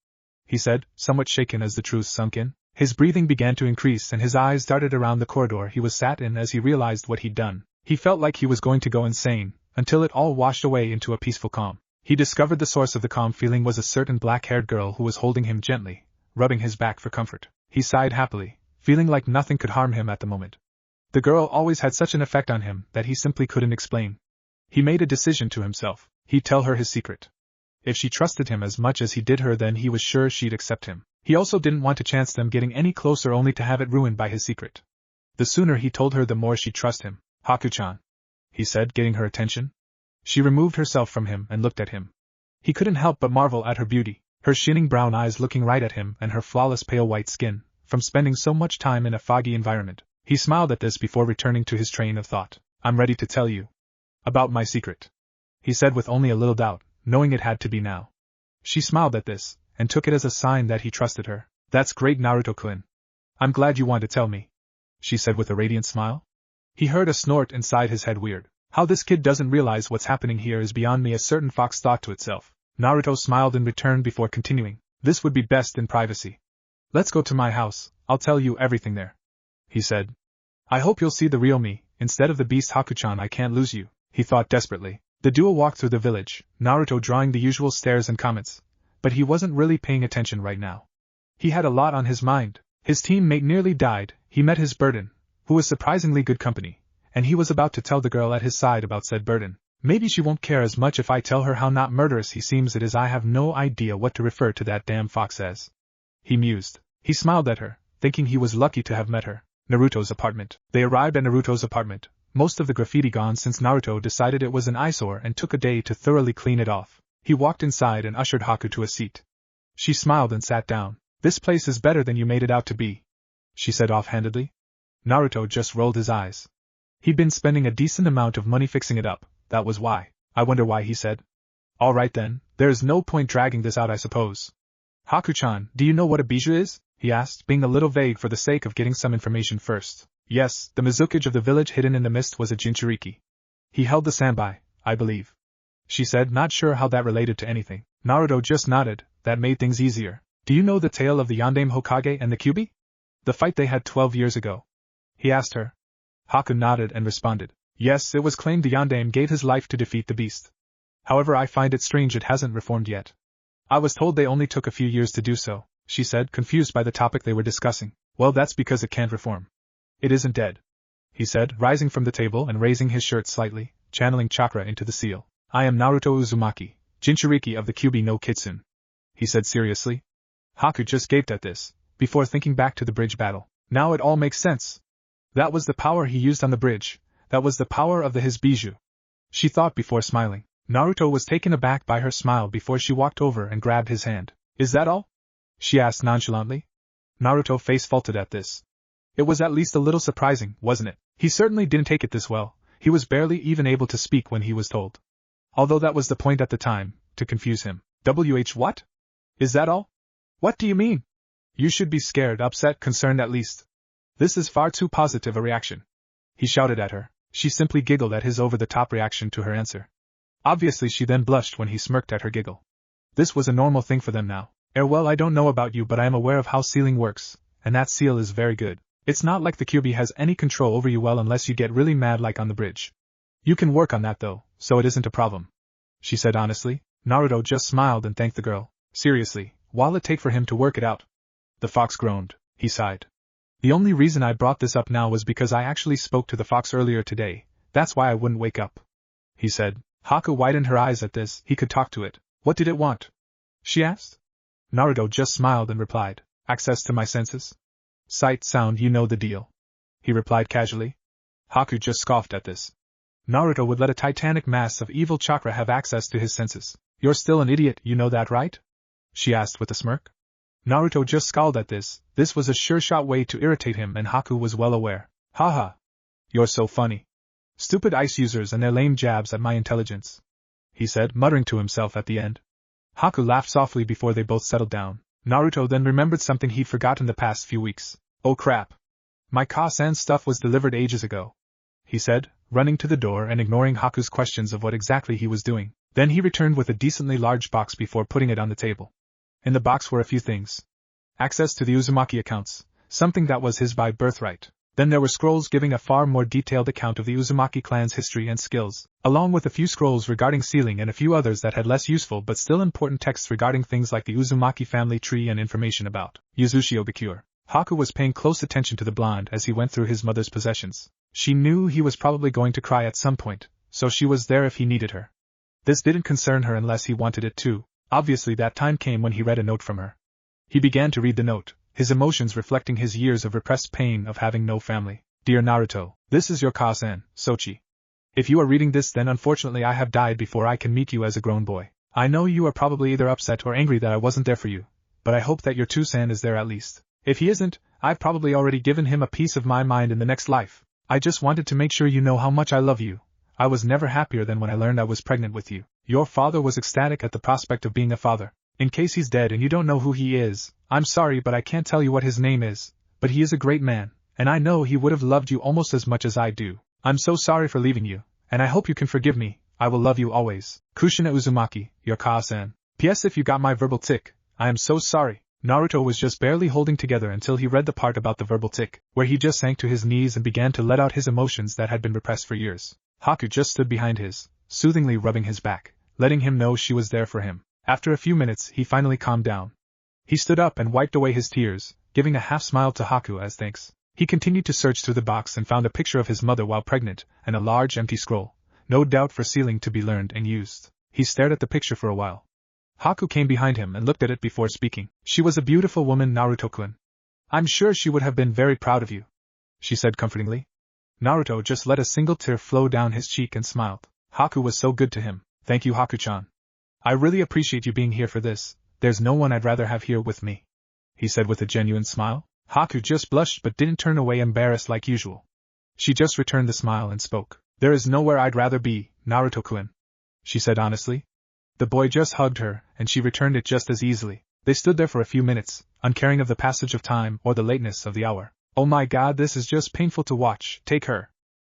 He said, somewhat shaken as the truth sunk in. His breathing began to increase and his eyes darted around the corridor he was sat in as he realized what he'd done. He felt like he was going to go insane, until it all washed away into a peaceful calm. He discovered the source of the calm feeling was a certain black-haired girl who was holding him gently, rubbing his back for comfort. He sighed happily, feeling like nothing could harm him at the moment. The girl always had such an effect on him that he simply couldn't explain. He made a decision to himself. He'd tell her his secret. If she trusted him as much as he did her, then he was sure she'd accept him. He also didn't want to chance them getting any closer only to have it ruined by his secret. The sooner he told her, the more she'd trust him. Haku-chan, he said, getting her attention. She removed herself from him and looked at him. He couldn't help but marvel at her beauty, her shining brown eyes looking right at him and her flawless pale white skin, from spending so much time in a foggy environment. He smiled at this before returning to his train of thought. I'm ready to tell you about my secret, he said with only a little doubt, knowing it had to be now. She smiled at this, and took it as a sign that he trusted her. That's great, Naruto-kun. I'm glad you want to tell me, she said with a radiant smile. He heard a snort inside his head. Weird. How this kid doesn't realize what's happening here is beyond me, a certain fox thought to itself. Naruto smiled in return before continuing. This would be best in privacy. Let's go to my house, I'll tell you everything there, he said. I hope you'll see the real me, instead of the beast Haku-chan. I can't lose you, he thought desperately. The duo walked through the village, Naruto drawing the usual stares and comments. But he wasn't really paying attention right now. He had a lot on his mind. His teammate nearly died, he met his burden, who was surprisingly good company, and he was about to tell the girl at his side about said burden. Maybe she won't care as much if I tell her how not murderous he seems it is. I have no idea what to refer to that damn fox as, he mused. He smiled at her, thinking he was lucky to have met her. Naruto's apartment. They arrived at Naruto's apartment, most of the graffiti gone since Naruto decided it was an eyesore and took a day to thoroughly clean it off. He walked inside and ushered Haku to a seat. She smiled and sat down. This place is better than you made it out to be, she said offhandedly. Naruto just rolled his eyes. He'd been spending a decent amount of money fixing it up, that was why. I wonder why, he said. All right then, there's no point dragging this out, I suppose. Haku-chan, do you know what a bijou is? He asked, being a little vague for the sake of getting some information first. Yes, the Mizukage of the village hidden in the mist was a jinchuriki. He held the sanbai, I believe. she said, not sure how that related to anything. Naruto just nodded. That made things easier. Do you know the tale of the Yondaime Hokage and the Kyuubi? The fight they had 12 years ago? He asked her. Haku nodded and responded. Yes, it was claimed the Yondaime gave his life to defeat the beast. However, I find it strange it hasn't reformed yet. I was told they only took a few years to do so, she said, confused by the topic they were discussing. Well, that's because it can't reform. It isn't dead, he said, rising from the table and raising his shirt slightly, channeling chakra into the seal. I am Naruto Uzumaki, Jinchuriki of the Kyuubi no Kitsune, he said seriously. Haku just gaped at this, before thinking back to the bridge battle. Now it all makes sense. That was the power he used on the bridge, that was the power of his bijou. She thought before smiling. Naruto was taken aback by her smile before she walked over and grabbed his hand. Is that all? She asked nonchalantly. Naruto's face faltered at this. It was at least a little surprising, wasn't it? He certainly didn't take it this well. He was barely even able to speak when he was told. Although that was the point at the time, to confuse him. What? Is that all? What do you mean? You should be scared, upset, concerned at least. This is far too positive a reaction. He shouted at her. She simply giggled at his over-the-top reaction to her answer. Obviously she then blushed when he smirked at her giggle. This was a normal thing for them now. Well, I don't know about you, but I am aware of how sealing works, and that seal is very good. It's not like the Kyuubi has any control over you unless you get really mad like on the bridge. You can work on that though, so it isn't a problem. She said honestly. Naruto just smiled and thanked the girl. Seriously, what'll it take for him to work it out? The fox groaned. He sighed. The only reason I brought this up now was because I actually spoke to the fox earlier today. That's why I wouldn't wake up, he said. Haku widened her eyes at this. He could talk to it. What did it want? She asked. Naruto just smiled and replied. Access to my senses? Sight, sound, you know the deal, he replied casually. Haku just scoffed at this. Naruto would let a titanic mass of evil chakra have access to his senses. You're still an idiot, you know that, right? She asked with a smirk. Naruto just scowled at this. This was a sure-shot way to irritate him, and Haku was well aware. Haha. You're so funny. Stupid ice users and their lame jabs at my intelligence, he said, muttering to himself at the end. Haku laughed softly before they both settled down. Naruto then remembered something he'd forgotten the past few weeks. Oh crap. My Ka-san's stuff was delivered ages ago, he said, running to the door and ignoring Haku's questions of what exactly he was doing. Then he returned with a decently large box before putting it on the table. In the box were a few things. Access to the Uzumaki accounts, something that was his by birthright. Then there were scrolls giving a far more detailed account of the Uzumaki clan's history and skills, along with a few scrolls regarding sealing and a few others that had less useful but still important texts regarding things like the Uzumaki family tree and information about Yuzushi Obikure. Haku was paying close attention to the blonde as he went through his mother's possessions. She knew he was probably going to cry at some point, so she was there if he needed her. This didn't concern her unless he wanted it to. Obviously that time came when he read a note from her. He began to read the note, his emotions reflecting his years of repressed pain of having no family. Dear Naruto, this is your Ka-san, Sochi. If you are reading this, then unfortunately I have died before I can meet you as a grown boy. I know you are probably either upset or angry that I wasn't there for you, but I hope that your Two-san is there at least. If he isn't, I've probably already given him a piece of my mind in the next life. I just wanted to make sure you know how much I love you. I was never happier than when I learned I was pregnant with you. Your father was ecstatic at the prospect of being a father. In case he's dead and you don't know who he is, I'm sorry but I can't tell you what his name is, but he is a great man, and I know he would have loved you almost as much as I do. I'm so sorry for leaving you, and I hope you can forgive me. I will love you always. Kushina Uzumaki, your Ka-san. P.S. If you got my verbal tic, I am so sorry. Naruto was just barely holding together until he read the part about the verbal tic, where he just sank to his knees and began to let out his emotions that had been repressed for years. Haku just stood behind his, soothingly rubbing his back, letting him know she was there for him. After a few minutes, he finally calmed down. He stood up and wiped away his tears, giving a half-smile to Haku as thanks. He continued to search through the box and found a picture of his mother while pregnant, and a large empty scroll, no doubt for sealing to be learned and used. He stared at the picture for a while. Haku came behind him and looked at it before speaking. She was a beautiful woman, Naruto-kun. I'm sure she would have been very proud of you, she said comfortingly. Naruto just let a single tear flow down his cheek and smiled. Haku was so good to him. Thank you, Haku-chan. I really appreciate you being here for this. There's no one I'd rather have here with me, he said with a genuine smile. Haku just blushed but didn't turn away embarrassed like usual. She just returned the smile and spoke. There is nowhere I'd rather be, Naruto-kun, she said honestly. The boy just hugged her, and she returned it just as easily. They stood there for a few minutes, uncaring of the passage of time or the lateness of the hour. Oh my god, this is just painful to watch. Take her,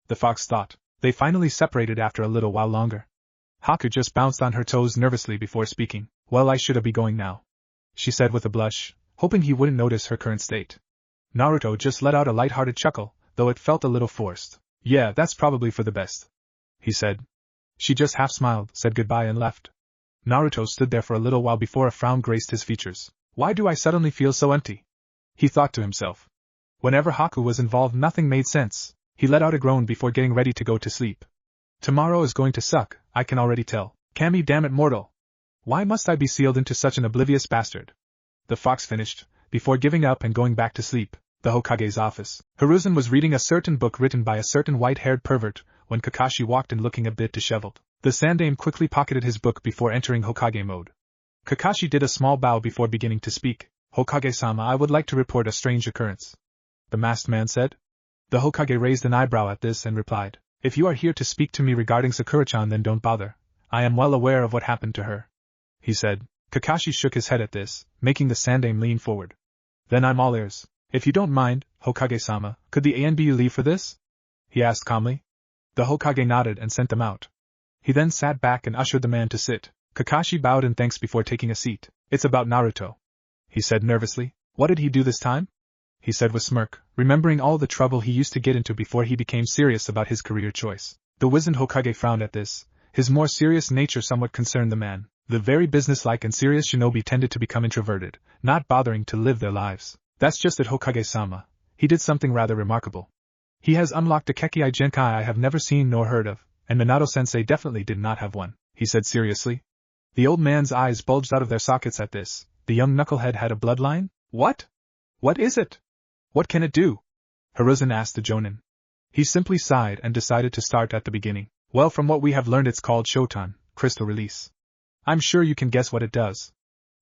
the fox thought. They finally separated after a little while longer. Haku just bounced on her toes nervously before speaking. Well, I should be going now, she said with a blush, hoping he wouldn't notice her current state. Naruto just let out a light-hearted chuckle, though it felt a little forced. Yeah, that's probably for the best, he said. She just half smiled, said goodbye and left. Naruto stood there for a little while before a frown graced his features. Why do I suddenly feel so empty? He thought to himself. Whenever Haku was involved, nothing made sense. He let out a groan before getting ready to go to sleep. Tomorrow is going to suck, I can already tell. Kami, damn it, mortal! Why must I be sealed into such an oblivious bastard? The fox finished, before giving up and going back to sleep. The Hokage's office. Hiruzen was reading a certain book written by a certain white-haired pervert, when Kakashi walked in looking a bit disheveled. The Sandaime quickly pocketed his book before entering Hokage mode. Kakashi did a small bow before beginning to speak. Hokage-sama, I would like to report a strange occurrence, the masked man said. The Hokage raised an eyebrow at this and replied, If you are here to speak to me regarding Sakura-chan, then don't bother. I am well aware of what happened to her, he said. Kakashi shook his head at this, making the Sandaime lean forward. Then I'm all ears. If you don't mind, Hokage-sama, could the ANBU leave for this? He asked calmly. The Hokage nodded and sent them out. He then sat back and ushered the man to sit. Kakashi bowed in thanks before taking a seat. It's about Naruto, he said nervously. What did he do this time? He said with smirk, remembering all the trouble he used to get into before he became serious about his career choice. The wizened Hokage frowned at this. His more serious nature somewhat concerned the man. The very businesslike and serious shinobi tended to become introverted, not bothering to live their lives. That's just it, Hokage-sama. He did something rather remarkable. He has unlocked a Kekkai Genkai I have never seen nor heard of, and Minato-sensei definitely did not have one, he said seriously. The old man's eyes bulged out of their sockets at this. The young knucklehead had a bloodline? What? What is it? What can it do? Hiruzen asked the Jonin. He simply sighed and decided to start at the beginning. Well, from what we have learned, it's called Shotan, crystal release. I'm sure you can guess what it does,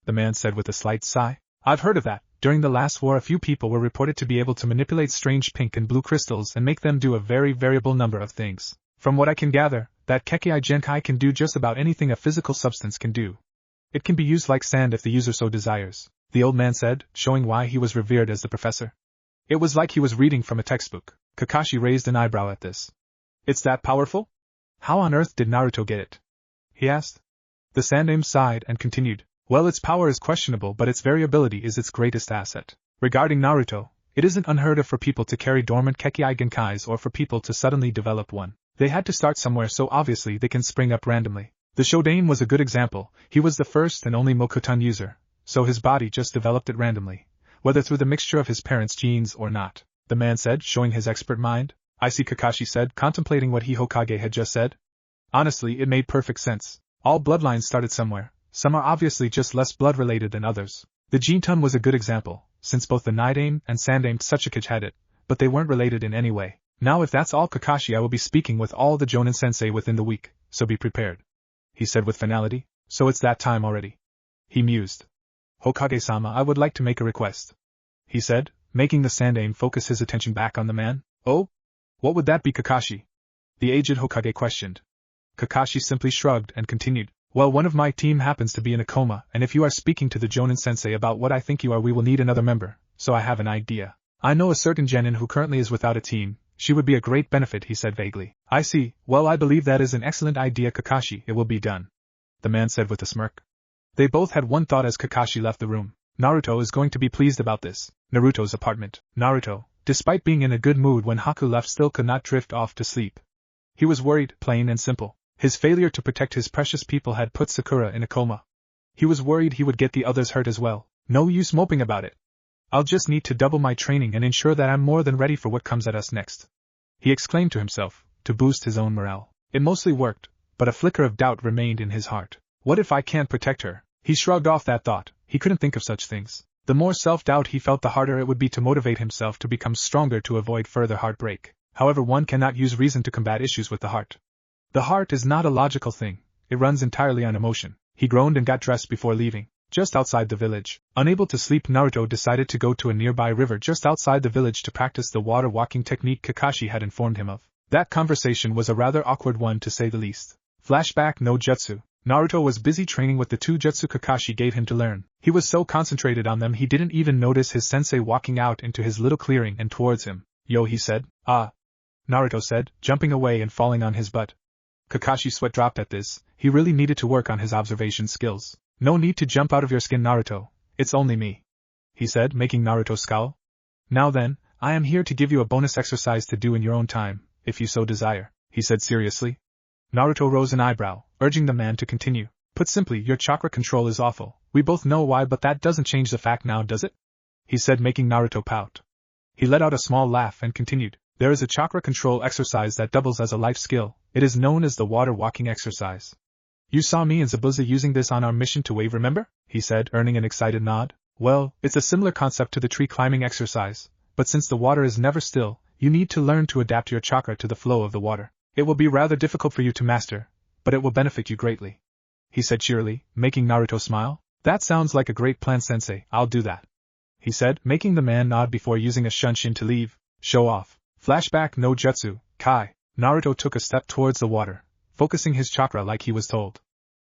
the man said with a slight sigh. I've heard of that. During the last war, a few people were reported to be able to manipulate strange pink and blue crystals and make them do a very variable number of things. From what I can gather, that Kekkai Genkai can do just about anything a physical substance can do. It can be used like sand if the user so desires, the old man said, showing why he was revered as the professor. It was like he was reading from a textbook. Kakashi raised an eyebrow at this. It's that powerful? How on earth did Naruto get it? He asked. The Sandaime sighed and continued. Well, its power is questionable, but its variability is its greatest asset. Regarding Naruto, it isn't unheard of for people to carry dormant Kekkai Genkais or for people to suddenly develop one. They had to start somewhere, so obviously they can spring up randomly. The Shodaime was a good example. He was the first and only Mokuton user, so his body just developed it randomly, whether through the mixture of his parents' genes or not, the man said, showing his expert mind. I see, Kakashi said, contemplating what Hokage had just said. Honestly, it made perfect sense. All bloodlines started somewhere. Some are obviously just less blood-related than others. The Jinton was a good example, since both the Nidaime and Sandaime Tsuchikage had it, but they weren't related in any way. Now if that's all, Kakashi, I will be speaking with all the Jonin-sensei within the week, so be prepared, he said with finality. So it's that time already. He mused. Hokage-sama, I would like to make a request, he said, making the Sandaime focus his attention back on the man. Oh? What would that be, Kakashi? The aged Hokage questioned. Kakashi simply shrugged and continued. Well, one of my team happens to be in a coma, and if you are speaking to the Jonin-sensei about what I think you are, we will need another member, so I have an idea. I know a certain genin who currently is without a team. She would be a great benefit, he said vaguely. I see. Well, I believe that is an excellent idea, Kakashi. It will be done, the man said with a smirk. They both had one thought as Kakashi left the room. Naruto is going to be pleased about this. Naruto's apartment. Naruto, despite being in a good mood when Haku left, still could not drift off to sleep. He was worried, plain and simple. His failure to protect his precious people had put Sakura in a coma. He was worried he would get the others hurt as well. No use moping about it. I'll just need to double my training and ensure that I'm more than ready for what comes at us next, he exclaimed to himself, to boost his own morale. It mostly worked, but a flicker of doubt remained in his heart. What if I can't protect her? He shrugged off that thought. He couldn't think of such things. The more self-doubt he felt, the harder it would be to motivate himself to become stronger to avoid further heartbreak. However, one cannot use reason to combat issues with the heart. The heart is not a logical thing. It runs entirely on emotion. He groaned and got dressed before leaving. Just outside the village, unable to sleep, Naruto decided to go to a nearby river just outside the village to practice the water walking technique Kakashi had informed him of. That conversation was a rather awkward one, to say the least. Flashback: no jutsu. Naruto was busy training with the two jutsu Kakashi gave him to learn. He was so concentrated on them he didn't even notice his sensei walking out into his little clearing and towards him. Yo, he said. Ah, Naruto said, jumping away and falling on his butt. Kakashi's sweat dropped at this. He really needed to work on his observation skills. No need to jump out of your skin, Naruto. It's only me, he said, making Naruto scowl. Now then, I am here to give you a bonus exercise to do in your own time, if you so desire, he said seriously. Naruto rose an eyebrow, urging the man to continue. Put simply, your chakra control is awful. We both know why, but that doesn't change the fact now, does it? He said, making Naruto pout. He let out a small laugh and continued. There is a chakra control exercise that doubles as a life skill. It is known as the water walking exercise. You saw me and Zabuza using this on our mission to wave, remember? He said, earning an excited nod. Well, it's a similar concept to the tree climbing exercise, but since the water is never still, you need to learn to adapt your chakra to the flow of the water. It will be rather difficult for you to master, but it will benefit you greatly, he said cheerily, making Naruto smile. That sounds like a great plan, Sensei. I'll do that, he said, making the man nod before using a shunshin to leave. Show off. Flashback no Jutsu, Kai. Naruto took a step towards the water, focusing his chakra like he was told.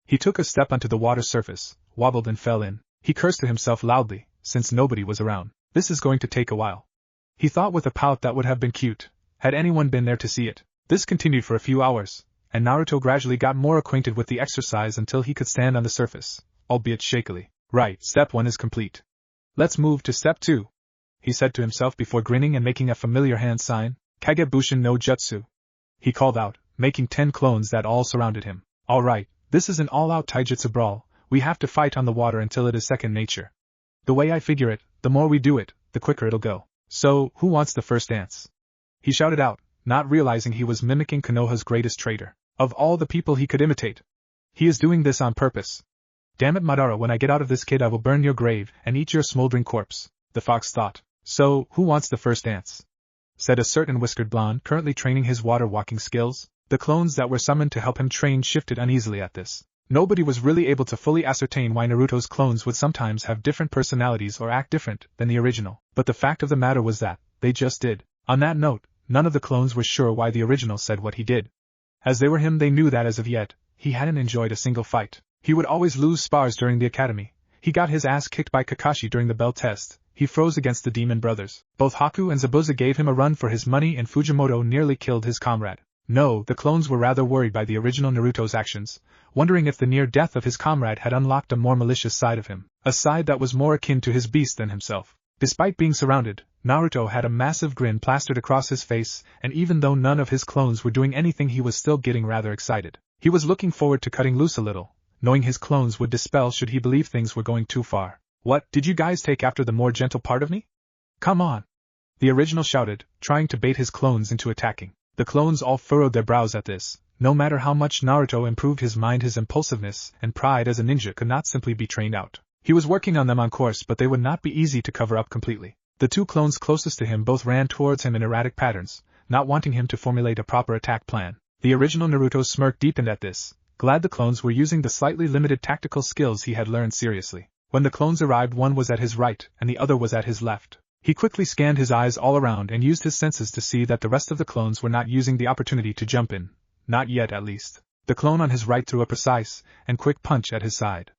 He took a step onto the water's surface, wobbled and fell in. He cursed to himself loudly, since nobody was around. This is going to take a while, he thought with a pout that would have been cute, had anyone been there to see it. This continued for a few hours, and Naruto gradually got more acquainted with the exercise until he could stand on the surface, albeit shakily. Right, step 1 is complete. Let's move to step 2, he said to himself before grinning and making a familiar hand sign. Kagebushin no Jutsu, he called out, making 10 clones that all surrounded him. Alright, this is an all-out taijutsu brawl. We have to fight on the water until it is second nature. The way I figure it, the more we do it, the quicker it'll go. So, who wants the first dance? He shouted out, not realizing he was mimicking Konoha's greatest traitor. Of all the people he could imitate, he is doing this on purpose. Damn it, Madara, when I get out of this, kid, I will burn your grave and eat your smoldering corpse, the fox thought. So, who wants the first dance? Said a certain whiskered blonde currently training his water walking skills. The clones that were summoned to help him train shifted uneasily at this. Nobody was really able to fully ascertain why Naruto's clones would sometimes have different personalities or act different than the original, but the fact of the matter was that they just did. On that note, none of the clones were sure why the original said what he did. As they were him, they knew that as of yet, he hadn't enjoyed a single fight. He would always lose spars during the academy. He got his ass kicked by Kakashi during the bell test. He froze against the demon brothers. Both Haku and Zabuza gave him a run for his money, and Fujimoto nearly killed his comrade. No, the clones were rather worried by the original Naruto's actions, wondering if the near death of his comrade had unlocked a more malicious side of him, a side that was more akin to his beast than himself. Despite being surrounded, Naruto had a massive grin plastered across his face, and even though none of his clones were doing anything, he was still getting rather excited. He was looking forward to cutting loose a little, knowing his clones would dispel should he believe things were going too far. What, did you guys take after the more gentle part of me? Come on! The original shouted, trying to bait his clones into attacking. The clones all furrowed their brows at this. No matter how much Naruto improved his mind, his impulsiveness and pride as a ninja could not simply be trained out. He was working on them on course, but they would not be easy to cover up completely. The 2 clones closest to him both ran towards him in erratic patterns, not wanting him to formulate a proper attack plan. The original Naruto's smirk deepened at this, glad the clones were using the slightly limited tactical skills he had learned seriously. When the clones arrived, one was at his right and the other was at his left. He quickly scanned his eyes all around and used his senses to see that the rest of the clones were not using the opportunity to jump in. Not yet, at least. The clone on his right threw a precise and quick punch at his side.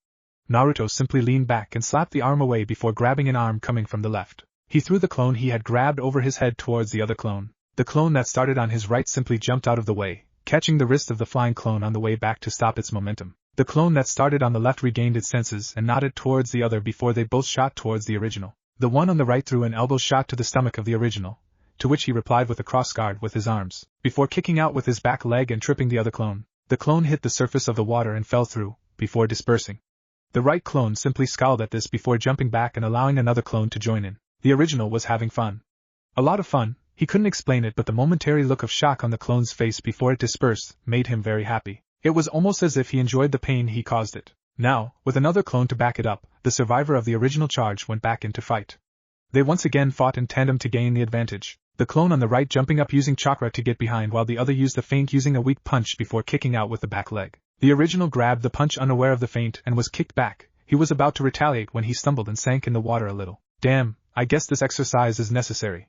Naruto simply leaned back and slapped the arm away before grabbing an arm coming from the left. He threw the clone he had grabbed over his head towards the other clone. The clone that started on his right simply jumped out of the way, catching the wrist of the flying clone on the way back to stop its momentum. The clone that started on the left regained its senses and nodded towards the other before they both shot towards the original. The one on the right threw an elbow shot to the stomach of the original, to which he replied with a cross-guard with his arms, before kicking out with his back leg and tripping the other clone. The clone hit the surface of the water and fell through, before dispersing. The right clone simply scowled at this before jumping back and allowing another clone to join in. The original was having fun. A lot of fun. He couldn't explain it, but the momentary look of shock on the clone's face before it dispersed made him very happy. It was almost as if he enjoyed the pain he caused it. Now, with another clone to back it up, the survivor of the original charge went back into fight. They once again fought in tandem to gain the advantage, the clone on the right jumping up using chakra to get behind while the other used the feint using a weak punch before kicking out with the back leg. The original grabbed the punch unaware of the feint and was kicked back. He was about to retaliate when he stumbled and sank in the water a little. Damn, I guess this exercise is necessary,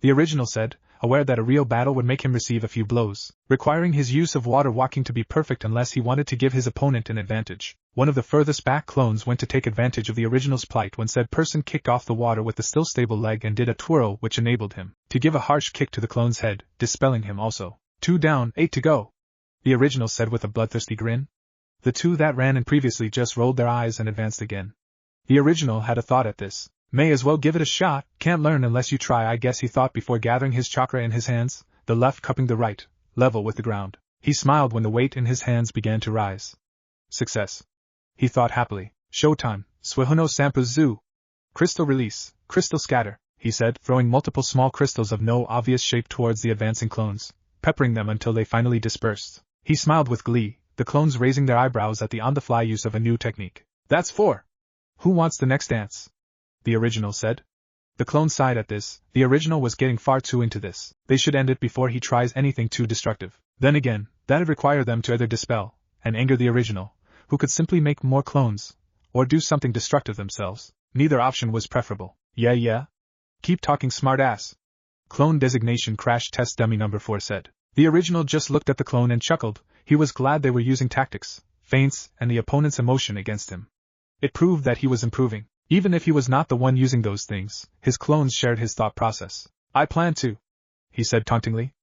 the original said, aware that a real battle would make him receive a few blows, requiring his use of water walking to be perfect unless he wanted to give his opponent an advantage. One of the furthest back clones went to take advantage of the original's plight when said person kicked off the water with the still stable leg and did a twirl which enabled him to give a harsh kick to the clone's head, dispelling him also. 2 down, 8 to go. the original said with a bloodthirsty grin. The two that ran in previously just rolled their eyes and advanced again. The original had a thought at this. May as well give it a shot, can't learn unless you try, I guess, he thought before gathering his chakra in his hands, the left cupping the right, level with the ground. He smiled when the weight in his hands began to rise. Success. He thought happily. Showtime, Suihono Sampuzu. Crystal release, crystal scatter, he said, throwing multiple small crystals of no obvious shape towards the advancing clones, peppering them until they finally dispersed. He smiled with glee, the clones raising their eyebrows at the on-the-fly use of a new technique. That's 4. Who wants the next dance? The original said. The clone sighed at this. The original was getting far too into this. They should end it before he tries anything too destructive. Then again, that'd require them to either dispel and anger the original, who could simply make more clones, or do something destructive themselves. Neither option was preferable. Yeah? Keep talking, smartass. Clone designation crash test dummy number 4 said. The original just looked at the clone and chuckled. He was glad they were using tactics, feints, and the opponent's emotion against him. It proved that he was improving. Even if he was not the one using those things, his clones shared his thought process. I plan to, he said tauntingly.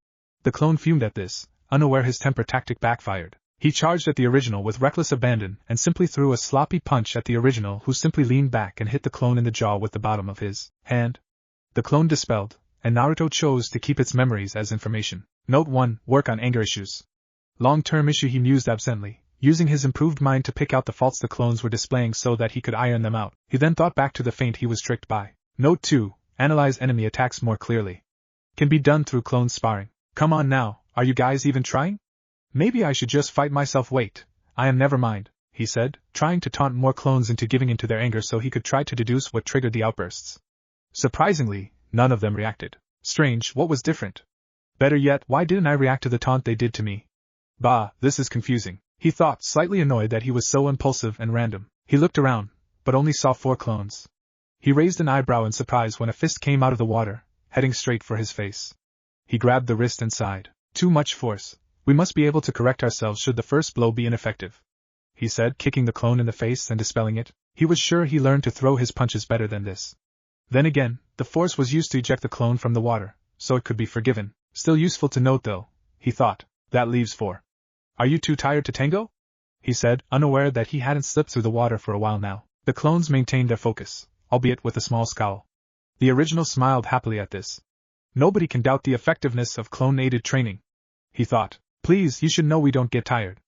The clone fumed at this, unaware his temper tactic backfired. He charged at the original with reckless abandon and simply threw a sloppy punch at the original, who simply leaned back and hit the clone in the jaw with the bottom of his hand. The clone dispelled, and Naruto chose to keep its memories as information. Note 1. Work on anger issues. Long-term issue. He mused absently, using his improved mind to pick out the faults the clones were displaying so that he could iron them out. He then thought back to the feint he was tricked by. Note 2. Analyze enemy attacks more clearly. Can be done through clone sparring. Come on now, are you guys even trying? Maybe I should just fight myself. Wait, never mind, he said, trying to taunt more clones into giving into their anger so he could try to deduce what triggered the outbursts. Surprisingly, none of them reacted. Strange, what was different? Better yet, why didn't I react to the taunt they did to me? Bah, this is confusing, he thought, slightly annoyed that he was so impulsive and random. He looked around, but only saw 4 clones. He raised an eyebrow in surprise when a fist came out of the water, heading straight for his face. He grabbed the wrist and sighed. Too much force. We must be able to correct ourselves should the first blow be ineffective, he said, kicking the clone in the face and dispelling it. He was sure he learned to throw his punches better than this. Then again, the force was used to eject the clone from the water, so it could be forgiven. Still useful to note though, he thought. That leaves 4. Are you too tired to tango? He said, unaware that he hadn't slipped through the water for a while now. The clones maintained their focus, albeit with a small scowl. The original smiled happily at this. Nobody can doubt the effectiveness of clone-aided training, he thought. Please, you should know we don't get tired,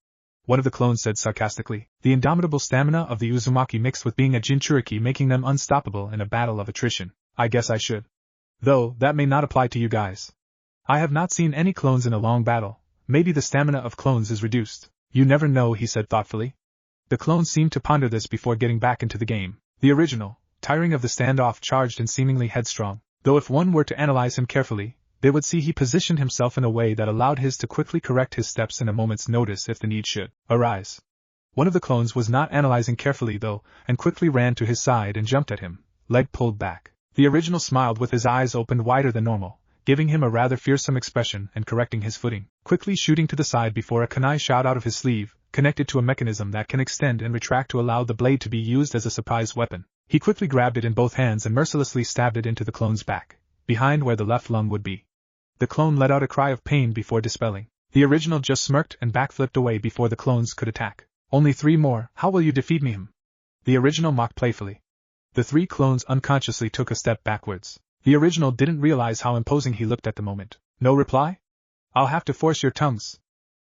one of the clones said sarcastically, the indomitable stamina of the Uzumaki mixed with being a Jinchuriki making them unstoppable in a battle of attrition. I guess I should. Though, that may not apply to you guys. I have not seen any clones in a long battle. Maybe the stamina of clones is reduced. You never know, he said thoughtfully. The clones seemed to ponder this before getting back into the game. The original, tiring of the standoff, charged and seemingly headstrong, though if one were to analyze him carefully, they would see he positioned himself in a way that allowed his to quickly correct his steps in a moment's notice if the need should arise. One of the clones was not analyzing carefully though, and quickly ran to his side and jumped at him, leg pulled back. The original smiled with his eyes opened wider than normal, giving him a rather fearsome expression and correcting his footing, quickly shooting to the side before a kunai shot out of his sleeve, connected to a mechanism that can extend and retract to allow the blade to be used as a surprise weapon. He quickly grabbed it in both hands and mercilessly stabbed it into the clone's back, behind where the left lung would be. The clone let out a cry of pain before dispelling. The original just smirked and backflipped away before the clones could attack. Only 3 more, how will you defeat me? The original mocked playfully. The 3 clones unconsciously took a step backwards. The original didn't realize how imposing he looked at the moment. No reply? I'll have to force your tongues,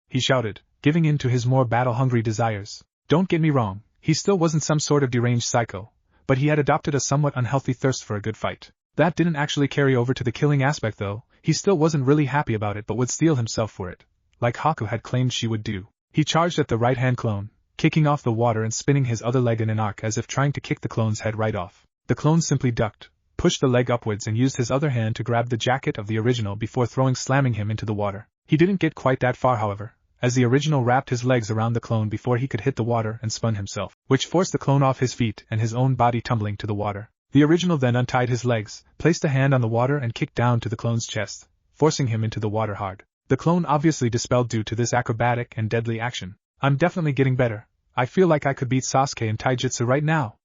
he shouted, giving in to his more battle-hungry desires. Don't get me wrong, he still wasn't some sort of deranged psycho, but he had adopted a somewhat unhealthy thirst for a good fight. That didn't actually carry over to the killing aspect though. He still wasn't really happy about it but would steel himself for it, like Haku had claimed she would do. He charged at the right-hand clone, kicking off the water and spinning his other leg in an arc as if trying to kick the clone's head right off. The clone simply ducked, pushed the leg upwards and used his other hand to grab the jacket of the original before slamming him into the water. He didn't get quite that far however, as the original wrapped his legs around the clone before he could hit the water and spun himself, which forced the clone off his feet and his own body tumbling to the water. The original then untied his legs, placed a hand on the water and kicked down to the clone's chest, forcing him into the water hard. The clone obviously dispelled due to this acrobatic and deadly action. I'm definitely getting better. I feel like I could beat Sasuke in taijutsu right now,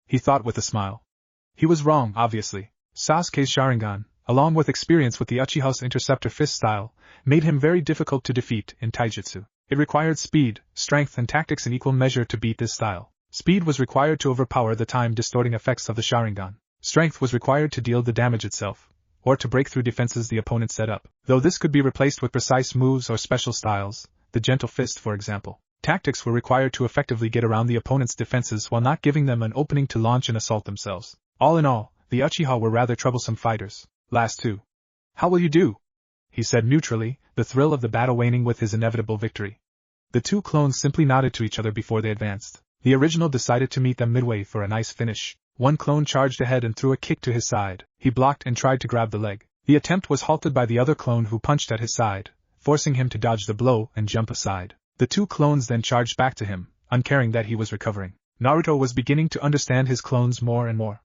he thought with a smile. He was wrong, obviously. Sasuke's Sharingan, along with experience with the Uchiha's interceptor fist style, made him very difficult to defeat in taijutsu. It required speed, strength and tactics in equal measure to beat this style. Speed was required to overpower the time-distorting effects of the Sharingan. Strength was required to deal the damage itself, or to break through defenses the opponent set up, though this could be replaced with precise moves or special styles, the gentle fist for example. Tactics were required to effectively get around the opponent's defenses while not giving them an opening to launch and assault themselves. All in all, the Uchiha were rather troublesome fighters. Last two. How will you do? He said neutrally, the thrill of the battle waning with his inevitable victory. The two clones simply nodded to each other before they advanced. The original decided to meet them midway for a nice finish. One clone charged ahead and threw a kick to his side. He blocked and tried to grab the leg. The attempt was halted by the other clone who punched at his side, forcing him to dodge the blow and jump aside. The two clones then charged back to him, uncaring that he was recovering. Naruto was beginning to understand his clones more and more.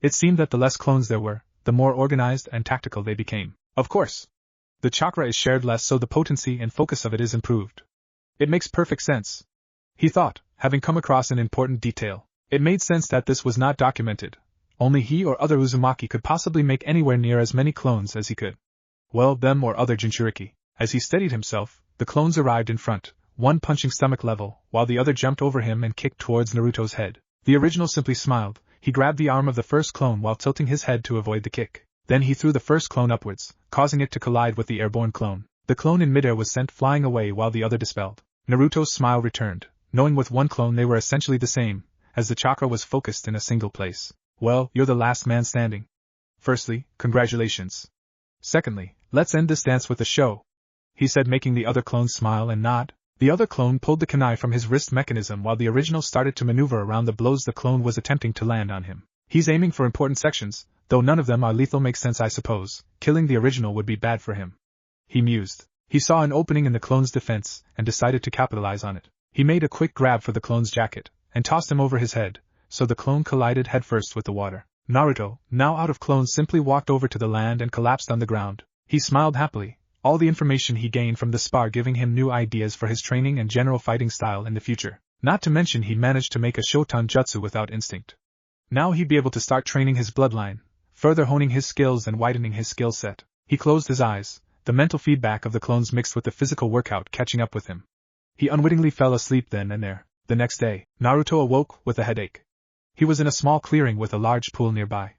It seemed that the less clones there were, the more organized and tactical they became. Of course, the chakra is shared less, so the potency and focus of it is improved. It makes perfect sense, he thought, having come across an important detail. It made sense that this was not documented. Only he or other Uzumaki could possibly make anywhere near as many clones as he could. Well, them or other Jinchuriki. As he steadied himself, the clones arrived in front, one punching stomach level, while the other jumped over him and kicked towards Naruto's head. The original simply smiled. He grabbed the arm of the first clone while tilting his head to avoid the kick. Then he threw the first clone upwards, causing it to collide with the airborne clone. The clone in midair was sent flying away while the other dispelled. Naruto's smile returned, knowing with one clone they were essentially the same, as the chakra was focused in a single place. Well, you're the last man standing. Firstly, congratulations. Secondly, let's end this dance with a show, he said, making the other clone smile and nod. The other clone pulled the kunai from his wrist mechanism while the original started to maneuver around the blows the clone was attempting to land on him. He's aiming for important sections, though none of them are lethal. Makes sense, I suppose. Killing the original would be bad for him, he mused. He saw an opening in the clone's defense and decided to capitalize on it. He made a quick grab for the clone's jacket and tossed him over his head, so the clone collided headfirst with the water. Naruto, now out of clones, simply walked over to the land and collapsed on the ground. He smiled happily, all the information he gained from the spar giving him new ideas for his training and general fighting style in the future. Not to mention he managed to make a Shotan Jutsu without instinct. Now he'd be able to start training his bloodline, further honing his skills and widening his skill set. He closed his eyes, the mental feedback of the clones mixed with the physical workout catching up with him. He unwittingly fell asleep then and there. The next day, Naruto awoke with a headache. He was in a small clearing with a large pool nearby.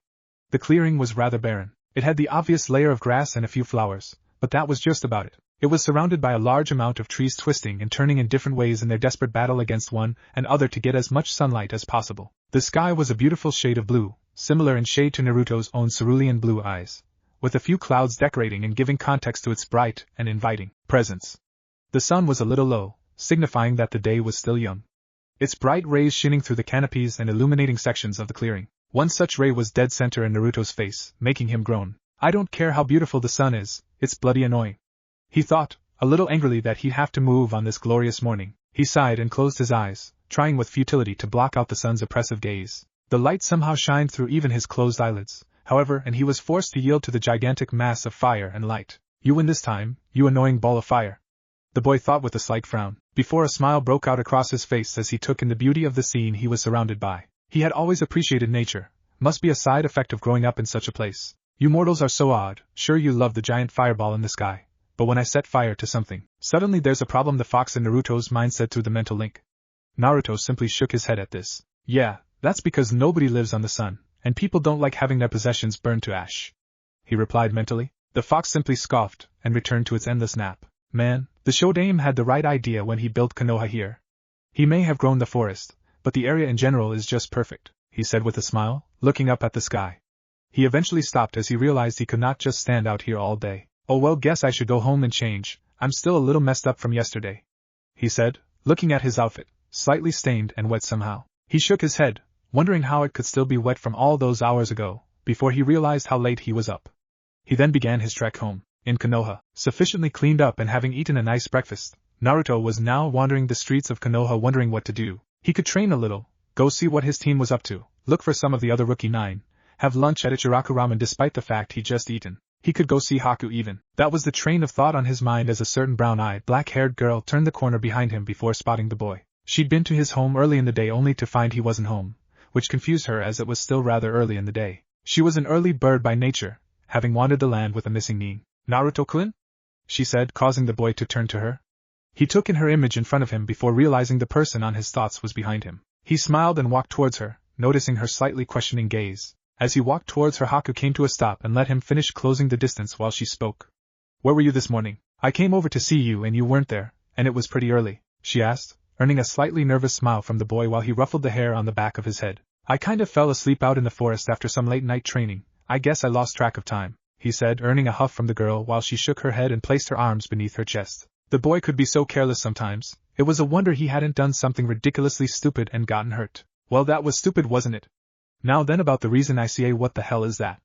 The clearing was rather barren. It had the obvious layer of grass and a few flowers, but that was just about it. It was surrounded by a large amount of trees twisting and turning in different ways in their desperate battle against one another to get as much sunlight as possible. The sky was a beautiful shade of blue, similar in shade to Naruto's own cerulean blue eyes, with a few clouds decorating and giving context to its bright and inviting presence. The sun was a little low, signifying that the day was still young. Its bright rays shining through the canopies and illuminating sections of the clearing. One such ray was dead center in Naruto's face, making him groan. I don't care how beautiful the sun is, it's bloody annoying. He thought, a little angrily, that he'd have to move on this glorious morning. He sighed and closed his eyes, trying with futility to block out the sun's oppressive gaze. The light somehow shined through even his closed eyelids, however, and he was forced to yield to the gigantic mass of fire and light. You win this time, you annoying ball of fire, the boy thought with a slight frown, before a smile broke out across his face as he took in the beauty of the scene he was surrounded by. He had always appreciated nature. Must be a side effect of growing up in such a place. You mortals are so odd. Sure, you love the giant fireball in the sky, but when I set fire to something, suddenly there's a problem, the fox in Naruto's mind said through the mental link. Naruto simply shook his head at this. Yeah, that's because nobody lives on the sun, and people don't like having their possessions burned to ash, he replied mentally. The fox simply scoffed and returned to its endless nap. Man, the Shodaime had the right idea when he built Konoha here. He may have grown the forest, but the area in general is just perfect, he said with a smile, looking up at the sky. He eventually stopped as he realized he could not just stand out here all day. Oh well, guess I should go home and change. I'm still a little messed up from yesterday, he said, looking at his outfit, slightly stained and wet somehow. He shook his head, wondering how it could still be wet from all those hours ago, before he realized how late he was up. He then began his trek home. In Konoha, sufficiently cleaned up and having eaten a nice breakfast, Naruto was now wandering the streets of Konoha wondering what to do. He could train a little, go see what his team was up to, look for some of the other rookie 9, have lunch at Ichiraku Ramen despite the fact he'd just eaten. He could go see Haku even. That was the train of thought on his mind as a certain brown-eyed, black-haired girl turned the corner behind him before spotting the boy. She'd been to his home early in the day only to find he wasn't home, which confused her as it was still rather early in the day. She was an early bird by nature, having wandered the land with a missing nin. Naruto-kun? She said, causing the boy to turn to her. He took in her image in front of him before realizing the person on his thoughts was behind him. He smiled and walked towards her, noticing her slightly questioning gaze. As he walked towards her, Haku came to a stop and let him finish closing the distance while she spoke. Where were you this morning? I came over to see you and you weren't there, and it was pretty early, she asked, earning a slightly nervous smile from the boy while he ruffled the hair on the back of his head. I kind of fell asleep out in the forest after some late night training. I guess I lost track of time, he said, earning a huff from the girl while she shook her head and placed her arms beneath her chest. The boy could be so careless sometimes. It was a wonder he hadn't done something ridiculously stupid and gotten hurt. Well, that was stupid, wasn't it? Now then, about the reason I say, what the hell is that?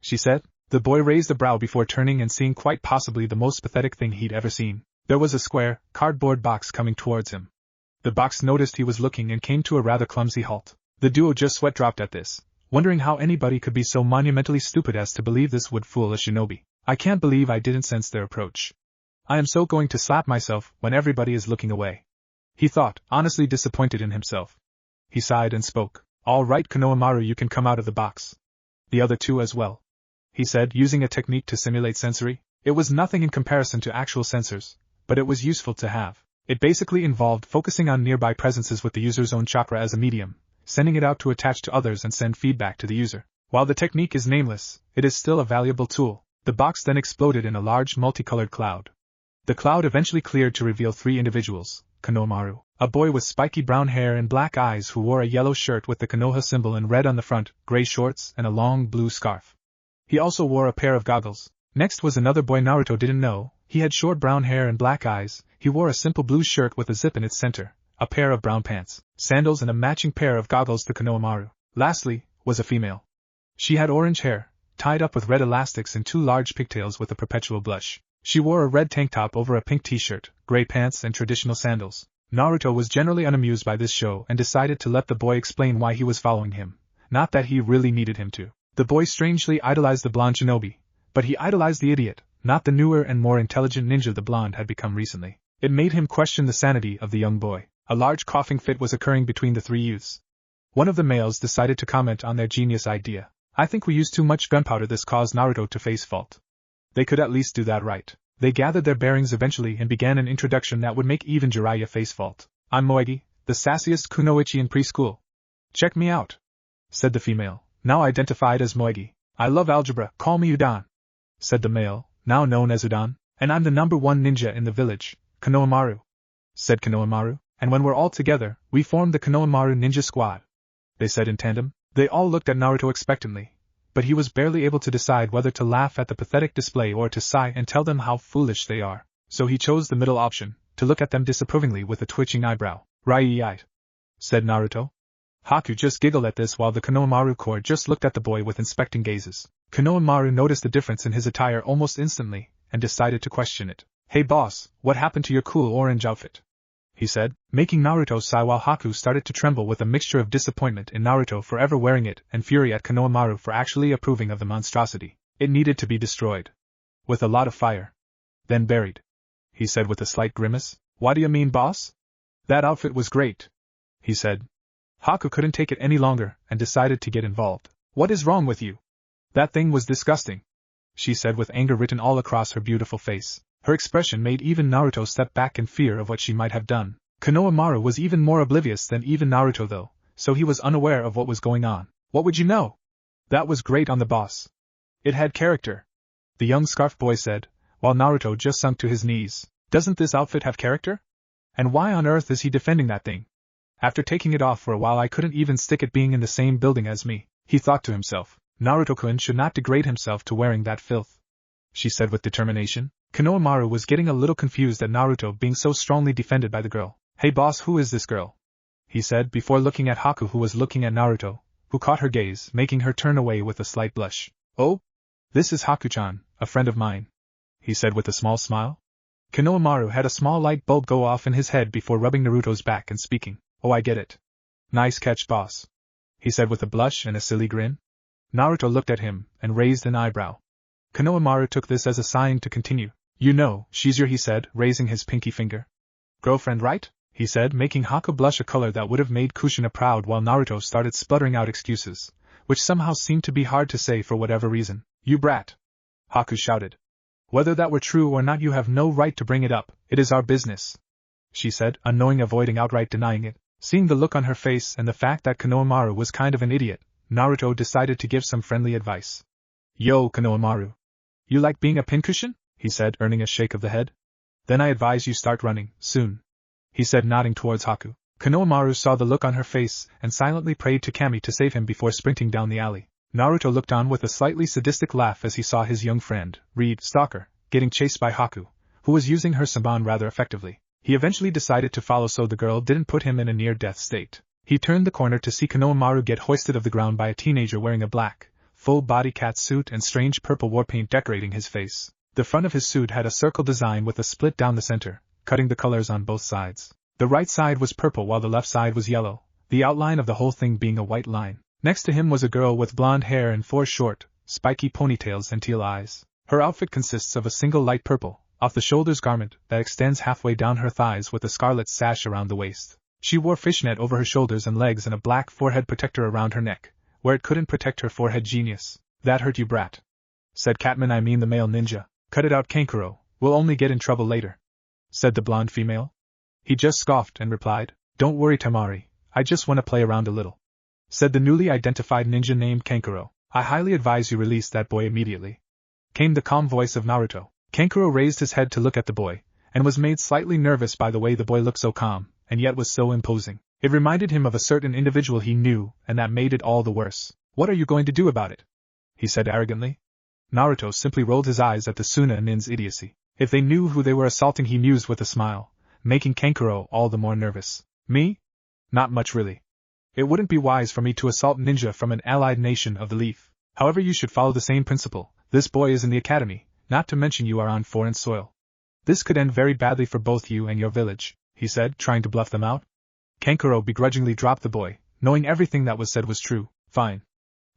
She said. The boy raised a brow before turning and seeing quite possibly the most pathetic thing he'd ever seen. There was a square, cardboard box coming towards him. The box noticed he was looking and came to a rather clumsy halt. The duo just sweat dropped at this, wondering how anybody could be so monumentally stupid as to believe this would fool a shinobi. I can't believe I didn't sense their approach. I am so going to slap myself when everybody is looking away, he thought, honestly disappointed in himself. He sighed and spoke. All right, Konohamaru, you can come out of the box. The other two as well, he said, using a technique to simulate sensory. It was nothing in comparison to actual sensors, but it was useful to have. It basically involved focusing on nearby presences with the user's own chakra as a medium, sending it out to attach to others and send feedback to the user. While the technique is nameless, it is still a valuable tool. The box then exploded in a large multicolored cloud. The cloud eventually cleared to reveal three individuals: Konohamaru, a boy with spiky brown hair and black eyes who wore a yellow shirt with the Konoha symbol in red on the front, gray shorts, and a long blue scarf. He also wore a pair of goggles. Next was another boy Naruto didn't know. He had short brown hair and black eyes. He wore a simple blue shirt with a zip in its center, a pair of brown pants, sandals, and a matching pair of goggles to Konohamaru. Lastly, was a female. She had orange hair, tied up with red elastics and two large pigtails with a perpetual blush. She wore a red tank top over a pink t-shirt, gray pants, and traditional sandals. Naruto was generally unamused by this show and decided to let the boy explain why he was following him. Not that he really needed him to. The boy strangely idolized the blonde shinobi, but he idolized the idiot, not the newer and more intelligent ninja the blonde had become recently. It made him question the sanity of the young boy. A large coughing fit was occurring between the three youths. One of the males decided to comment on their genius idea. I think we used too much gunpowder. This caused Naruto to face fault. They could at least do that right. They gathered their bearings eventually and began an introduction that would make even Jiraiya face fault. I'm Moegi, the sassiest kunoichi in preschool. Check me out, said the female, now identified as Moegi. I love algebra, call me Udan, said the male, now known as Udan. And I'm the #1 ninja in the village, Konohamaru, said Konohamaru. And when we're all together, we form the Konohamaru Ninja Squad, they said in tandem. They all looked at Naruto expectantly, but he was barely able to decide whether to laugh at the pathetic display or to sigh and tell them how foolish they are. So he chose the middle option, to look at them disapprovingly with a twitching eyebrow. Right, said Naruto. Haku just giggled at this while the Konohamaru corps just looked at the boy with inspecting gazes. Konohamaru noticed the difference in his attire almost instantly, and decided to question it. Hey boss, what happened to your cool orange outfit? He said, making Naruto sigh while Haku started to tremble with a mixture of disappointment in Naruto for ever wearing it and fury at Konohamaru for actually approving of the monstrosity. It needed to be destroyed. With a lot of fire. Then buried, he said with a slight grimace. What do you mean, boss? That outfit was great, he said. Haku couldn't take it any longer and decided to get involved. What is wrong with you? That thing was disgusting, she said with anger written all across her beautiful face. Her expression made even Naruto step back in fear of what she might have done. Konohamaru was even more oblivious than even Naruto though, so he was unaware of what was going on. What would you know? That was great on the boss. It had character, the young scarf boy said, while Naruto just sunk to his knees. Doesn't this outfit have character? And why on earth is he defending that thing? After taking it off for a while I couldn't even stick it being in the same building as me, he thought to himself. Naruto-kun should not degrade himself to wearing that filth, she said with determination. Konohamaru was getting a little confused at Naruto being so strongly defended by the girl. Hey boss, who is this girl? He said before looking at Haku, who was looking at Naruto, who caught her gaze, making her turn away with a slight blush. Oh? This is Haku-chan, a friend of mine, he said with a small smile. Konohamaru had a small light bulb go off in his head before rubbing Naruto's back and speaking. Oh, I get it. Nice catch, boss, he said with a blush and a silly grin. Naruto looked at him and raised an eyebrow. Konohamaru took this as a sign to continue. You know, she's your, he said, raising his pinky finger. Girlfriend, right? He said, making Haku blush a color that would have made Kushina proud while Naruto started spluttering out excuses, which somehow seemed to be hard to say for whatever reason. You brat! Haku shouted. Whether that were true or not, you have no right to bring it up. It is our business. she said, unknowing avoiding outright denying it. Seeing the look on her face and the fact that Konohamaru was kind of an idiot, Naruto decided to give some friendly advice. Yo, Konohamaru. You like being a pincushion? He said, earning a shake of the head. Then I advise you start running, soon. He said, nodding towards Haku. Konohamaru saw the look on her face and silently prayed to Kami to save him before sprinting down the alley. Naruto looked on with a slightly sadistic laugh as he saw his young friend, Reed Stalker, getting chased by Haku, who was using her Saban rather effectively. He eventually decided to follow so the girl didn't put him in a near-death state. He turned the corner to see Konohamaru get hoisted off the ground by a teenager wearing a black, full-body cat suit and strange purple war paint decorating his face. The front of his suit had a circle design with a split down the center, cutting the colors on both sides. The right side was purple while the left side was yellow, the outline of the whole thing being a white line. Next to him was a girl with blonde hair and 4 short, spiky ponytails and teal eyes. Her outfit consists of a single light purple, off-the-shoulders garment that extends halfway down her thighs with a scarlet sash around the waist. She wore fishnet over her shoulders and legs and a black forehead protector around her neck, where it couldn't protect her forehead. Genius. That hurt you, brat. Said Catman, I mean the male ninja. Cut it out, Kankuro, we'll only get in trouble later. Said the blonde female. He just scoffed and replied, Don't worry, Tamari, I just want to play around a little. Said the newly identified ninja named Kankuro. I highly advise you release that boy immediately. Came the calm voice of Naruto. Kankuro raised his head to look at the boy, and was made slightly nervous by the way the boy looked so calm, and yet was so imposing. It reminded him of a certain individual he knew, and that made it all the worse. What are you going to do about it? He said arrogantly. Naruto simply rolled his eyes at the Suna nin's idiocy. If they knew who they were assaulting, he mused with a smile, making Kankuro all the more nervous. Me? Not much really. It wouldn't be wise for me to assault ninja from an allied nation of the Leaf. However, you should follow the same principle. This boy is in the academy, not to mention you are on foreign soil. This could end very badly for both you and your village, he said, trying to bluff them out. Kankuro begrudgingly dropped the boy, knowing everything that was said was true. Fine.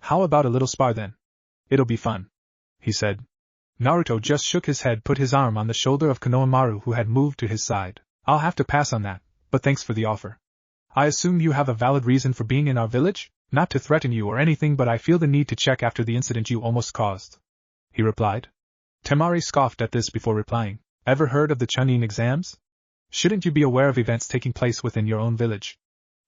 How about a little spar then? It'll be fun, he said. Naruto just shook his head, put his arm on the shoulder of Konohamaru, who had moved to his side. I'll have to pass on that, but thanks for the offer. I assume you have a valid reason for being in our village? Not to threaten you or anything, but I feel the need to check after the incident you almost caused, he replied. Temari scoffed at this before replying. Ever heard of the Chunin Exams? Shouldn't you be aware of events taking place within your own village?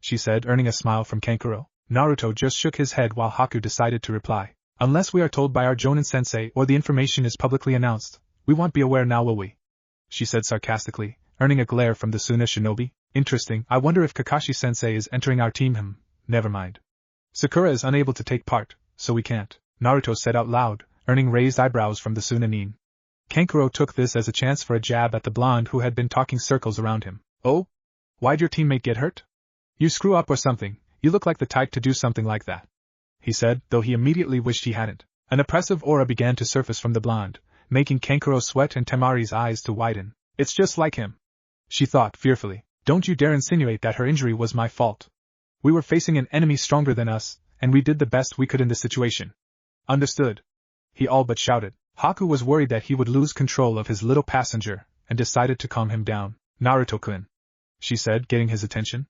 She said, earning a smile from Kankuro. Naruto just shook his head while Haku decided to reply. Unless we are told by our Jonin-sensei or the information is publicly announced, we won't be aware now, will we? She said sarcastically, earning a glare from the Suna shinobi. Interesting, I wonder if Kakashi-sensei is entering our team. Never mind. Sakura is unable to take part, so we can't, Naruto said out loud, earning raised eyebrows from the Suna nin. Kankuro took this as a chance for a jab at the blonde who had been talking circles around him. Oh? Why'd your teammate get hurt? You screw up or something, you look like the type to do something like that, he said, though he immediately wished he hadn't. An oppressive aura began to surface from the blonde, making Kankuro sweat and Temari's eyes to widen. It's just like him, she thought fearfully. Don't you dare insinuate that her injury was my fault. We were facing an enemy stronger than us, and we did the best we could in this situation. Understood? He all but shouted. Haku was worried that he would lose control of his little passenger, and decided to calm him down. Naruto-kun, she said, getting his attention.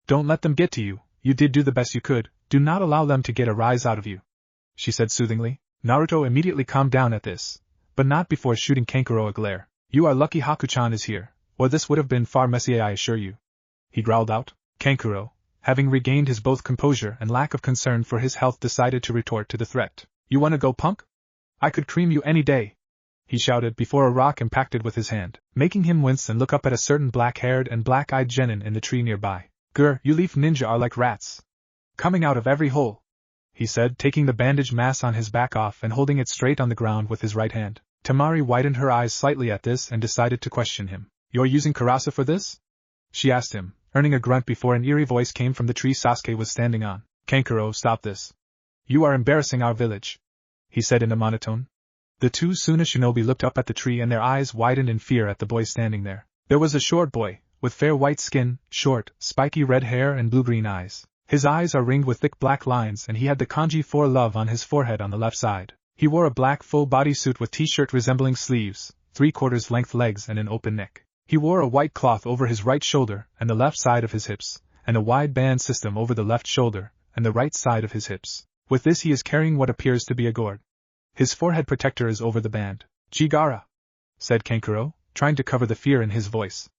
Don't let them get to you, you did do the best you could, do not allow them to get a rise out of you, she said soothingly. Naruto immediately calmed down at this, but not before shooting Kankuro a glare. You are lucky Haku-chan is here, or this would have been far messier, I assure you, he growled out. Kankuro, having regained his both composure and lack of concern for his health, decided to retort to the threat. You wanna go, punk? I could cream you any day, he shouted before a rock impacted with his hand, making him wince and look up at a certain black-haired and black-eyed genin in the tree nearby. Grr, you leaf ninja are like rats, coming out of every hole, he said, taking the bandage mass on his back off and holding it straight on the ground with his right hand. Temari widened her eyes slightly at this and decided to question him. You're using Karasa for this? She asked him, earning a grunt before an eerie voice came from the tree Sasuke was standing on. Kankuro, stop this. You are embarrassing our village, he said in a monotone. The two Suna shinobi looked up at the tree and their eyes widened in fear at the boy standing there. There was a short boy, with fair white skin, short, spiky red hair and blue-green eyes. His eyes are ringed with thick black lines and he had the kanji for love on his forehead on the left side. He wore a black full-body suit with t-shirt resembling sleeves, 3/4 length legs and an open neck. He wore a white cloth over his right shoulder and the left side of his hips, and a wide band system over the left shoulder and the right side of his hips. With this he is carrying what appears to be a gourd. His forehead protector is over the band. Chigara, said Kankuro, trying to cover the fear in his voice.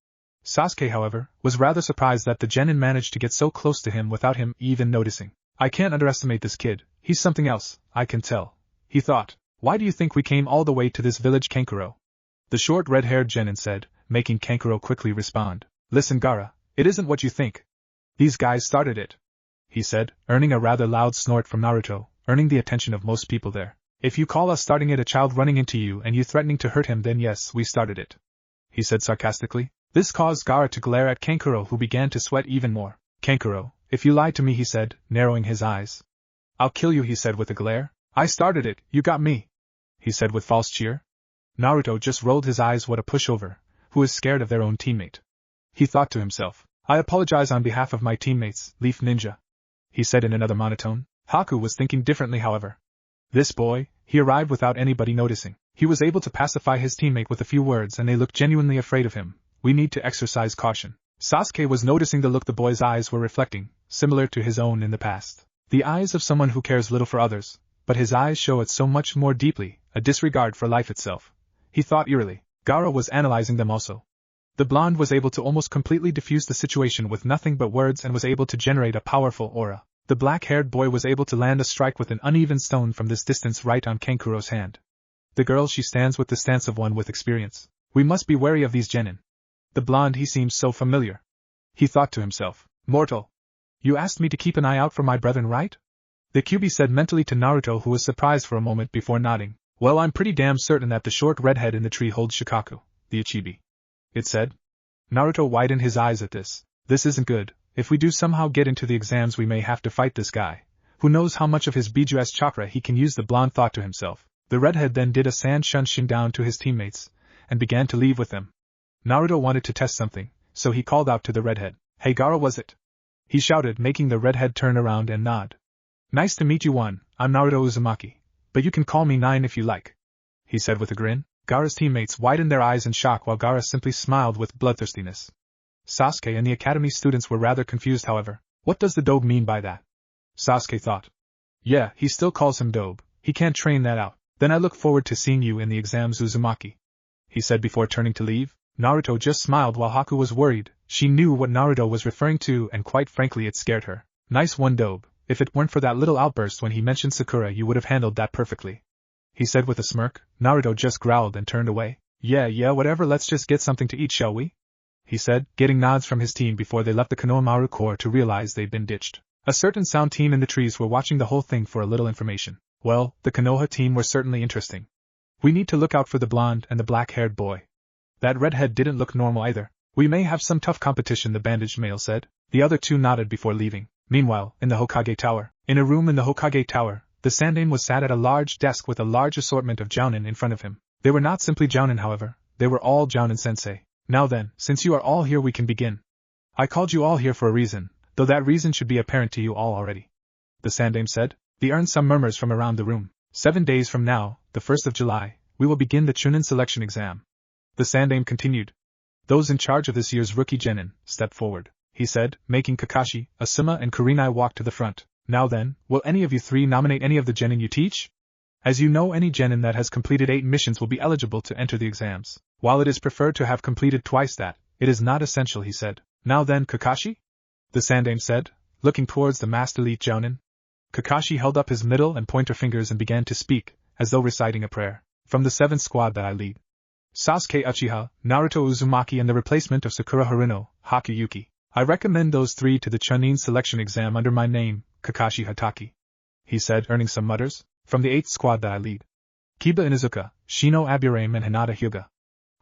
Sasuke, however, was rather surprised that the genin managed to get so close to him without him even noticing. I can't underestimate this kid, he's something else, I can tell, he thought. Why do you think we came all the way to this village, Kankuro? The short red-haired genin said, making Kankuro quickly respond. Listen, Gaara, it isn't what you think. These guys started it, he said, earning a rather loud snort from Naruto, earning the attention of most people there. If you call us starting it a child running into you and you threatening to hurt him, then yes, we started it, he said sarcastically. This caused Gaara to glare at Kankuro, who began to sweat even more. Kankuro, if you lied to me, he said, narrowing his eyes. I'll kill you, he said with a glare. I started it, you got me, he said with false cheer. Naruto just rolled his eyes. What a pushover, who is scared of their own teammate. He thought to himself. I apologize on behalf of my teammates, Leaf Ninja, he said in another monotone. Haku was thinking differently, however. This boy, he arrived without anybody noticing. He was able to pacify his teammate with a few words and they looked genuinely afraid of him. We need to exercise caution. Sasuke was noticing the look the boy's eyes were reflecting, similar to his own in the past. The eyes of someone who cares little for others, but his eyes show it so much more deeply, a disregard for life itself. He thought eerily. Gaara was analyzing them also. The blonde was able to almost completely diffuse the situation with nothing but words and was able to generate a powerful aura. The black-haired boy was able to land a strike with an uneven stone from this distance right on Kankuro's hand. The girl, she stands with the stance of one with experience. We must be wary of these genin. The blonde, he seems so familiar. He thought to himself. Mortal. You asked me to keep an eye out for my brethren, right? The Kyuubi said mentally to Naruto, who was surprised for a moment before nodding. Well, I'm pretty damn certain that the short redhead in the tree holds Shikaku, the Ichibi. It said. Naruto widened his eyes at this. This isn't good. If we do somehow get into the exams, we may have to fight this guy. Who knows how much of his Biju's chakra he can use, the blonde thought to himself. The redhead then did a sand shunshin down to his teammates, and began to leave with them. Naruto wanted to test something, so he called out to the redhead. Hey Gaara, was it? He shouted, making the redhead turn around and nod. Nice to meet you, one. I'm Naruto Uzumaki. But you can call me Nine if you like, he said with a grin. Gaara's teammates widened their eyes in shock while Gaara simply smiled with bloodthirstiness. Sasuke and the academy students were rather confused, however. What does the dobe mean by that? Sasuke thought. Yeah, he still calls him dobe. He can't train that out. Then I look forward to seeing you in the exams, Uzumaki, he said before turning to leave. Naruto just smiled while Haku was worried. She knew what Naruto was referring to and quite frankly it scared her. Nice one, dobe. If it weren't for that little outburst when he mentioned Sakura, you would have handled that perfectly, he said with a smirk. Naruto just growled and turned away. Yeah, whatever, let's just get something to eat, shall we? He said, getting nods from his team before they left the Konoha Corps to realize they'd been ditched. A certain sound team in the trees were watching the whole thing for a little information. Well, the Konoha team were certainly interesting. We need to look out for the blonde and the black-haired boy. That redhead didn't look normal either. We may have some tough competition, the bandaged male said. The other two nodded before leaving. Meanwhile, in the Hokage Tower, in a room in the Hokage Tower, the Sandaime was sat at a large desk with a large assortment of jounin in front of him. They were not simply jounin, however, they were all jounin sensei. Now then, since you are all here, we can begin. I called you all here for a reason, though that reason should be apparent to you all already, the Sandaime said. They earned some murmurs from around the room. 7 days from now, the 1st of July, we will begin the Chunin selection exam. The Sandaime continued. Those in charge of this year's rookie genin, step forward, he said, making Kakashi, Asuma and Kurenai walk to the front. Now then, will any of you three nominate any of the genin you teach? As you know, any genin that has completed 8 missions will be eligible to enter the exams. While it is preferred to have completed twice that, it is not essential, he said. Now then, Kakashi? The Sandaime said, looking towards the Master Elite Jounin. Kakashi held up his middle and pointer fingers and began to speak, as though reciting a prayer. From the 7th squad that I lead, Sasuke Uchiha, Naruto Uzumaki and the replacement of Sakura Haruno, Hakuyuki. I recommend those 3 to the Chunin selection exam under my name, Kakashi Hatake, he said, earning some mutters. From the 8th squad that I lead, Kiba Inuzuka, Shino Aburame and Hinata Hyuga.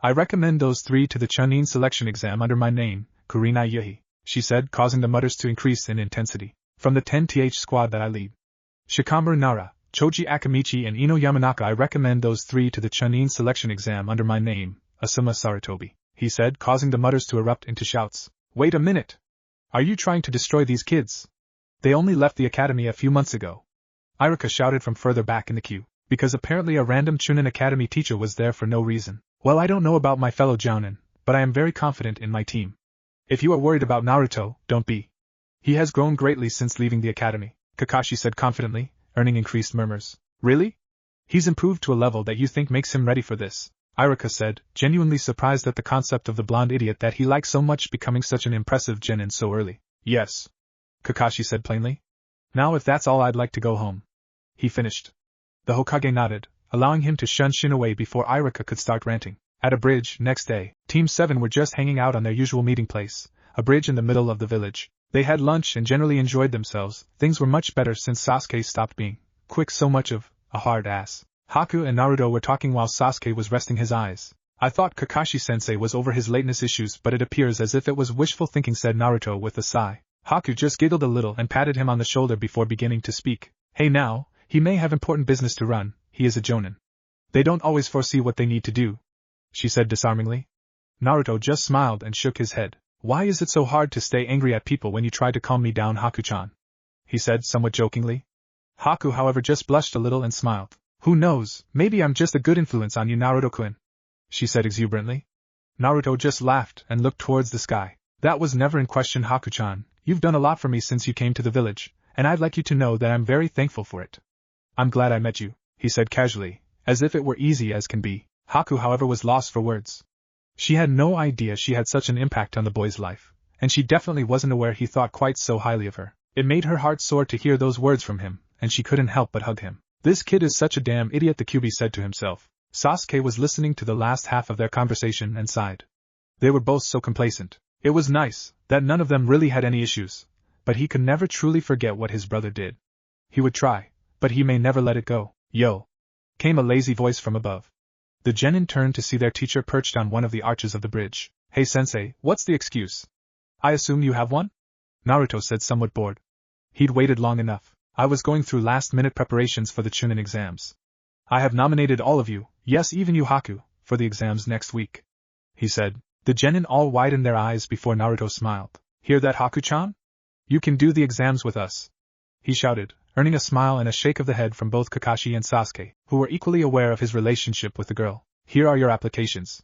I recommend those 3 to the Chunin selection exam under my name, Kurenai Yuhi, she said, causing the mutters to increase in intensity. From the 10th squad that I lead, Shikamaru Nara, Choji Akamichi and Ino Yamanaka. I recommend those 3 to the Chunin selection exam under my name, Asuma Sarutobi, he said, causing the mutters to erupt into shouts. Wait a minute! Are you trying to destroy these kids? They only left the academy a few months ago. Iruka shouted from further back in the queue, because apparently a random Chunin Academy teacher was there for no reason. Well, I don't know about my fellow Jounin, but I am very confident in my team. If you are worried about Naruto, don't be. He has grown greatly since leaving the academy, Kakashi said confidently, earning increased murmurs. Really? He's improved to a level that you think makes him ready for this. Irika said, genuinely surprised at the concept of the blonde idiot that he liked so much becoming such an impressive genin so early. Yes, Kakashi said plainly. Now if that's all, I'd like to go home. He finished. The Hokage nodded, allowing him to shun Shin away before Irika could start ranting. At a bridge, next day, Team 7 were just hanging out on their usual meeting place, a bridge in the middle of the village. They had lunch and generally enjoyed themselves. Things were much better since Sasuke stopped being quick so much of a hard ass. Haku and Naruto were talking while Sasuke was resting his eyes. I thought Kakashi-sensei was over his lateness issues, but it appears as if it was wishful thinking, said Naruto with a sigh. Haku just giggled a little and patted him on the shoulder before beginning to speak. Hey now, he may have important business to run, he is a jonin. They don't always foresee what they need to do, she said disarmingly. Naruto just smiled and shook his head. Why is it so hard to stay angry at people when you try to calm me down, Haku-chan? He said somewhat jokingly. Haku, however, just blushed a little and smiled. Who knows, maybe I'm just a good influence on you, Naruto-kun, she said exuberantly. Naruto just laughed and looked towards the sky. That was never in question, Haku-chan. You've done a lot for me since you came to the village, and I'd like you to know that I'm very thankful for it. I'm glad I met you, he said casually, as if it were easy as can be. Haku, however, was lost for words. She had no idea she had such an impact on the boy's life, and she definitely wasn't aware he thought quite so highly of her. It made her heart soar to hear those words from him, and she couldn't help but hug him. This kid is such a damn idiot, the QB said to himself. Sasuke was listening to the last half of their conversation and sighed. They were both so complacent. It was nice that none of them really had any issues, but he could never truly forget what his brother did. He would try, but he may never let it go. Yo! Came a lazy voice from above. The genin turned to see their teacher perched on one of the arches of the bridge. Hey sensei, what's the excuse? I assume you have one? Naruto said somewhat bored. He'd waited long enough. I was going through last-minute preparations for the Chunin exams. I have nominated all of you, yes even you Haku, for the exams next week, he said. The genin all widened their eyes before Naruto smiled. Hear that, Haku-chan? You can do the exams with us, he shouted, earning a smile and a shake of the head from both Kakashi and Sasuke, who were equally aware of his relationship with the girl. Here are your applications.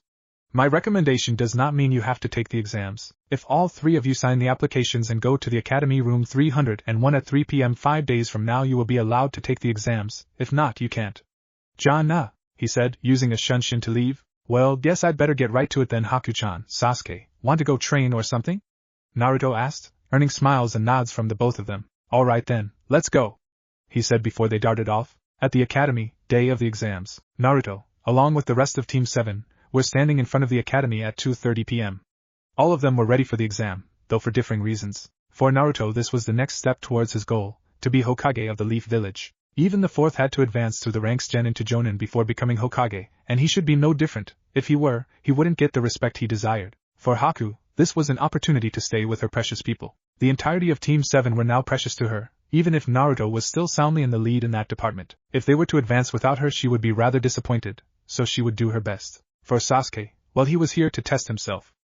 My recommendation does not mean you have to take the exams. If all three of you sign the applications and go to the Academy Room 301 at 3 p.m. 5 days from now, you will be allowed to take the exams. If not, you can't. John, he said, using a shunshin to leave. Well, guess I'd better get right to it then, Haku-chan. Sasuke, want to go train or something? Naruto asked, earning smiles and nods from the both of them. All right then, let's go, he said before they darted off. At the academy, day of the exams, Naruto, along with the rest of Team 7, were standing in front of the academy at 2:30 p.m. All of them were ready for the exam, though for differing reasons. For Naruto, this was the next step towards his goal, to be Hokage of the Leaf Village. Even the fourth had to advance through the ranks genin to jonin before becoming Hokage, and he should be no different. If he were, he wouldn't get the respect he desired. For Haku, this was an opportunity to stay with her precious people. The entirety of Team 7 were now precious to her, even if Naruto was still soundly in the lead in that department. If they were to advance without her, she would be rather disappointed, so she would do her best. For Sasuke, well, he was here to test himself.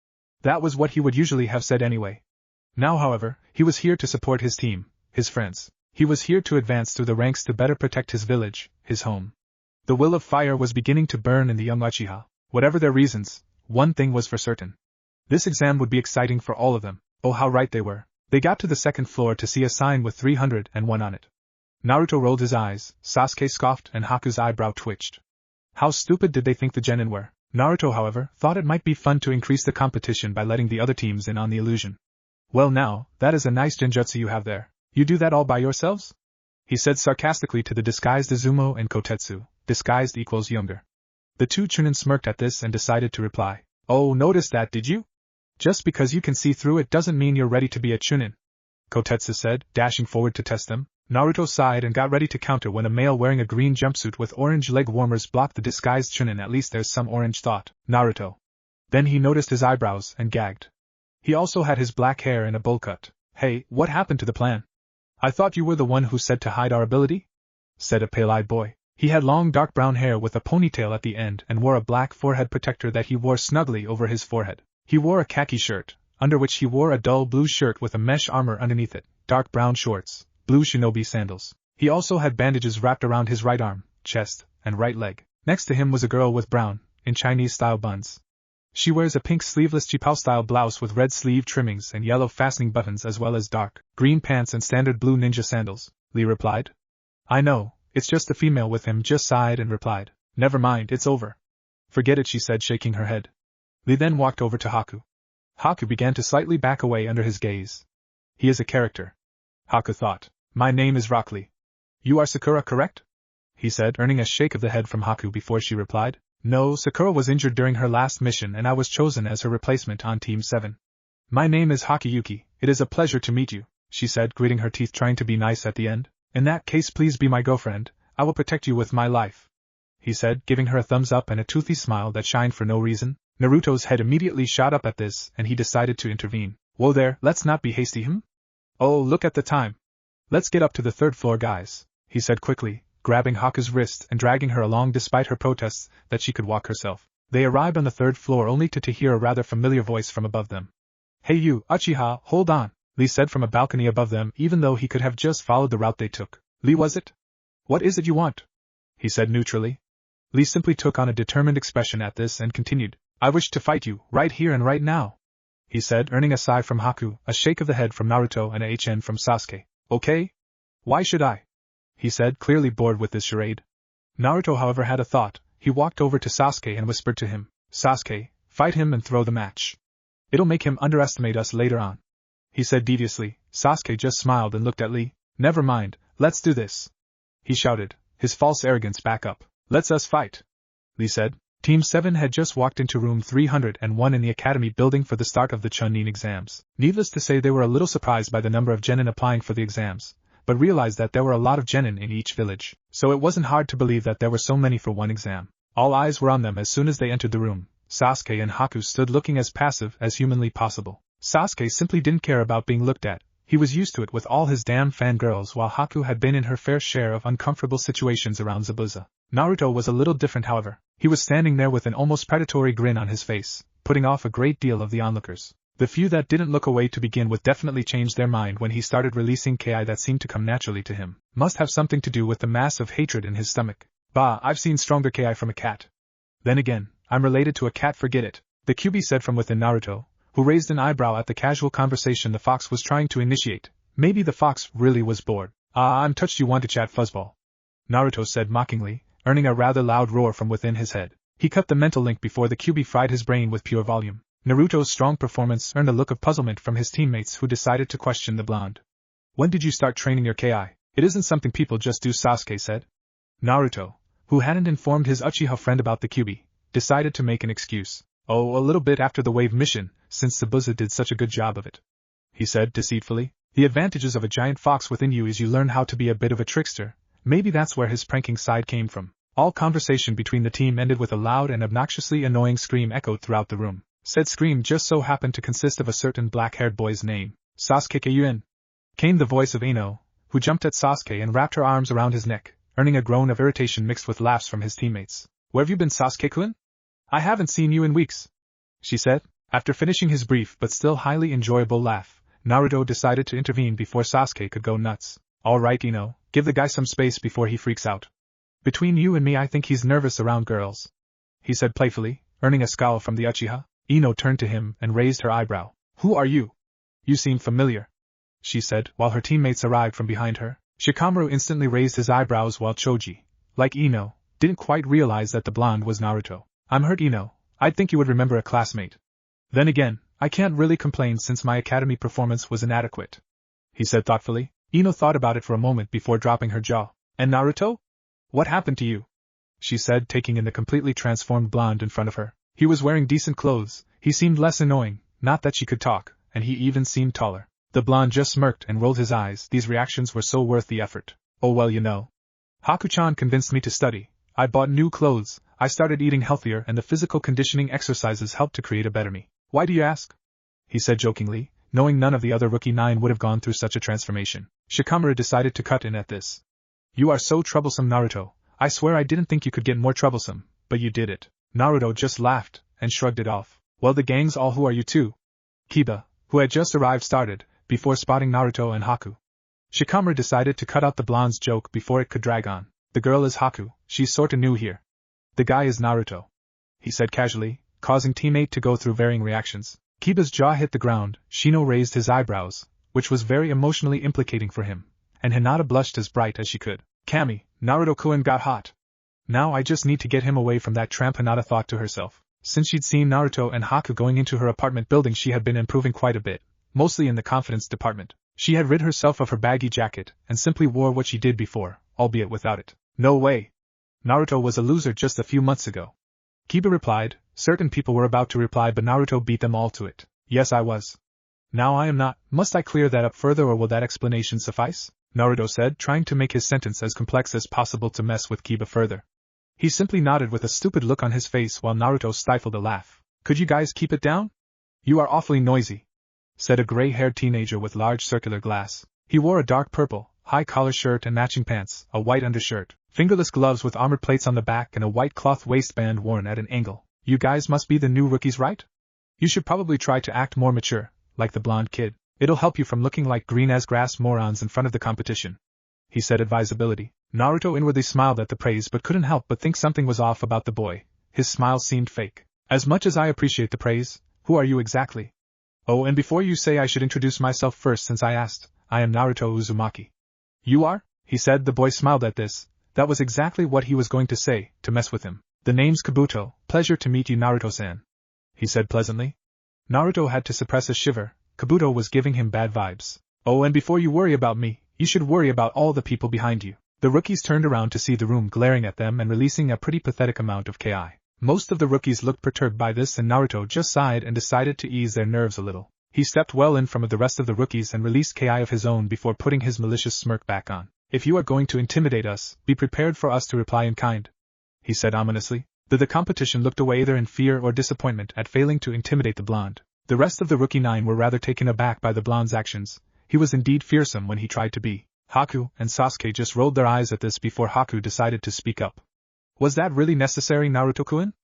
That was what he would usually have said anyway. Now, however, he was here to support his team, his friends. He was here to advance through the ranks to better protect his village, his home. The will of fire was beginning to burn in the young Uchiha. Whatever their reasons, one thing was for certain. This exam would be exciting for all of them. Oh, how right they were. They got to the second floor to see a sign with 301 on it. Naruto rolled his eyes, Sasuke scoffed, and Haku's eyebrow twitched. How stupid did they think the genin were? Naruto, however, thought it might be fun to increase the competition by letting the other teams in on the illusion. Well now, that is a nice genjutsu you have there. You do that all by yourselves? He said sarcastically to the disguised Izumo and Kotetsu. Disguised equals younger. The two Chunin smirked at this and decided to reply. Oh, noticed that, did you? Just because you can see through it doesn't mean you're ready to be a Chunin, Kotetsu said, dashing forward to test them. Naruto sighed and got ready to counter when a male wearing a green jumpsuit with orange leg warmers blocked the disguised Chunin. At least there's some orange, thought Naruto. Then he noticed his eyebrows and gagged. He also had his black hair in a bowl cut. Hey, what happened to the plan? I thought you were the one who said to hide our ability? Said a pale-eyed boy. He had long dark brown hair with a ponytail at the end and wore a black forehead protector that he wore snugly over his forehead. He wore a khaki shirt, under which he wore a dull blue shirt with a mesh armor underneath it, dark brown shorts, blue shinobi sandals. He also had bandages wrapped around his right arm, chest, and right leg. Next to him was a girl with brown, in Chinese-style buns. She wears a pink sleeveless chipao-style blouse with red sleeve trimmings and yellow fastening buttons as well as dark green pants and standard blue ninja sandals, Lee replied. I know, it's just the female with him, just sighed and replied. Never mind, it's over. Forget it, she said, shaking her head. Lee then walked over to Haku. Haku began to slightly back away under his gaze. He is a character. Haku thought. My name is Rock Lee. You are Sakura, correct? He said, earning a shake of the head from Haku before she replied. No, Sakura was injured during her last mission and I was chosen as her replacement on Team 7. My name is Hakuyuki, it is a pleasure to meet you, she said, gritting her teeth trying to be nice at the end. In that case, please be my girlfriend, I will protect you with my life. He said, giving her a thumbs up and a toothy smile that shined for no reason. Naruto's head immediately shot up at this and he decided to intervene. Whoa there, let's not be hasty, Oh, look at the time. Let's get up to the 3rd floor, guys, he said quickly, grabbing Haku's wrist and dragging her along despite her protests that she could walk herself. They arrived on the 3rd floor only to hear a rather familiar voice from above them. Hey you, Uchiha, hold on, Lee said from a balcony above them, even though he could have just followed the route they took. Lee, was it? What is it you want? He said neutrally. Lee simply took on a determined expression at this and continued. I wish to fight you, right here and right now, he said, earning a sigh from Haku, a shake of the head from Naruto and a HN from Sasuke. Okay? Why should I? He said, clearly bored with this charade. Naruto, however, had a thought. He walked over to Sasuke and whispered to him, Sasuke, fight him and throw the match. It'll make him underestimate us later on. He said deviously. Sasuke just smiled and looked at Lee. Never mind, let's do this. He shouted, his false arrogance back up. Let's us fight. Lee said. Team 7 had just walked into room 301 in the academy building for the start of the Chunin exams. Needless to say, they were a little surprised by the number of genin applying for the exams, but realized that there were a lot of genin in each village, so it wasn't hard to believe that there were so many for one exam. All eyes were on them as soon as they entered the room. Sasuke and Haku stood looking as passive as humanly possible. Sasuke simply didn't care about being looked at. He was used to it with all his damn fangirls, while Haku had been in her fair share of uncomfortable situations around Zabuza. Naruto was a little different, however. He was standing there with an almost predatory grin on his face, putting off a great deal of the onlookers. The few that didn't look away to begin with definitely changed their mind when he started releasing Ki that seemed to come naturally to him. Must have something to do with the massive hatred in his stomach. Bah, I've seen stronger Ki from a cat. Then again, I'm related to a cat, forget it, the Kyuubi said from within Naruto, who raised an eyebrow at the casual conversation the fox was trying to initiate. Maybe the fox really was bored. I'm touched you want to chat, fuzzball, Naruto said mockingly, earning a rather loud roar from within his head. He cut the mental link before the Kyuubi fried his brain with pure volume. Naruto's strong performance earned a look of puzzlement from his teammates, who decided to question the blonde. When did you start training your Ki? It isn't something people just do, Sasuke said. Naruto, who hadn't informed his Uchiha friend about the Kyuubi, decided to make an excuse. Oh, a little bit after the wave mission, since Zabuza did such a good job of it, he said deceitfully. The advantages of a giant fox within you is you learn how to be a bit of a trickster. Maybe that's where his pranking side came from. All conversation between the team ended with a loud and obnoxiously annoying scream echoed throughout the room. Said scream just so happened to consist of a certain black-haired boy's name. Sasuke Kyuin, came the voice of Ino, who jumped at Sasuke and wrapped her arms around his neck, earning a groan of irritation mixed with laughs from his teammates. Where have you been, Sasuke-kun? I haven't seen you in weeks, she said. After finishing his brief but still highly enjoyable laugh, Naruto decided to intervene before Sasuke could go nuts. All right, Ino, give the guy some space before he freaks out. Between you and me, I think he's nervous around girls, he said playfully, earning a scowl from the Uchiha. Ino turned to him and raised her eyebrow. Who are you? You seem familiar, she said, while her teammates arrived from behind her. Shikamaru instantly raised his eyebrows, while Choji, like Ino, didn't quite realize that the blonde was Naruto. I'm hurt, Ino. I'd think you would remember a classmate. Then again, I can't really complain since my academy performance was inadequate, he said thoughtfully. Ino thought about it for a moment before dropping her jaw. And Naruto? What happened to you? She said, taking in the completely transformed blonde in front of her. He was wearing decent clothes, he seemed less annoying, not that she could talk, and he even seemed taller. The blonde just smirked and rolled his eyes. These reactions were so worth the effort. Oh well, you know. Haku-chan convinced me to study. I bought new clothes, I started eating healthier, and the physical conditioning exercises helped to create a better me. Why do you ask? He said jokingly, knowing none of the other rookie 9 would have gone through such a transformation. Shikamaru decided to cut in at this. You are so troublesome, Naruto. I swear I didn't think you could get more troublesome, but you did it. Naruto just laughed and shrugged it off. Well, the gang's all. Who are you two? Kiba, who had just arrived, started, before spotting Naruto and Haku. Shikamaru decided to cut out the blonde's joke before it could drag on. The girl is Haku, she's sorta new here. The guy is Naruto, he said casually, causing teammate to go through varying reactions. Kiba's jaw hit the ground. Shino raised his eyebrows, which was very emotionally implicating for him, and Hinata blushed as bright as she could. Kami, Naruto-kun got hot. Now I just need to get him away from that tramp, Hinata thought to herself. Since she'd seen Naruto and Haku going into her apartment building, she had been improving quite a bit, mostly in the confidence department. She had rid herself of her baggy jacket and simply wore what she did before, albeit without it. No way. Naruto was a loser just a few months ago. Kiba replied. Certain people were about to reply, but Naruto beat them all to it. Yes, I was. Now I am not. Must I clear that up further, or will that explanation suffice? Naruto said, trying to make his sentence as complex as possible to mess with Kiba further. He simply nodded with a stupid look on his face while Naruto stifled a laugh. Could you guys keep it down? You are awfully noisy, said a gray-haired teenager with large circular glass. He wore a dark purple, high-collar shirt and matching pants, a white undershirt, fingerless gloves with armored plates on the back, and a white cloth waistband worn at an angle. You guys must be the new rookies, right? You should probably try to act more mature, like the blonde kid. It'll help you from looking like green-as-grass morons in front of the competition, he said advisability. Naruto inwardly smiled at the praise but couldn't help but think something was off about the boy. His smile seemed fake. As much as I appreciate the praise, who are you exactly? Oh, and before you say, I should introduce myself first since I asked. I am Naruto Uzumaki. You are? He said. The boy smiled at this. That was exactly what he was going to say, to mess with him. The name's Kabuto. Pleasure to meet you, Naruto-san, he said pleasantly. Naruto had to suppress a shiver. Kabuto was giving him bad vibes. Oh, and before you worry about me, you should worry about all the people behind you. The rookies turned around to see the room glaring at them and releasing a pretty pathetic amount of Ki. Most of the rookies looked perturbed by this, and Naruto just sighed and decided to ease their nerves a little. He stepped well in front of the rest of the rookies and released Ki of his own before putting his malicious smirk back on. If you are going to intimidate us, be prepared for us to reply in kind, he said ominously. The competition looked away either in fear or disappointment at failing to intimidate the blonde. The rest of the rookie nine were rather taken aback by the blonde's actions. He was indeed fearsome when he tried to be. Haku and Sasuke just rolled their eyes at this before Haku decided to speak up. Was that really necessary, Naruto-kun?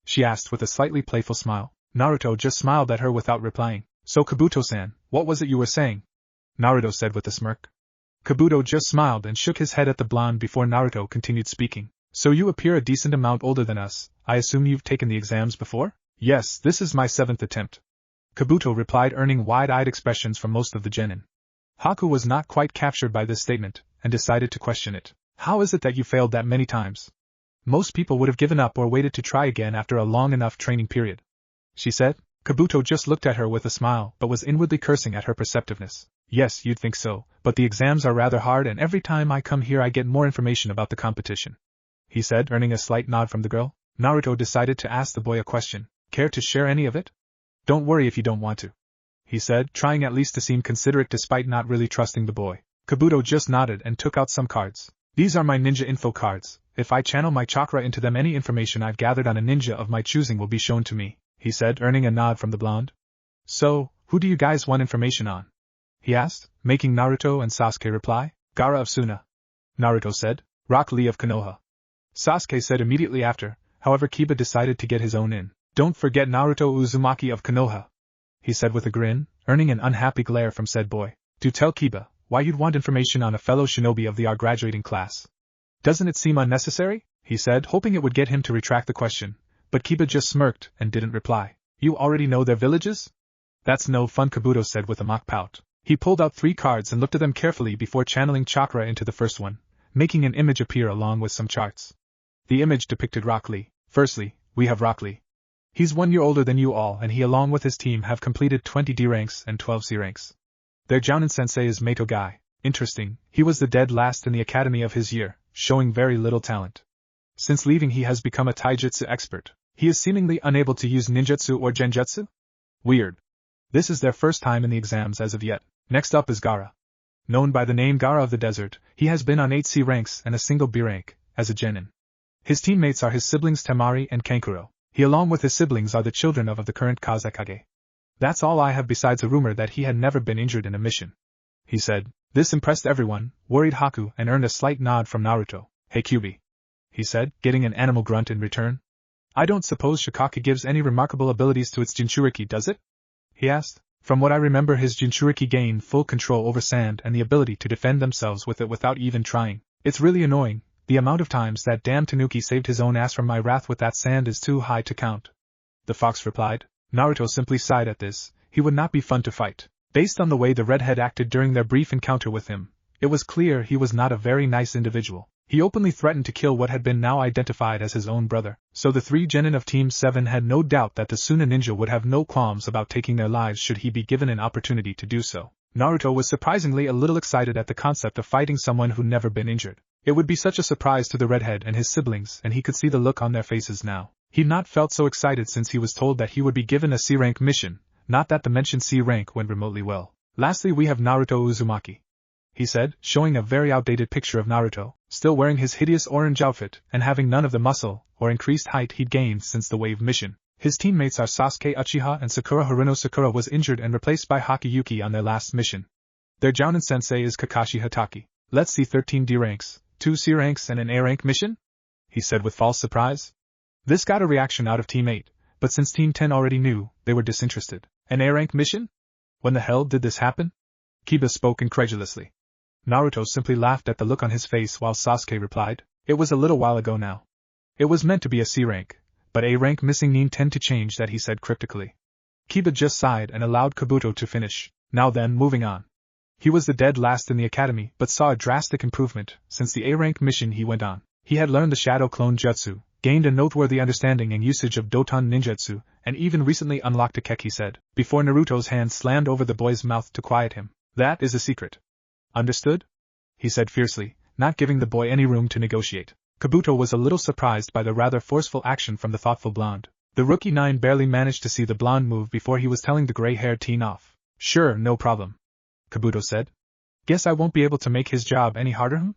She asked with a slightly playful smile. Naruto just smiled at her without replying. So Kabuto-san, what was it you were saying? Naruto said with a smirk. Kabuto just smiled and shook his head at the blonde before Naruto continued speaking. So you appear a decent amount older than us. I assume you've taken the exams before? Yes, this is my 7th attempt, Kabuto replied, earning wide-eyed expressions from most of the genin. Haku was not quite captured by this statement, and decided to question it. How is it that you failed that many times? Most people would have given up or waited to try again after a long enough training period, she said. Kabuto just looked at her with a smile, but was inwardly cursing at her perceptiveness. Yes, you'd think so, but the exams are rather hard, and every time I come here I get more information about the competition, he said, earning a slight nod from the girl. Naruto decided to ask the boy a question. Care to share any of it? Don't worry if you don't want to, he said, trying at least to seem considerate despite not really trusting the boy. Kabuto just nodded and took out some cards. These are my ninja info cards. If I channel my chakra into them, any information I've gathered on a ninja of my choosing will be shown to me, he said, earning a nod from the blonde. So, who do you guys want information on? He asked, making Naruto and Sasuke reply. Gaara of Suna, Naruto said. Rock Lee of Konoha, Sasuke said immediately after. However, Kiba decided to get his own in. Don't forget Naruto Uzumaki of Konoha, he said with a grin, earning an unhappy glare from said boy. Do tell Kiba why you'd want information on a fellow shinobi of our graduating class. Doesn't it seem unnecessary? He said, hoping it would get him to retract the question, but Kiba just smirked and didn't reply. You already know their villages? That's no fun, Kabuto said with a mock pout. He pulled out 3 cards and looked at them carefully before channeling chakra into the first one, making an image appear along with some charts. The image depicted Rock Lee. Firstly, we have Rock Lee. He's 1 year older than you all, and he along with his team have completed 20 D ranks and 12 C ranks. Their Jounin sensei is Mato Guy. Interesting, he was the dead last in the academy of his year, showing very little talent. Since leaving he has become a taijutsu expert. He is seemingly unable to use ninjutsu or genjutsu? Weird. This is their first time in the exams as of yet. Next up is Gaara. Known by the name Gaara of the Desert, he has been on 8 C ranks and a single B rank, as a genin. His teammates are his siblings Temari and Kankuro. He along with his siblings are the children of the current Kazekage. That's all I have besides a rumor that he had never been injured in a mission, he said. This impressed everyone, worried Haku, and earned a slight nod from Naruto. Hey Kyubi, he said, getting an animal grunt in return. I don't suppose Shikage gives any remarkable abilities to its Jinchuriki, does it? He asked. From what I remember, his Jinchuriki gain full control over sand and the ability to defend themselves with it without even trying. It's really annoying. The amount of times that damn Tanuki saved his own ass from my wrath with that sand is too high to count, the fox replied. Naruto simply sighed at this. He would not be fun to fight. Based on the way the redhead acted during their brief encounter with him, it was clear he was not a very nice individual. He openly threatened to kill what had been now identified as his own brother, so the 3 genin of Team 7 had no doubt that the Suna ninja would have no qualms about taking their lives should he be given an opportunity to do so. Naruto was surprisingly a little excited at the concept of fighting someone who'd never been injured. It would be such a surprise to the redhead and his siblings, and he could see the look on their faces now. He'd not felt so excited since he was told that he would be given a C-rank mission, not that the mentioned C-rank went remotely well. Lastly, we have Naruto Uzumaki, he said, showing a very outdated picture of Naruto, still wearing his hideous orange outfit and having none of the muscle or increased height he'd gained since the wave mission. His teammates are Sasuke Uchiha and Sakura Haruno. Sakura was injured and replaced by Hakayuki on their last mission. Their Jounin sensei is Kakashi Hatake. Let's see, 13 D ranks, 2 C ranks and an A rank mission? He said with false surprise. This got a reaction out of Team 8, but since Team 10 already knew, they were disinterested. An A rank mission? When the hell did this happen? Kiba spoke incredulously. Naruto simply laughed at the look on his face while Sasuke replied, it was a little while ago now. It was meant to be a C rank, but A rank missing need tend to change that, he said cryptically. Kiba just sighed and allowed Kabuto to finish. Now then, moving on. He was the dead last in the academy but saw a drastic improvement since the A rank mission he went on. He had learned the Shadow Clone Jutsu, gained a noteworthy understanding and usage of Doton Ninjutsu, and even recently unlocked a Kek, he said, before Naruto's hand slammed over the boy's mouth to quiet him. That is a secret. Understood? He said fiercely, not giving the boy any room to negotiate. Kabuto was a little surprised by the rather forceful action from the thoughtful blonde. The rookie 9 barely managed to see the blonde move before he was telling the gray-haired teen off. Sure, no problem, Kabuto said. Guess I won't be able to make his job any harder,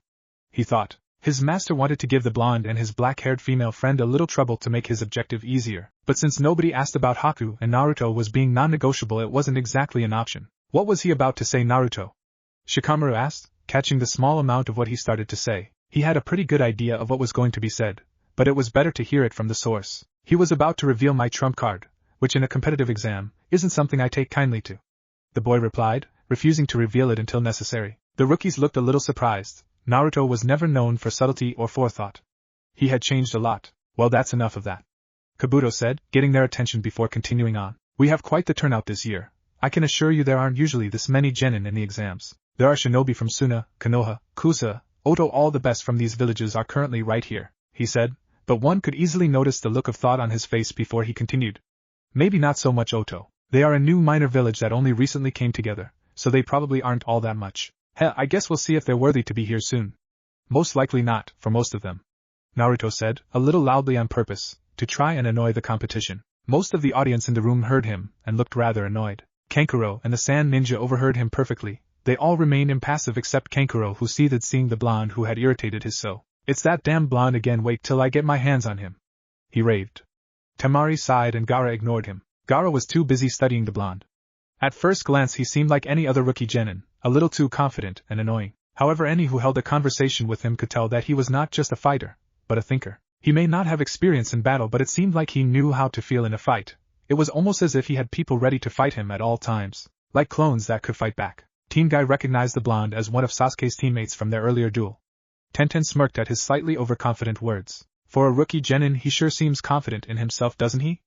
he thought. His master wanted to give the blonde and his black-haired female friend a little trouble to make his objective easier, but since nobody asked about Haku and Naruto was being non-negotiable, it wasn't exactly an option. What was he about to say, Naruto? Shikamaru asked, catching the small amount of what he started to say. He had a pretty good idea of what was going to be said, but it was better to hear it from the source. He was about to reveal my trump card, which in a competitive exam isn't something I take kindly to, the boy replied, refusing to reveal it until necessary. The rookies looked a little surprised. Naruto was never known for subtlety or forethought. He had changed a lot. Well, that's enough of that, Kabuto said, getting their attention before continuing on. We have quite the turnout this year. I can assure you there aren't usually this many genin in the exams. There are shinobi from Suna, Konoha, Kusa, Oto. All the best from these villages are currently right here, he said, but one could easily notice the look of thought on his face before he continued. Maybe not so much Oto. They are a new minor village that only recently came together, so they probably aren't all that much. Hell, I guess we'll see if they're worthy to be here soon. Most likely not, for most of them, Naruto said, a little loudly on purpose, to try and annoy the competition. Most of the audience in the room heard him, and looked rather annoyed. Kankuro and the Sand Ninja overheard him perfectly. They all remained impassive except Kankuro, who seethed seeing the blonde who had irritated his so. It's that damn blonde again, wait till I get my hands on him, he raved. Temari sighed and Gaara ignored him. Gaara was too busy studying the blonde. At first glance he seemed like any other rookie genin, a little too confident and annoying. However, any who held a conversation with him could tell that he was not just a fighter, but a thinker. He may not have experience in battle, but it seemed like he knew how to feel in a fight. It was almost as if he had people ready to fight him at all times, like clones that could fight back. Team Guy recognized the blonde as one of Sasuke's teammates from their earlier duel. Tenten smirked at his slightly overconfident words. For a rookie genin, he sure seems confident in himself, doesn't he?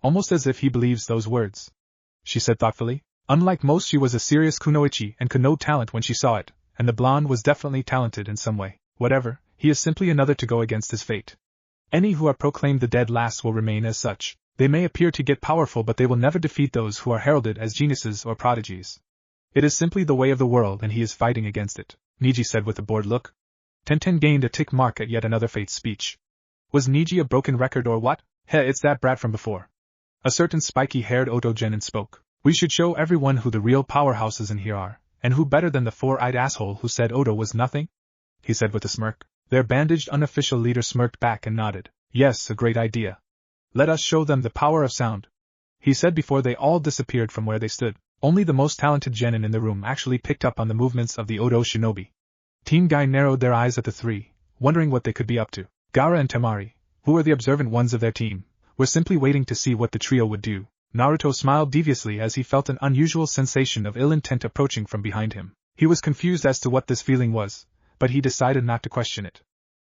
Almost as if he believes those words, she said thoughtfully. Unlike most, she was a serious kunoichi and could know talent when she saw it, and the blonde was definitely talented in some way. Whatever, he is simply another to go against his fate. Any who are proclaimed the dead last will remain as such. They may appear to get powerful, but they will never defeat those who are heralded as geniuses or prodigies. It is simply the way of the world, and he is fighting against it, Niji said with a bored look. Tenten gained a tick mark at yet another fate speech. Was Niji a broken record or what? Heh, it's that brat from before. A certain spiky-haired Oto genin spoke. We should show everyone who the real powerhouses in here are, and who better than the four-eyed asshole who said Oto was nothing? He said with a smirk. Their bandaged unofficial leader smirked back and nodded. Yes, a great idea. Let us show them the power of sound, he said before they all disappeared from where they stood. Only the most talented genin in the room actually picked up on the movements of the Oto shinobi. Team Guy narrowed their eyes at the three, wondering what they could be up to. Gaara and Temari, who were the observant ones of their team, were simply waiting to see what the trio would do. Naruto smiled deviously as he felt an unusual sensation of ill intent approaching from behind him. He was confused as to what this feeling was, but he decided not to question it.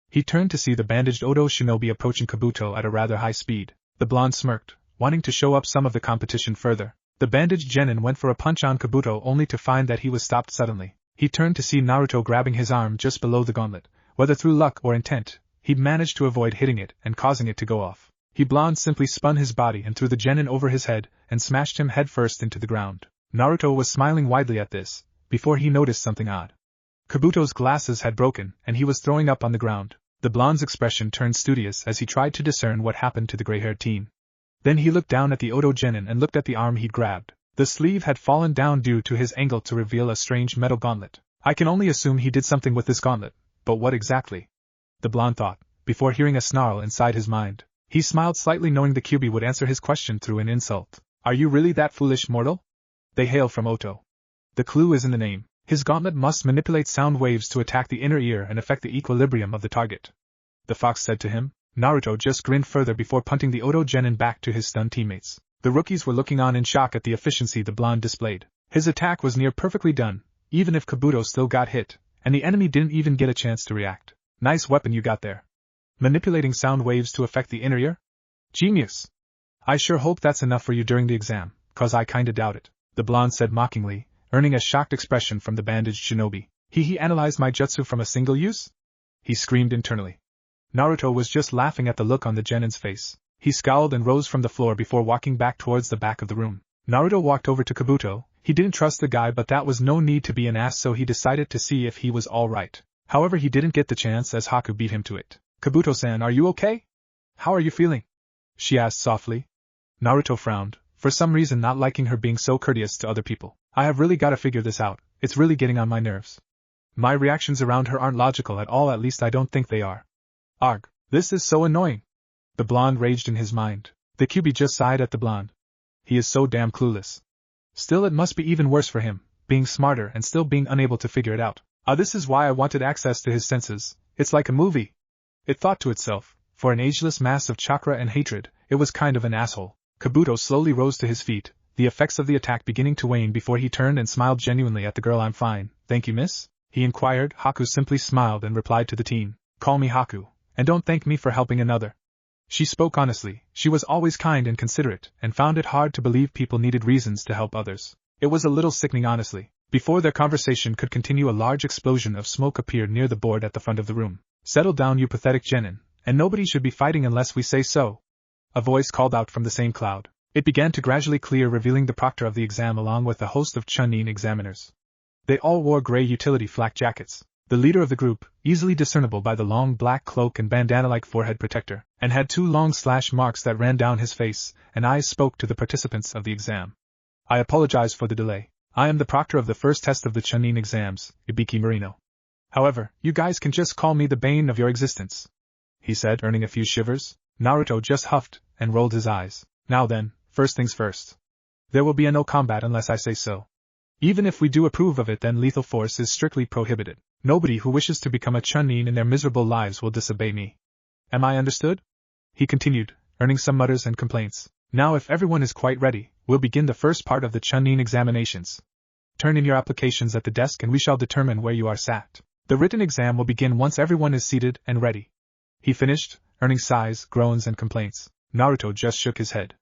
He turned to see the bandaged Oto shinobi approaching Kabuto at a rather high speed. The blonde smirked, wanting to show up some of the competition further. The bandaged genin went for a punch on Kabuto only to find that he was stopped suddenly. He turned to see Naruto grabbing his arm just below the gauntlet, Whether through luck or intent, he'd managed to avoid hitting it and causing it to go off. Blonde simply spun his body and threw the genin over his head and smashed him headfirst into the ground. Naruto was smiling widely at this, before he noticed something odd. Kabuto's glasses had broken and he was throwing up on the ground. The blonde's expression turned studious as he tried to discern what happened to the gray-haired teen. Then he looked down at the Oto genin and looked at the arm he'd grabbed. The sleeve had fallen down due to his angle to reveal a strange metal gauntlet. I can only assume he did something with this gauntlet, but what exactly? The blonde thought, before hearing a snarl inside his mind. He smiled slightly knowing the Kyuubi would answer his question through an insult. Are you really that foolish, mortal? They hail from Oto. The clue is in the name. His gauntlet must manipulate sound waves to attack the inner ear and affect the equilibrium of the target. The fox said to him. Naruto just grinned further before punting the Oto genin back to his stunned teammates. The rookies were looking on in shock at the efficiency the blonde displayed. His attack was near perfectly done, even if Kabuto still got hit, and the enemy didn't even get a chance to react. Nice weapon you got there. Manipulating sound waves to affect the inner ear? Genius! I sure hope that's enough for you during the exam, 'cause I kinda doubt it, the blonde said mockingly, earning a shocked expression from the bandaged shinobi. He analyzed my jutsu from a single use? He screamed internally. Naruto was just laughing at the look on the genin's face. He scowled and rose from the floor before walking back towards the back of the room. Naruto walked over to Kabuto. He didn't trust the guy, but that was no need to be an ass, so he decided to see if he was alright. However, he didn't get the chance as Haku beat him to it. Kabuto-san, are you okay? How are you feeling? She asked softly. Naruto frowned, for some reason not liking her being so courteous to other people. I have really gotta figure this out, it's really getting on my nerves. My reactions around her aren't logical at all, at least I don't think they are. Arg, this is so annoying. The blonde raged in his mind. The Kyuubi just sighed at the blonde. He is so damn clueless. Still, it must be even worse for him, being smarter and still being unable to figure it out. This is why I wanted access to his senses. It's like a movie. It thought to itself, for an ageless mass of chakra and hatred, it was kind of an asshole. Kabuto slowly rose to his feet, the effects of the attack beginning to wane before he turned and smiled genuinely at the girl. I'm fine, thank you, miss? He inquired. Haku simply smiled and replied to the teen. Call me Haku, and don't thank me for helping another. She spoke honestly. She was always kind and considerate, and found it hard to believe people needed reasons to help others. It was a little sickening, honestly. Before their conversation could continue, a large explosion of smoke appeared near the board at the front of the room. Settle down, you pathetic genin, and nobody should be fighting unless we say so. A voice called out from the same cloud. It began to gradually clear, revealing the proctor of the exam along with a host of Chunin examiners. They all wore gray utility flak jackets. The leader of the group, easily discernible by the long black cloak and bandana-like forehead protector, and had 2 long slash marks that ran down his face, and eyes, spoke to the participants of the exam. I apologize for the delay. I am the proctor of the first test of the Chunin exams, Ibiki Marino. However, you guys can just call me the bane of your existence, he said, earning a few shivers. Naruto just huffed and rolled his eyes. Now then, first things first. There will be no combat unless I say so. Even if we do approve of it, then lethal force is strictly prohibited. Nobody who wishes to become a Chunin in their miserable lives will disobey me. Am I understood? He continued, earning some mutters and complaints. Now if everyone is quite ready, we'll begin the first part of the Chunin examinations. Turn in your applications at the desk and we shall determine where you are sat. The written exam will begin once everyone is seated and ready. He finished, earning sighs, groans and complaints. Naruto just shook his head.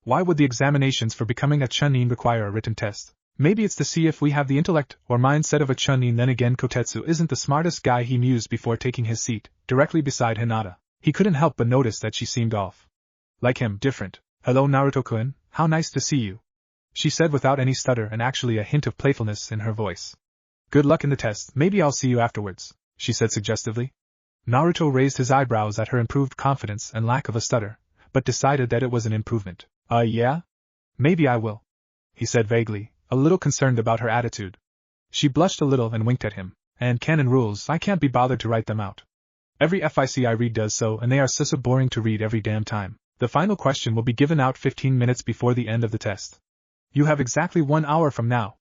Why would the examinations for becoming a Chunin require a written test? Maybe it's to see if we have the intellect or mindset of a Chunin. Then again, Kotetsu isn't the smartest guy, he mused before taking his seat, directly beside Hinata. He couldn't help but notice that she seemed off. Like him, different. Hello Naruto-kun, how nice to see you. She said without any stutter and actually a hint of playfulness in her voice. Good luck in the test, maybe I'll see you afterwards, she said suggestively. Naruto raised his eyebrows at her improved confidence and lack of a stutter, but decided that it was an improvement. Yeah? Maybe I will, he said vaguely, a little concerned about her attitude. She blushed a little and winked at him. And canon rules, I can't be bothered to write them out. Every FIC I read does so, and they are so boring to read every damn time. The final question will be given out 15 minutes before the end of the test. You have exactly 1 hour from now.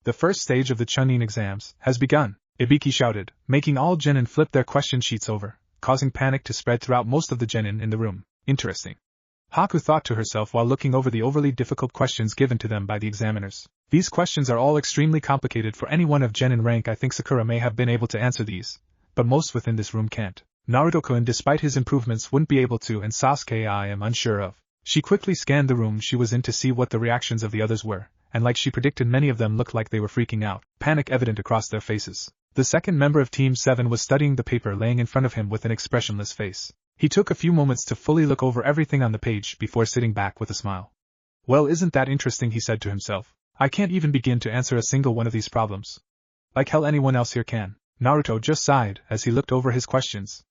The first stage of the Chunin exams has begun, Ibiki shouted, making all genin flip their question sheets over, causing panic to spread throughout most of the genin in the room. Interesting. Haku thought to herself while looking over the overly difficult questions given to them by the examiners. These questions are all extremely complicated for anyone of genin rank. I think Sakura may have been able to answer these, but most within this room can't. Naruto-kun, despite his improvements, wouldn't be able to, and Sasuke I am unsure of. She quickly scanned the room she was in to see what the reactions of the others were, and like she predicted, many of them looked like they were freaking out, panic evident across their faces. The second member of Team 7 was studying the paper laying in front of him with an expressionless face. He took a few moments to fully look over everything on the page before sitting back with a smile. Well, isn't that interesting, he said to himself. I can't even begin to answer a single one of these problems. Like hell anyone else here can. Naruto just sighed as he looked over his questions.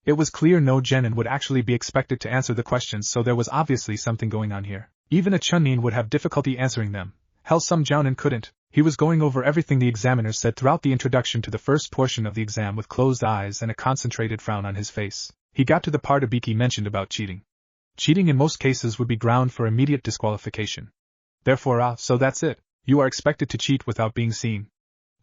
It was clear no genin would actually be expected to answer the questions, so there was obviously something going on here. Even a Chunin would have difficulty answering them. Hell, some jounin couldn't. He was going over everything the examiner said throughout the introduction to the first portion of the exam with closed eyes and a concentrated frown on his face. He got to the part Ibiki mentioned about cheating. Cheating in most cases would be ground for immediate disqualification. Therefore, so that's it. You are expected to cheat without being seen.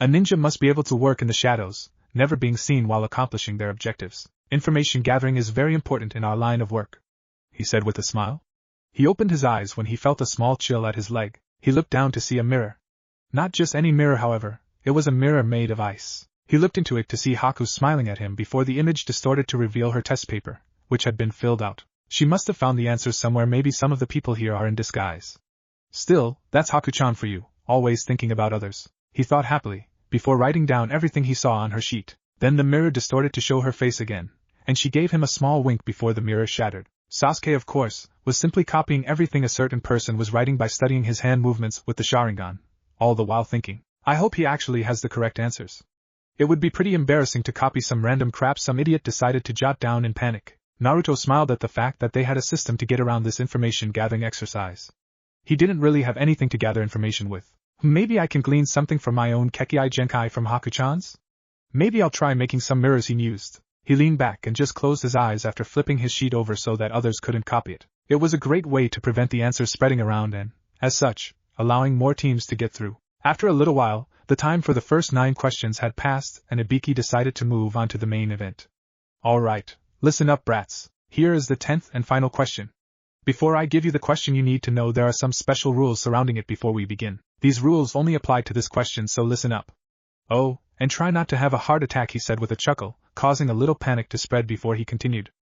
A ninja must be able to work in the shadows, never being seen while accomplishing their objectives. Information gathering is very important in our line of work, he said with a smile. He opened his eyes when he felt a small chill at his leg. He looked down to see a mirror. Not just any mirror, however, it was a mirror made of ice. He looked into it to see Haku smiling at him before the image distorted to reveal her test paper, which had been filled out. She must have found the answers somewhere. Maybe some of the people here are in disguise. Still, that's Haku-chan for you, always thinking about others, he thought happily, before writing down everything he saw on her sheet. Then the mirror distorted to show her face again, and she gave him a small wink before the mirror shattered. Sasuke, of course, was simply copying everything a certain person was writing by studying his hand movements with the Sharingan, all the while thinking, I hope he actually has the correct answers. It would be pretty embarrassing to copy some random crap some idiot decided to jot down in panic. Naruto smiled at the fact that they had a system to get around this information gathering exercise. He didn't really have anything to gather information with. Maybe I can glean something from my own Kekkai Genkai from Haku-chan's? Maybe I'll try making some mirrors, he mused. He leaned back and just closed his eyes after flipping his sheet over so that others couldn't copy it. It was a great way to prevent the answers spreading around and, as such, allowing more teams to get through. After a little while, the time for the first 9 questions had passed and Ibiki decided to move on to the main event. Alright, listen up, brats. Here is the 10th and final question. Before I give you the question, you need to know there are some special rules surrounding it before we begin. These rules only apply to this question, so listen up. Oh, and try not to have a heart attack, he said with a chuckle, causing a little panic to spread before he continued.